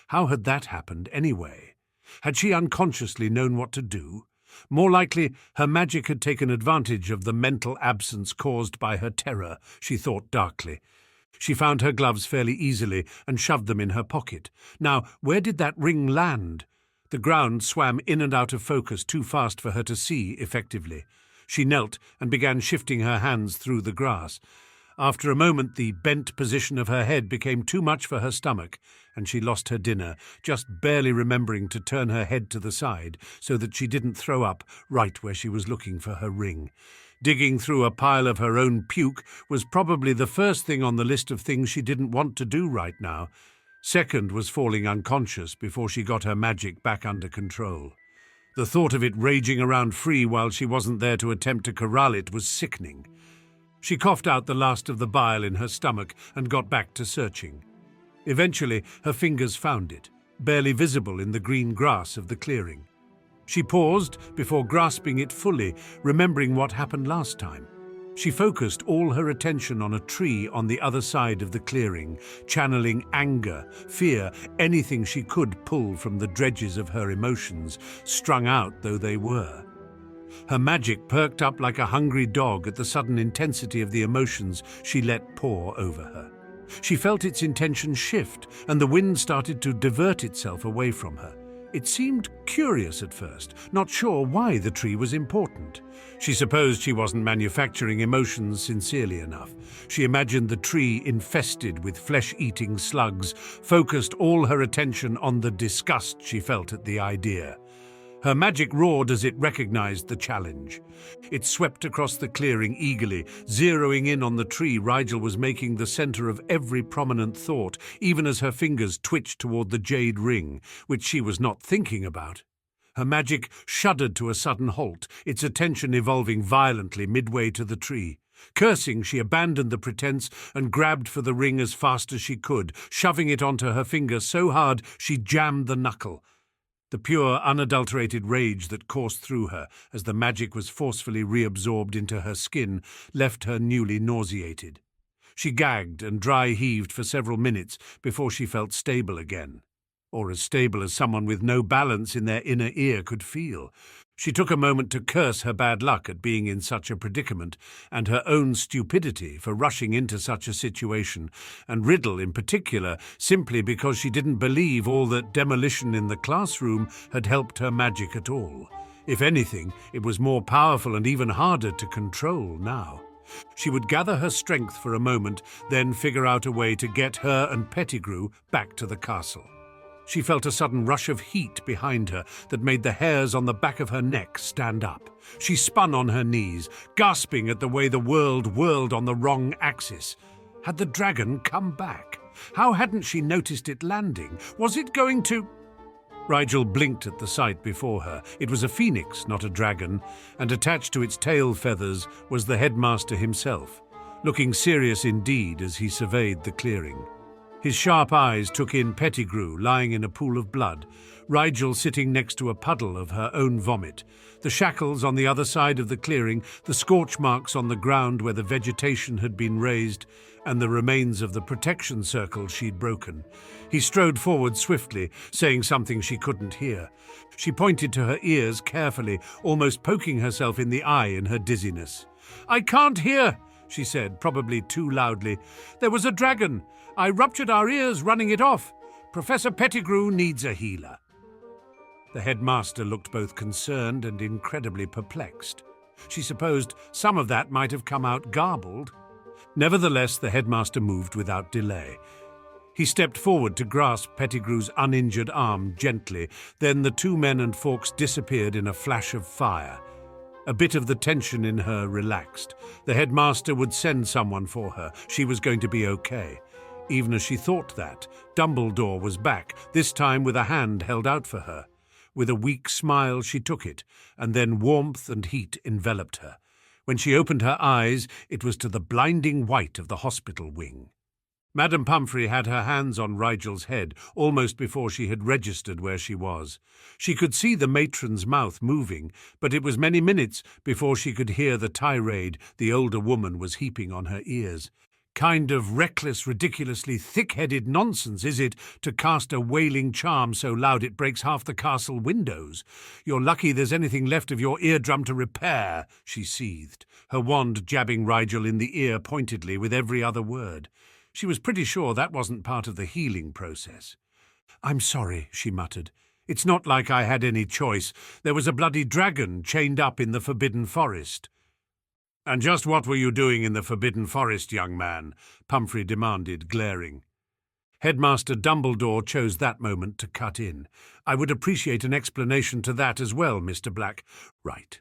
How had that happened anyway? Had she unconsciously known what to do? More likely, her magic had taken advantage of the mental absence caused by her terror, she thought darkly. She found her gloves fairly easily and shoved them in her pocket. Now, where did that ring land? The ground swam in and out of focus too fast for her to see effectively. She knelt and began shifting her hands through the grass. After a moment, the bent position of her head became too much for her stomach, and she lost her dinner, just barely remembering to turn her head to the side so that she didn't throw up right where she was looking for her ring. Digging through a pile of her own puke was probably the first thing on the list of things she didn't want to do right now. Second was falling unconscious before she got her magic back under control. The thought of it raging around free while she wasn't there to attempt to corral it was sickening. She coughed out the last of the bile in her stomach and got back to searching. Eventually, her fingers found it, barely visible in the green grass of the clearing. She paused before grasping it fully, remembering what happened last time. She focused all her attention on a tree on the other side of the clearing, channeling anger, fear, anything she could pull from the dredges of her emotions, strung out though they were. Her magic perked up like a hungry dog at the sudden intensity of the emotions she let pour over her. She felt its intention shift, and the wind started to divert itself away from her. It seemed curious at first, not sure why the tree was important. She supposed she wasn't manufacturing emotions sincerely enough. She imagined the tree infested with flesh-eating slugs, focused all her attention on the disgust she felt at the idea. Her magic roared as it recognized the challenge. It swept across the clearing eagerly, zeroing in on the tree Rigel was making the center of every prominent thought, even as her fingers twitched toward the jade ring, which she was not thinking about. Her magic shuddered to a sudden halt, its attention evolving violently midway to the tree. Cursing, she abandoned the pretense and grabbed for the ring as fast as she could, shoving it onto her finger so hard she jammed the knuckle. The pure, unadulterated rage that coursed through her as the magic was forcefully reabsorbed into her skin left her newly nauseated. She gagged and dry-heaved for several minutes before she felt stable again, or as stable as someone with no balance in their inner ear could feel. She took a moment to curse her bad luck at being in such a predicament, and her own stupidity for rushing into such a situation, and Riddle in particular, simply because she didn't believe all that demolition in the classroom had helped her magic at all. If anything, it was more powerful and even harder to control now. She would gather her strength for a moment, then figure out a way to get her and Pettigrew back to the castle. She felt a sudden rush of heat behind her that made the hairs on the back of her neck stand up. She spun on her knees, gasping at the way the world whirled on the wrong axis. Had the dragon come back? How hadn't she noticed it landing? Was it going to... Rigel blinked at the sight before her. It was a phoenix, not a dragon, and attached to its tail feathers was the headmaster himself, looking serious indeed as he surveyed the clearing. His sharp eyes took in Pettigrew lying in a pool of blood, Rigel sitting next to a puddle of her own vomit, the shackles on the other side of the clearing, the scorch marks on the ground where the vegetation had been raised, and the remains of the protection circle she'd broken. He strode forward swiftly, saying something she couldn't hear. She pointed to her ears carefully, almost poking herself in the eye in her dizziness. "I can't hear," she said, probably too loudly. "There was a dragon. I ruptured our ears running it off. Professor Pettigrew needs a healer." The headmaster looked both concerned and incredibly perplexed. She supposed some of that might have come out garbled. Nevertheless, the headmaster moved without delay. He stepped forward to grasp Pettigrew's uninjured arm gently, then the two men and Fawkes disappeared in a flash of fire. A bit of the tension in her relaxed. The headmaster would send someone for her. She was going to be okay. Even as she thought that, Dumbledore was back, this time with a hand held out for her. With a weak smile she took it, and then warmth and heat enveloped her. When she opened her eyes, it was to the blinding white of the hospital wing. Madame Pomfrey had her hands on Rigel's head, almost before she had registered where she was. She could see the matron's mouth moving, but it was many minutes before she could hear the tirade the older woman was heaping on her ears. Kind of reckless, ridiculously thick-headed nonsense, is it, to cast a wailing charm so loud it breaks half the castle windows? You're lucky there's anything left of your eardrum to repair, she seethed, her wand jabbing Rigel in the ear pointedly with every other word. She was pretty sure that wasn't part of the healing process. "I'm sorry," she muttered. "It's not like I had any choice. There was a bloody dragon chained up in the Forbidden Forest." "And just what were you doing in the Forbidden Forest, young man?" Pomfrey demanded, glaring. Headmaster Dumbledore chose that moment to cut in. "I would appreciate an explanation to that as well, Mr. Black." Right.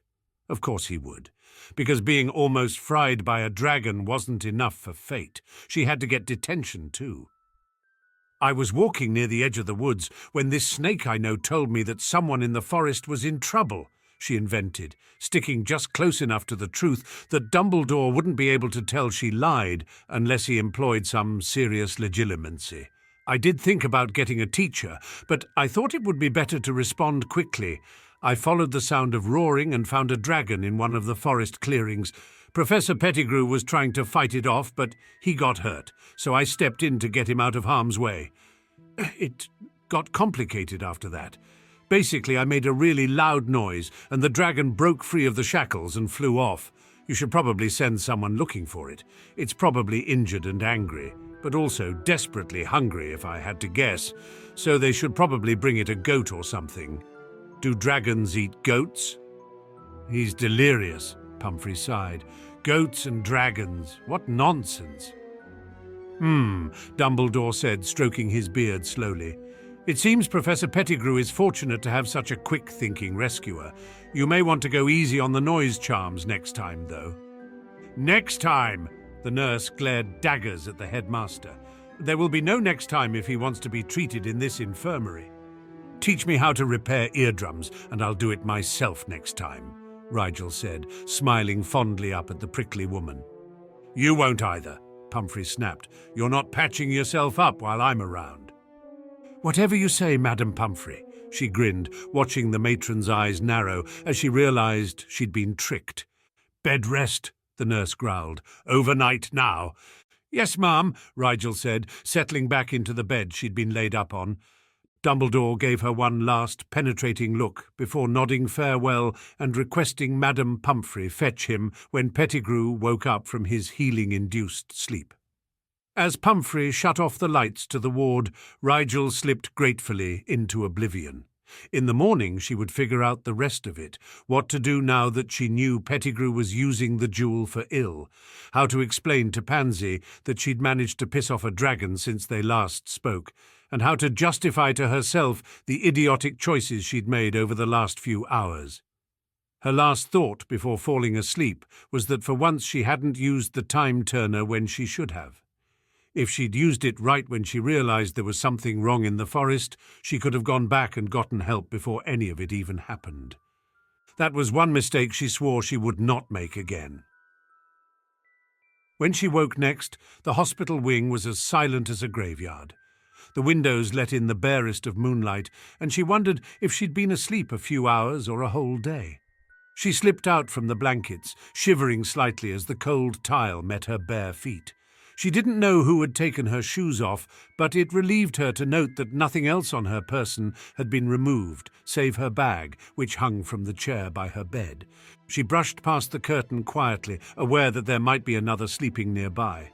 Of course he would. Because being almost fried by a dragon wasn't enough for fate. She had to get detention too. "I was walking near the edge of the woods when this snake I know told me that someone in the forest was in trouble," she invented, sticking just close enough to the truth that Dumbledore wouldn't be able to tell she lied unless he employed some serious legilimency. "I did think about getting a teacher, but I thought it would be better to respond quickly. I followed the sound of roaring and found a dragon in one of the forest clearings. Professor Pettigrew was trying to fight it off, but he got hurt, so I stepped in to get him out of harm's way. It got complicated after that. Basically, I made a really loud noise, and the dragon broke free of the shackles and flew off. You should probably send someone looking for it. It's probably injured and angry, but also desperately hungry, if I had to guess, so they should probably bring it a goat or something." "Do dragons eat goats?" "He's delirious," Pomfrey sighed. "Goats and dragons, what nonsense." Dumbledore said, stroking his beard slowly. "It seems Professor Pettigrew is fortunate to have such a quick-thinking rescuer. You may want to go easy on the noise charms next time, though." "Next time!" The nurse glared daggers at the headmaster. "There will be no next time if he wants to be treated in this infirmary." "Teach me how to repair eardrums, and I'll do it myself next time," Rigel said, smiling fondly up at the prickly woman. "You won't either," Pomfrey snapped. "You're not patching yourself up while I'm around." "Whatever you say, Madame Pomfrey," she grinned, watching the matron's eyes narrow as she realized she'd been tricked. "Bed rest," the nurse growled. "Overnight now." "Yes, ma'am," Rigel said, settling back into the bed she'd been laid up on. Dumbledore gave her one last penetrating look before nodding farewell and requesting Madame Pumphrey fetch him when Pettigrew woke up from his healing-induced sleep. As Pumphrey shut off the lights to the ward, Rigel slipped gratefully into oblivion. In the morning she would figure out the rest of it, what to do now that she knew Pettigrew was using the jewel for ill, how to explain to Pansy that she'd managed to piss off a dragon since they last spoke, and how to justify to herself the idiotic choices she'd made over the last few hours. Her last thought before falling asleep was that for once she hadn't used the time-turner when she should have. If she'd used it right when she realized there was something wrong in the forest, she could have gone back and gotten help before any of it even happened. That was one mistake she swore she would not make again. When she woke next, the hospital wing was as silent as a graveyard. The windows let in the barest of moonlight, and she wondered if she'd been asleep a few hours or a whole day. She slipped out from the blankets, shivering slightly as the cold tile met her bare feet. She didn't know who had taken her shoes off, but it relieved her to note that nothing else on her person had been removed, save her bag, which hung from the chair by her bed. She brushed past the curtain quietly, aware that there might be another sleeping nearby.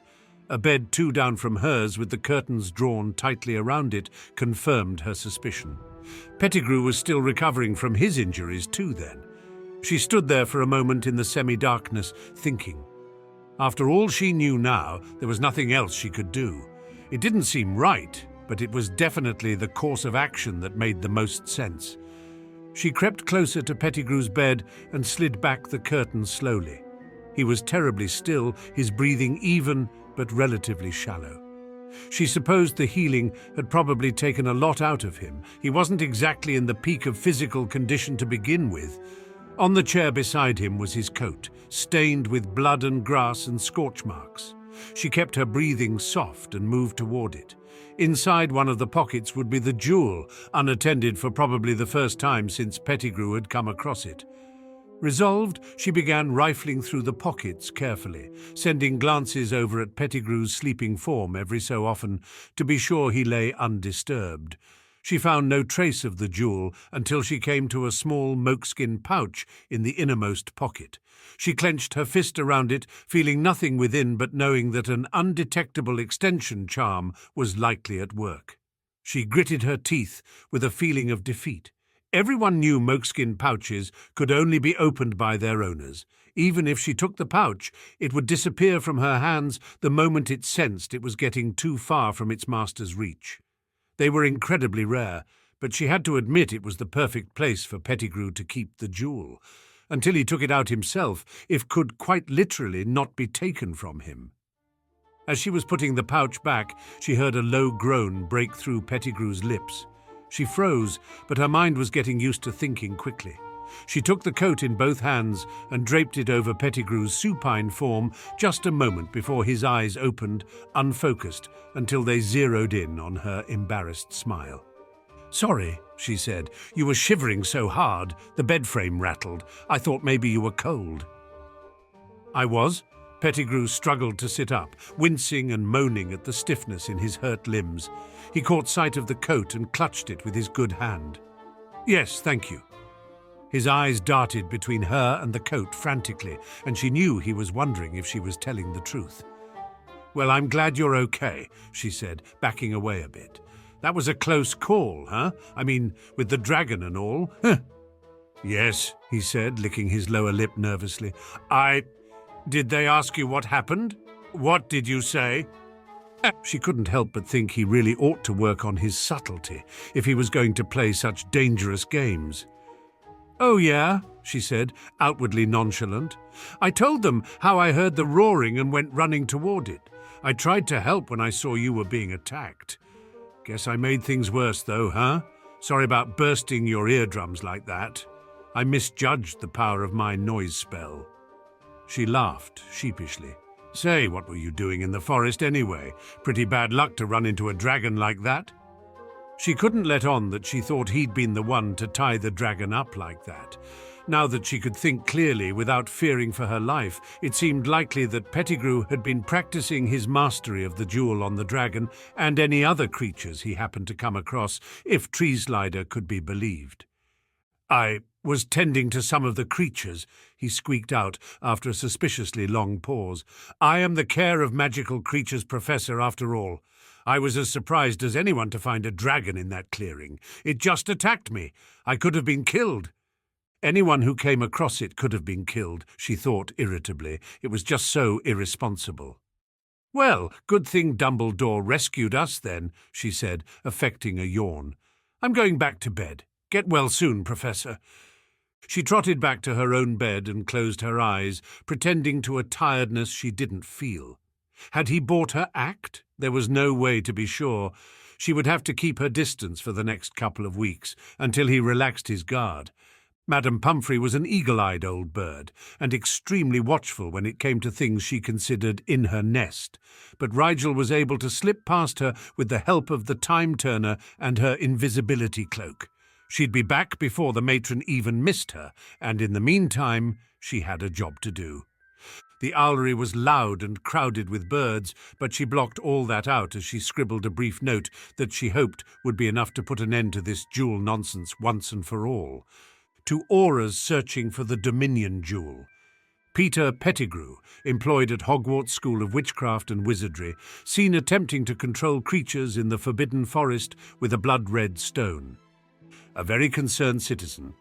A bed 2 down from hers, with the curtains drawn tightly around it, confirmed her suspicion. Pettigrew was still recovering from his injuries too, then. She stood there for a moment in the semi-darkness, thinking. After all she knew now, there was nothing else she could do. It didn't seem right, but it was definitely the course of action that made the most sense. She crept closer to Pettigrew's bed and slid back the curtain slowly. He was terribly still, his breathing even, but relatively shallow. She supposed the healing had probably taken a lot out of him. He wasn't exactly in the peak of physical condition to begin with. On the chair beside him was his coat, stained with blood and grass and scorch marks. She kept her breathing soft and moved toward it. Inside one of the pockets would be the jewel, unattended for probably the first time since Pettigrew had come across it. Resolved, she began rifling through the pockets carefully, sending glances over at Pettigrew's sleeping form every so often to be sure he lay undisturbed. She found no trace of the jewel until she came to a small moleskin pouch in the innermost pocket. She clenched her fist around it, feeling nothing within but knowing that an undetectable extension charm was likely at work. She gritted her teeth with a feeling of defeat. Everyone knew moleskin pouches could only be opened by their owners. Even if she took the pouch, it would disappear from her hands the moment it sensed it was getting too far from its master's reach. They were incredibly rare, but she had to admit it was the perfect place for Pettigrew to keep the jewel, until he took it out himself, if could quite literally not be taken from him. As she was putting the pouch back, she heard a low groan break through Pettigrew's lips. She froze, but her mind was getting used to thinking quickly. She took the coat in both hands and draped it over Pettigrew's supine form just a moment before his eyes opened, unfocused, until they zeroed in on her embarrassed smile. "Sorry," she said. "You were shivering so hard, the bed frame rattled. I thought maybe you were cold." "I was." Pettigrew struggled to sit up, wincing and moaning at the stiffness in his hurt limbs. He caught sight of the coat and clutched it with his good hand. "Yes, thank you." His eyes darted between her and the coat frantically, and she knew he was wondering if she was telling the truth. "Well, I'm glad you're okay," she said, backing away a bit. "That was a close call, huh? I mean, with the dragon and all." "Huh." "Yes," he said, licking his lower lip nervously. Did they ask you what happened? What did you say?" She couldn't help but think he really ought to work on his subtlety if he was going to play such dangerous games. "Oh, yeah," she said, outwardly nonchalant. "I told them how I heard the roaring and went running toward it. I tried to help when I saw you were being attacked. Guess I made things worse, though, huh? Sorry about bursting your eardrums like that. I misjudged the power of my noise spell." She laughed sheepishly. "Say, what were you doing in the forest anyway? Pretty bad luck to run into a dragon like that." She couldn't let on that she thought he'd been the one to tie the dragon up like that. Now that she could think clearly without fearing for her life, it seemed likely that Pettigrew had been practicing his mastery of the jewel on the dragon and any other creatures he happened to come across, if Treeslider could be believed. "I was tending to some of the creatures," he squeaked out after a suspiciously long pause. "I am the Care of Magical Creatures professor, after all. I was as surprised as anyone to find a dragon in that clearing. It just attacked me. I could have been killed." Anyone who came across it could have been killed, she thought irritably. It was just so irresponsible. "Well, good thing Dumbledore rescued us then," she said, affecting a yawn. "I'm going back to bed. Get well soon, Professor." She trotted back to her own bed and closed her eyes, pretending to a tiredness she didn't feel. Had he bought her act? There was no way to be sure. She would have to keep her distance for the next couple of weeks, until he relaxed his guard. Madame Pumphrey was an eagle-eyed old bird, and extremely watchful when it came to things she considered in her nest, but Rigel was able to slip past her with the help of the time-turner and her invisibility cloak. She'd be back before the matron even missed her, and in the meantime she had a job to do. The owlery was loud and crowded with birds, but she blocked all that out as she scribbled a brief note that she hoped would be enough to put an end to this jewel nonsense once and for all. To Aura's searching for the Dominion Jewel. Peter Pettigrew, employed at Hogwarts School of Witchcraft and Wizardry, seen attempting to control creatures in the Forbidden Forest with a blood-red stone. A very concerned citizen.